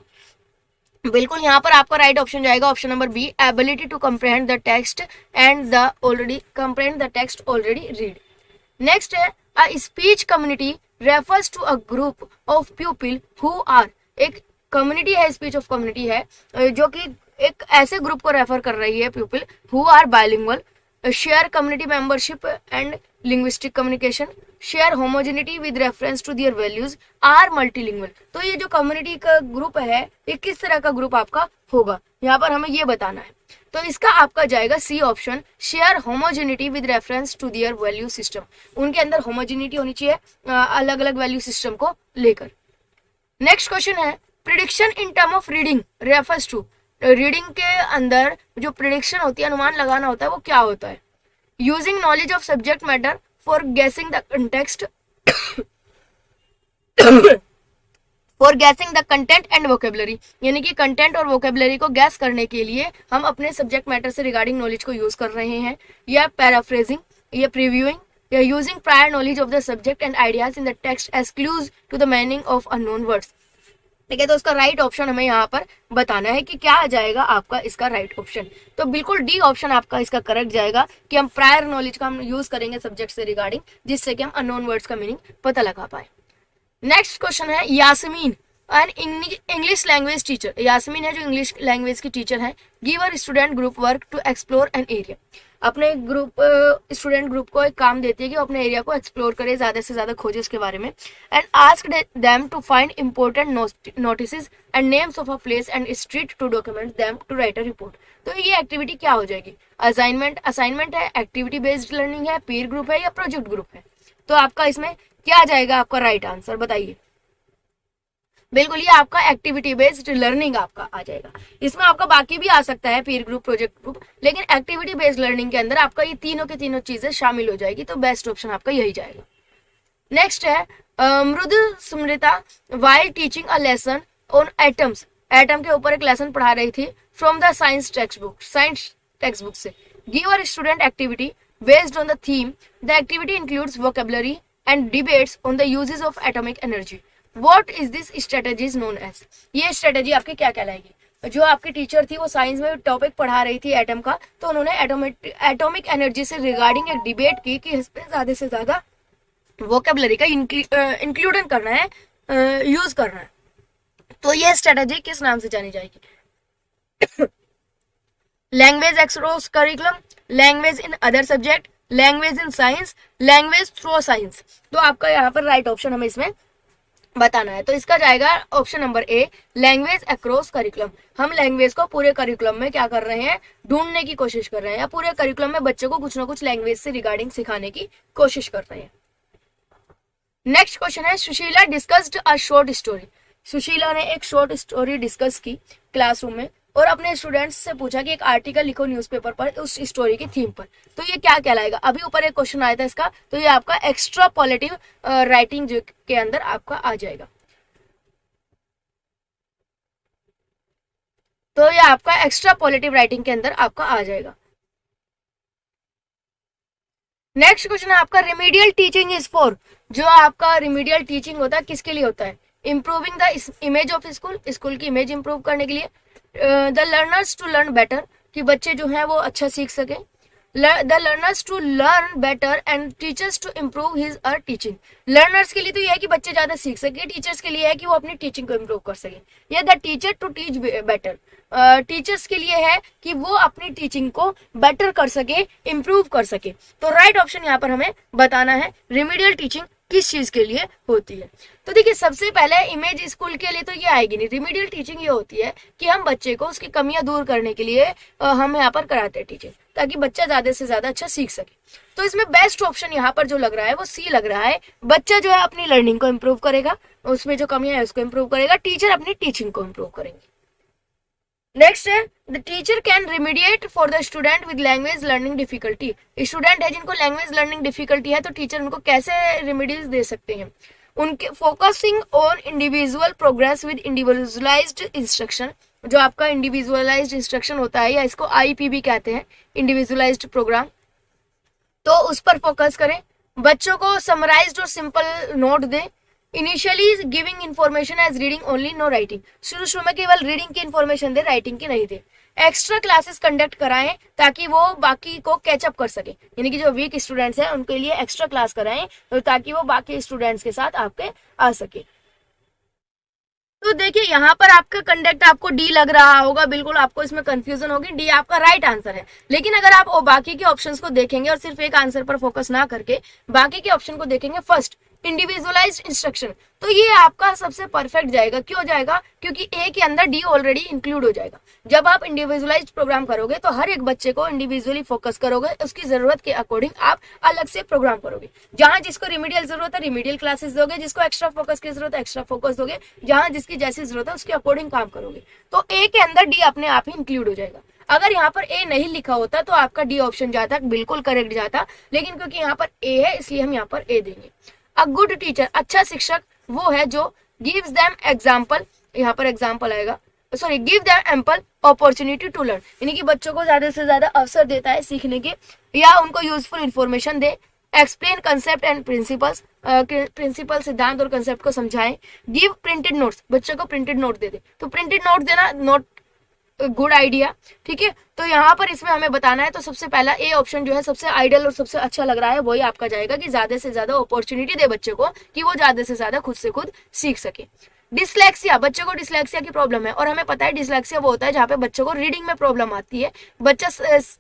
बिल्कुल यहाँ पर आपका राइट ऑप्शन जाएगा option number B, ability to comprehend the text and the already comprehend the text already read. Next है a speech community refers to a group of people who are, एक कम्युनिटी है, स्पीच ऑफ कम्युनिटी है जो कि एक ऐसे ग्रुप को रेफर कर रही है, people who are bilingual, share community membership and linguistic communication, share homogeneity with reference to their values, are multilingual। तो ये जो कम्युनिटी का ग्रुप है ये किस तरह का ग्रुप आपका होगा, यहाँ पर हमें ये बताना है। तो इसका आपका जाएगा C option, share homogeneity with reference to their value system. उनके अंदर होमोजेनिटी होनी चाहिए अलग अलग वैल्यू सिस्टम को लेकर। नेक्स्ट क्वेश्चन है, prediction in term of reading refers to. Reading के अंदर जो प्रिडिक्शन होती है, अनुमान लगाना होता है, वो क्या होता है? Using knowledge of subject matter for गेसिंग the context for guessing the content and vocabulary, यानी कि कंटेंट और वोकेबलरी को गैस करने के लिए हम अपने सब्जेक्ट मैटर से रिगार्डिंग नॉलेज को यूज कर रहे हैं, या पैराफ्रेजिंग, या प्रीव्यूइंग, या using prior knowledge of the subject and ideas in the text as clues to the meaning of unknown words. ठीक है, तो इसका राइट ऑप्शन हमें यहाँ पर बताना है कि क्या आ जाएगा आपका इसका राइट ऑप्शन। तो बिल्कुल डी ऑप्शन आपका इसका करेक्ट जाएगा कि हम प्रायर नॉलेज का हम यूज करेंगे सब्जेक्ट से रिगार्डिंग, जिससे कि हम अननोन वर्ड्स का मीनिंग पता लगा पाए। नेक्स्ट क्वेश्चन है, Yasmin an English language teacher. Yasmin है जो इंग्लिश लैंग्वेज की टीचर है, give a student group work to explore an area. अपने ग्रुप स्टूडेंट ग्रुप को एक काम देती है कि वो अपने एरिया को एक्सप्लोर करे, ज्यादा से ज्यादा खोजे उसके बारे में। And ask them to find important notices and names of a place and street to document them to write a report. तो ये एक्टिविटी क्या हो जाएगी? असाइनमेंट है, एक्टिविटी बेस्ड लर्निंग है, पीर ग्रुप है, या प्रोजेक्ट ग्रुप है? तो आपका इसमें क्या आ जाएगा आपका राइट आंसर, बताइए। बिल्कुल, ये आपका एक्टिविटी बेस्ड लर्निंग आपका आ जाएगा। इसमें आपका बाकी भी आ सकता है, पीर ग्रुप, प्रोजेक्ट ग्रुप, लेकिन एक्टिविटी बेस्ड लर्निंग के अंदर आपका ये तीनों के तीनों चीजें शामिल हो जाएगी, तो बेस्ट ऑप्शन आपका यही जाएगा। नेक्स्ट है, Mridu Smrita while teaching a lesson on atoms. Atom के ऊपर एक लेसन पढ़ा रही थी from the science text book से। Give a student activity based on the theme. The activity includes vocabulary and debates on the uses of atomic energy. What is this strategy is known as? ये स्ट्रेटेजी आपकी क्या कहलाएगी? जो आपकी टीचर थी वो साइंस में टॉपिक पढ़ा रही थी एटम का, तो उन्होंने एटॉमिक एनर्जी से रिगार्डिंग एक डिबेट की कि इसमें ज्यादा से ज्यादा वोकेबलरी का इंक्लूडन करना है, यूज करना है। तो ये स्ट्रेटेजी किस नाम से जानी जाएगी? Language across curriculum, language in other subject, language in science, language through science. तो आपका यहाँ पर राइट ऑप्शन हमें इसमें बताना है। तो इसका जाएगा ऑप्शन नंबर ए, लैंग्वेज अक्रॉस करिकुलम। हम लैंग्वेज को पूरे करिकुलम में क्या कर रहे हैं, ढूंढने की कोशिश कर रहे हैं, या पूरे करिकुलम में बच्चों को कुछ ना कुछ लैंग्वेज से रिगार्डिंग सिखाने की कोशिश कर रहे हैं। नेक्स्ट क्वेश्चन है, Sushila discussed a short story. Sushila ने एक शॉर्ट स्टोरी डिस्कस की क्लासरूम में और अपने स्टूडेंट्स से पूछा कि एक आर्टिकल लिखो न्यूज़पेपर पर उस स्टोरी की थीम पर। तो ये क्या कहलाएगा? अभी ऊपर एक क्वेश्चन आया था इसका, तो ये आपका एक्स्ट्रापोलेटिव राइटिंग के अंदर आपका आ जाएगा। तो ये आपका एक्स्ट्रापोलेटिव राइटिंग के अंदर आपका आ जाएगा। नेक्स्ट क्वेश्चन है आपका, रिमीडियल टीचिंग इज फॉर। जो आपका रिमीडियल टीचिंग होता है किसके लिए होता है? Improving the image of school, school की इमेज इंप्रूव करने के लिए। The learners to learn better, कि बच्चे जो है वो अच्छा सीख सके। The learners to learn better and teachers to improve his or teaching. Learners के लिए तो यह है कि बच्चे ज्यादा सीख सके, टीचर्स के लिए है कि वो अपनी टीचिंग को इम्प्रूव कर सके। या the teacher to teach better, teachers के लिए है कि वो अपनी टीचिंग को बेटर कर सके, इम्प्रूव कर सके। तो राइट ऑप्शन यहाँ पर हमें बताना है, रिमीडियल टीचिंग किस चीज के लिए होती है। तो देखिए, सबसे पहले इमेज स्कूल के लिए तो ये आएगी नहीं। रिमीडियल टीचिंग ये होती है कि हम बच्चे को उसकी कमियां दूर करने के लिए हम यहाँ पर कराते हैं टीचिंग, ताकि बच्चा ज्यादा से ज्यादा अच्छा सीख सके। तो इसमें बेस्ट ऑप्शन यहाँ पर जो लग रहा है वो सी लग रहा है। बच्चा जो है अपनी लर्निंग को इम्प्रूव करेगा, उसमें जो कमियां है उसको इम्प्रूव करेगा, टीचर अपनी टीचिंग को इम्प्रूव करेंगे। नेक्स्ट है, the teacher can remediate for the student with language learning difficulty. Student है जिनको लैंग्वेज लर्निंग डिफिकल्टी है, तो टीचर उनको कैसे रिमीडीज दे सकते हैं? उनके focusing on individual progress with individualised instruction. जो आपका इंडिविजुअलाइज्ड इंस्ट्रक्शन होता है, या इसको आईपी भी कहते हैं, इंडिविजुअलाइज्ड प्रोग्राम, तो उस पर फोकस करें। बच्चों को समराइज्ड और सिंपल नोट दें। Initially giving information as reading only, no writing. शुरू में केवल रीडिंग की इन्फॉर्मेशन दे, राइटिंग की नहीं दे। एक्स्ट्रा क्लासेस कंडक्ट कराएं ताकि वो बाकी को कैचअप कर सके, यानी कि जो वीक स्टूडेंट्स हैं उनके लिए एक्स्ट्रा क्लास कराएं ताकि वो बाकी स्टूडेंट्स के साथ आपके आ सके। तो देखिए यहाँ पर आपका कंडक्ट आपको डी लग रहा होगा, बिल्कुल आपको इसमें कंफ्यूजन होगी, डी आपका राइट आंसर है। लेकिन अगर आप बाकी के ऑप्शंस को देखेंगे और सिर्फ एक आंसर पर फोकस ना करके बाकी के ऑप्शन को देखेंगे, फर्स्ट इंडिविजुअलाइज्ड इंस्ट्रक्शन, तो ये आपका सबसे परफेक्ट जाएगा। क्यों जाएगा? क्योंकि ए के अंदर डी ऑलरेडी इंक्लूड हो जाएगा। जब आप इंडिविजुअलाइज्ड प्रोग्राम करोगे तो हर एक बच्चे को इंडिविजुअली फोकस करोगे, उसकी जरूरत के अकॉर्डिंग आप अलग से प्रोग्राम करोगे। जहां जिसको रिमीडियल जरूरत है रिमीडियल क्लासेस दोगे, जिसको एक्स्ट्रा फोकस की जरूरत है एक्स्ट्रा फोकस दोगे, जहां जिसकी जैसी जरूरत है उसके अकॉर्डिंग काम करोगे। तो ए के अंदर डी अपने आप ही इंक्लूड हो जाएगा। अगर यहाँ पर ए नहीं लिखा होता तो आपका डी ऑप्शन जाता, बिल्कुल करेक्ट जाता, लेकिन क्योंकि यहाँ पर ए है इसलिए हम यहाँ पर ए देंगे। अ गुड टीचर, अच्छा शिक्षक वो है जो गिव्स देम एग्जाम्पल, यहाँ पर एग्जाम्पल आएगा, sorry give them ample opportunity to learn, यानी कि बच्चों को ज्यादा से ज्यादा अवसर देता है सीखने के, या उनको यूजफुल इंफॉर्मेशन दे। Explain concept and principles, principle सिद्धांत और कंसेप्ट को समझाएं। गिव प्रिंटेड नोट्स, बच्चों को प्रिंटेड नोट दे दे, तो प्रिंटेड नोट देना नोट गुड आइडिया, ठीक है। तो यहाँ पर इसमें हमें बताना है, तो सबसे पहला ए ऑप्शन जो है सबसे आइडियल और सबसे अच्छा लग रहा है, वही आपका जाएगा कि ज्यादा से ज्यादा अपॉर्चुनिटी दे बच्चे को कि वो ज्यादा से ज्यादा खुद से खुद सीख सके। डिसलेक्सिया, बच्चों को डिसलेक्सिया की प्रॉब्लम है, और हमें पता है डिसलेक्सिया वो होता है जहाँ पे बच्चों को रीडिंग में प्रॉब्लम आती है, बच्चा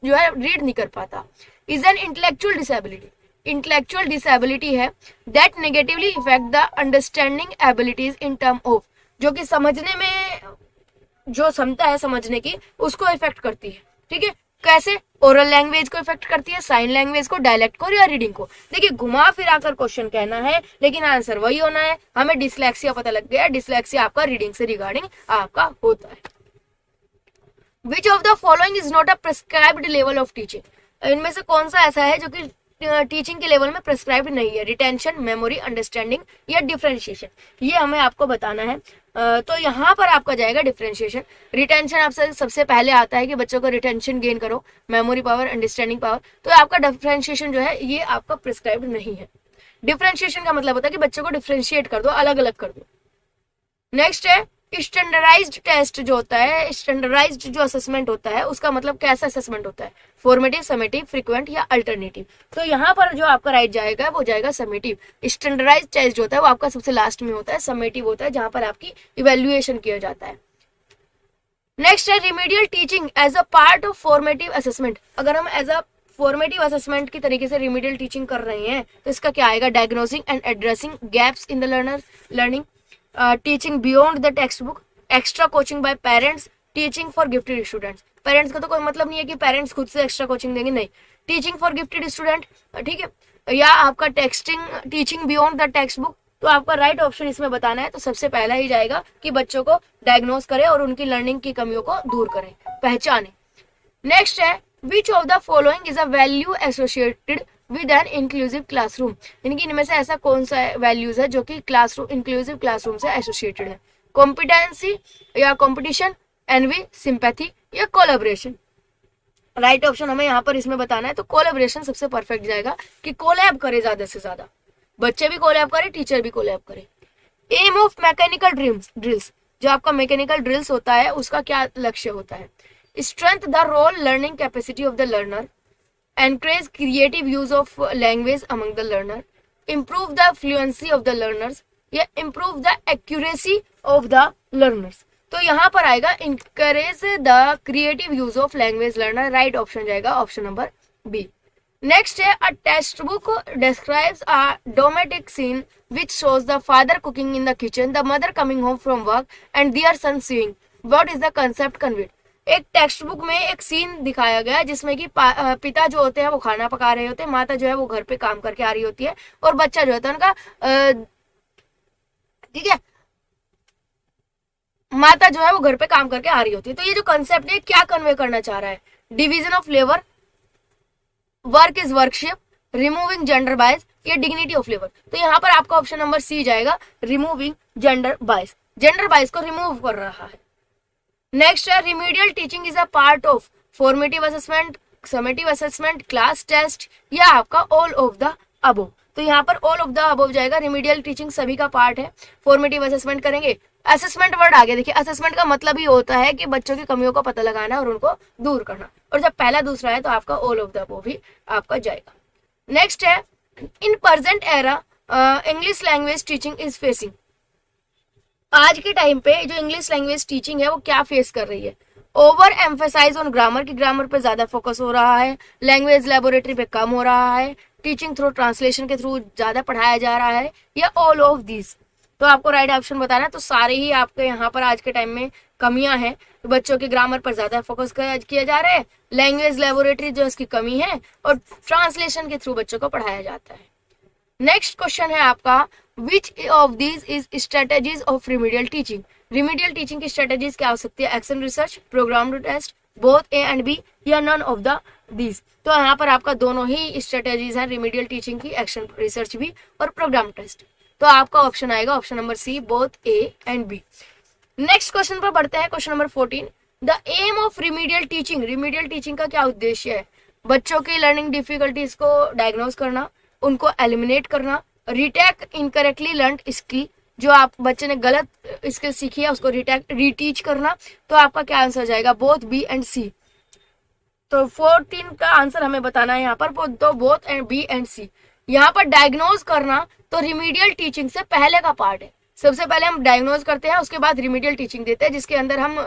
जो है रीड नहीं कर पाता। Is an intellectual disability, intellectual disability है that negatively effect the understanding abilities in term of, जो कि समझने में जो क्षमता है समझने की उसको इफेक्ट करती है, ठीक है। कैसे? ओरल लैंग्वेज को इफेक्ट करती है, साइन लैंग्वेज को, डायलेक्ट को या रीडिंग को। देखिए घुमा फिरा कर क्वेश्चन कहना है लेकिन आंसर वही होना है। हमें डिसलेक्सिया पता लग गया, डिसलेक्सिया आपका रीडिंग से रिगार्डिंग आपका होता है। विच of the following is not a prescribed level of teaching, इनमें से कौन सा ऐसा है जो कि टीचिंग के लेवल में प्रिस्क्राइब्ड नहीं है? रिटेंशन, मेमोरी, अंडरस्टैंडिंग या डिफरेंशिएशन, ये हमें आपको बताना है। तो यहाँ पर आपका जाएगा डिफरेंशिएशन। रिटेंशन आपसे सबसे पहले आता है कि बच्चों को रिटेंशन गेन करो, मेमोरी पावर, अंडरस्टैंडिंग पावर, तो आपका डिफरेंशिएशन जो है ये आपका प्रिस्क्राइब्ड नहीं है। डिफरेंशिएशन का मतलब होता है कि बच्चों को डिफरेंशिएट कर दो, अलग अलग कर दो। नेक्स्ट है स्टैंडर्डाइज्ड टेस्ट जो होता है, स्टैंडर्डाइज्ड जो असेसमेंट होता है उसका मतलब कैसा असेसमेंट होता है? फॉर्मेटिव, समेटिव, फ्रीक्वेंट या अल्टरनेटिव। तो यहाँ पर जो आपका राइट जाएगा वो जाएगा समेटिव। स्टैंडर्डाइज्ड टेस्ट जो होता है वो आपका सबसे लास्ट में होता है, समेटिव होता है जहां पर आपकी इवेल्युएशन किया जाता है। नेक्स्ट है remedial teaching as a part of formative assessment. अगर हम एज अ फॉर्मेटिव असेसमेंट की तरीके से रिमीडियल टीचिंग कर रहे हैं तो इसका क्या आएगा? Diagnosing and addressing gaps in the learning, teaching beyond the text book, extra coaching bye parents, teaching for gifted students. Parents का तो कोई मतलब नहीं है कि पेरेंट्स खुद से एक्स्ट्रा कोचिंग देंगे, नहीं, टीचिंग फॉर गिफ्टेड स्टूडेंट, ठीक है, या आपका teaching beyond the text book. तो आपका राइट ऑप्शन इसमें बताना है, तो सबसे पहला ही जाएगा कि बच्चों को डायग्नोस करे और उनकी लर्निंग की कमियों को दूर करे, पहचाने। नेक्स्ट है विच of the following is a value associated with an inclusive classroom, यानी कि इनमें से ऐसा कौन सा वैल्यूज है जो कि क्लासरूम, इंक्लूसिव क्लासरूम से एसोसिएटेड है? कॉम्पिटेंसी या कॉम्पिटिशन, एनवी, सिंपैथी या कोलैबोरेशन। राइट ऑप्शन हमें यहाँ पर इसमें बताना है, तो कोलैबोरेशन सबसे परफेक्ट जाएगा कि कोलैब करे, ज्यादा से ज्यादा बच्चे भी कोलैब करे, टीचर भी कोलैब करे। एम ऑफ मैकेनिकल ड्रिल्स, जो आपका मैकेनिकल ड्रिल्स होता है उसका क्या लक्ष्य होता है? Strength the role learning capacity of the learner, encourage creative use of language among the learner, improve the fluency of the learners या improve the accuracy of the learners। तो यहाँ पर आएगा encourage the creative use of language learner, right option जाएगा ऑप्शन नंबर बी। नेक्स्ट है a textbook describes a domestic scene which shows the father cooking in the kitchen, the mother coming home from work and their son sewing. What is the concept conveyed? एक टेक्स्ट बुक में एक सीन दिखाया गया जिसमें कि पिता जो होते हैं वो खाना पका रहे होते हैं, माता जो है वो घर पे काम करके आ रही होती है और बच्चा जो होता है उनका, ठीक है, माता जो है वो घर पे काम करके आ रही होती है। तो ये जो कंसेप्ट है क्या कन्वे करना चाह रहा है? Division of labour, work is worship, removing gender बायस या डिग्निटी ऑफ लेबर। तो यहाँ पर आपका ऑप्शन नंबर सी जाएगा, removing gender bias. Gender bias को रिमूव कर रहा है। नेक्स्ट है remedial teaching is a part of formative assessment, summative assessment, class test या आपका ऑल ऑफ द अबोव। तो यहाँ पर ऑल ऑफ द अबोव जाएगा, रिमीडियल टीचिंग सभी का पार्ट है। फॉर्मेटिव असेसमेंट करेंगे, असेसमेंट वर्ड आ गया, देखिए असेसमेंट का मतलब ही होता है कि बच्चों की कमियों को पता लगाना और उनको दूर करना, और जब पहला दूसरा है तो आपका ऑल ऑफ द अबोव भी आपका जाएगा। नेक्स्ट है in present era English language teaching is facing, आज के टाइम पे जो इंग्लिश लैंग्वेज टीचिंग है वो क्या फेस कर रही है, ओवर एम्फेसाइज ऑन ग्रामर, की ग्रामर पे ज्यादा फोकस हो रहा है, लैंग्वेज लेबोरेटरी पे कम हो रहा है, टीचिंग थ्रू ट्रांसलेशन के थ्रू ज्यादा पढ़ाया जा रहा है, या ऑल ऑफ दिस। तो आपको राइट ऑप्शन बताना है। तो सारे ही आपके यहाँ पर आज के टाइम में कमियां हैं। तो बच्चों के ग्रामर पर ज्यादा फोकस किया जा रहा है, लैंग्वेज लेबोरेटरी जो इसकी कमी है, और ट्रांसलेशन के थ्रू बच्चों को पढ़ाया जाता है। नेक्स्ट क्वेश्चन है आपका, which of these is strategies of remedial teaching. Remedial teaching की स्ट्रेटेजीज क्या हो सकती है, action research, programme test, both A and B, या नन ऑफ द दीज। तो यहाँ पर आपका दोनों ही स्ट्रेटेजीज हैं रिमीडियल टीचिंग की, एक्शन रिसर्च भी और प्रोग्राम टेस्ट। तो आपका ऑप्शन आएगा option number C, both A and B. Next question पर बढ़ते हैं, question number 14। The aim of remedial teaching, remedial teaching का क्या उद्देश्य है, बच्चों की लर्निंग डिफिकल्टीज को डायग्नोज करना, उनको एलिमिनेट करना, रिटेक इनकरेक्टली लर्नड स्किल, जो आप बच्चे ने गलत स्किल सीखी है उसको रीटीच करना। तो आपका क्या आंसर जाएगा, बोथ बी एंड सी। तो 14 का आंसर हमें बताना है यहाँ पर, तो बोथ एंड बी एंड सी। यहाँ पर डायग्नोज करना तो रिमीडियल टीचिंग से पहले का पार्ट है। सबसे पहले हम डायग्नोज करते हैं, उसके बाद रिमीडियल टीचिंग देते हैं, जिसके अंदर हम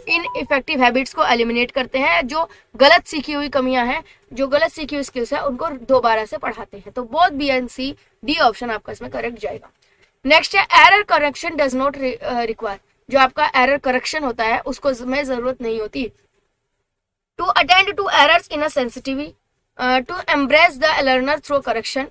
इन इफेक्टिव हैबिट्स को एलिमिनेट करते हैं, जो गलत सीखी हुई कमियां हैं, जो गलत सीखी हुई स्किल्स है, उनको दोबारा से पढ़ाते हैं। तो both B and C, D option आपका इसमें करेक्ट जाएगा। नेक्स्ट है, error correction does not require, जो आपका एरर करेक्शन होता है उसको में जरूरत नहीं होती। To attend to errors in a sensitive, to embrace the learner through correction,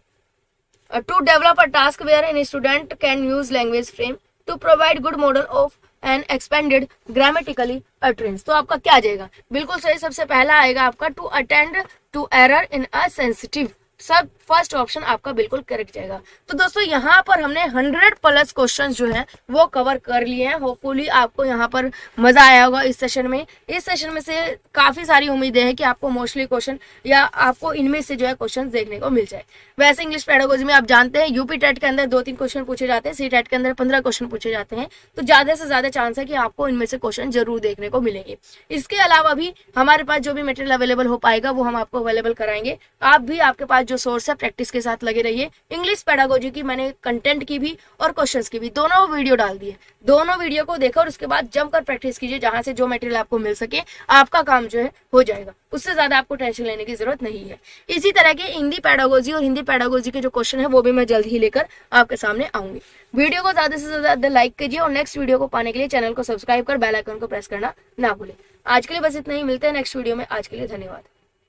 to develop a task where a student can use language frame, to provide good model of an expanded grammatically utterance। तो आपका क्या आ जाएगा, बिल्कुल सही, सबसे पहला आएगा आपका to attend to error in a sensitive. सब फर्स्ट ऑप्शन आपका बिल्कुल करेक्ट जाएगा। तो दोस्तों यहाँ पर हमने 100+ क्वेश्चन जो है वो कवर कर लिए हैं। होपफुली आपको यहाँ पर मजा आया होगा इस सेशन में। इस सेशन में से काफी सारी उम्मीदें हैं कि आपको मोस्टली क्वेश्चन या आपको इनमें से जो है क्वेश्चन देखने को मिल जाए। वैसे इंग्लिश पेडागोजी में आप जानते हैं यूपी टेट के अंदर 2-3 क्वेश्चन पूछे जाते हैं, सी टेट के अंदर 15 क्वेश्चन पूछे जाते हैं। तो ज्यादा से ज्यादा चांस है कि आपको इनमें से क्वेश्चन जरूर देखने को मिलेंगे। इसके अलावा भी हमारे पास जो भी मटेरियल अवेलेबल हो पाएगा वो हम आपको अवेलेबल कराएंगे। आप भी आपके पास जो सोर्स है प्रैक्टिस के साथ लगे रहिए। इंग्लिश पेडागोजी की मैंने कंटेंट की भी और क्वेश्चंस की भी दोनों वीडियो डाल दिए। दोनों वीडियो को देखो और उसके बाद जमकर प्रैक्टिस कीजिए, जहां से जो मटेरियल आपको मिल सके आपका काम जो है हो जाएगा। उससे ज्यादा आपको टेंशन लेने की जरूरत नहीं है। इसी तरह के हिंदी पेडागोजी और हिंदी पेडागोजी के जो क्वेश्चन है वो भी मैं जल्द ही लेकर आपके सामने आऊंगी। वीडियो को ज्यादा से ज्यादा लाइक कीजिए और नेक्स्ट वीडियो को पाने के लिए चैनल को सब्सक्राइब कर बेल आइकन को प्रेस करना ना भूलें। आज के लिए बस इतना ही, मिलते हैं नेक्स्ट वीडियो में। आज के लिए धन्यवाद।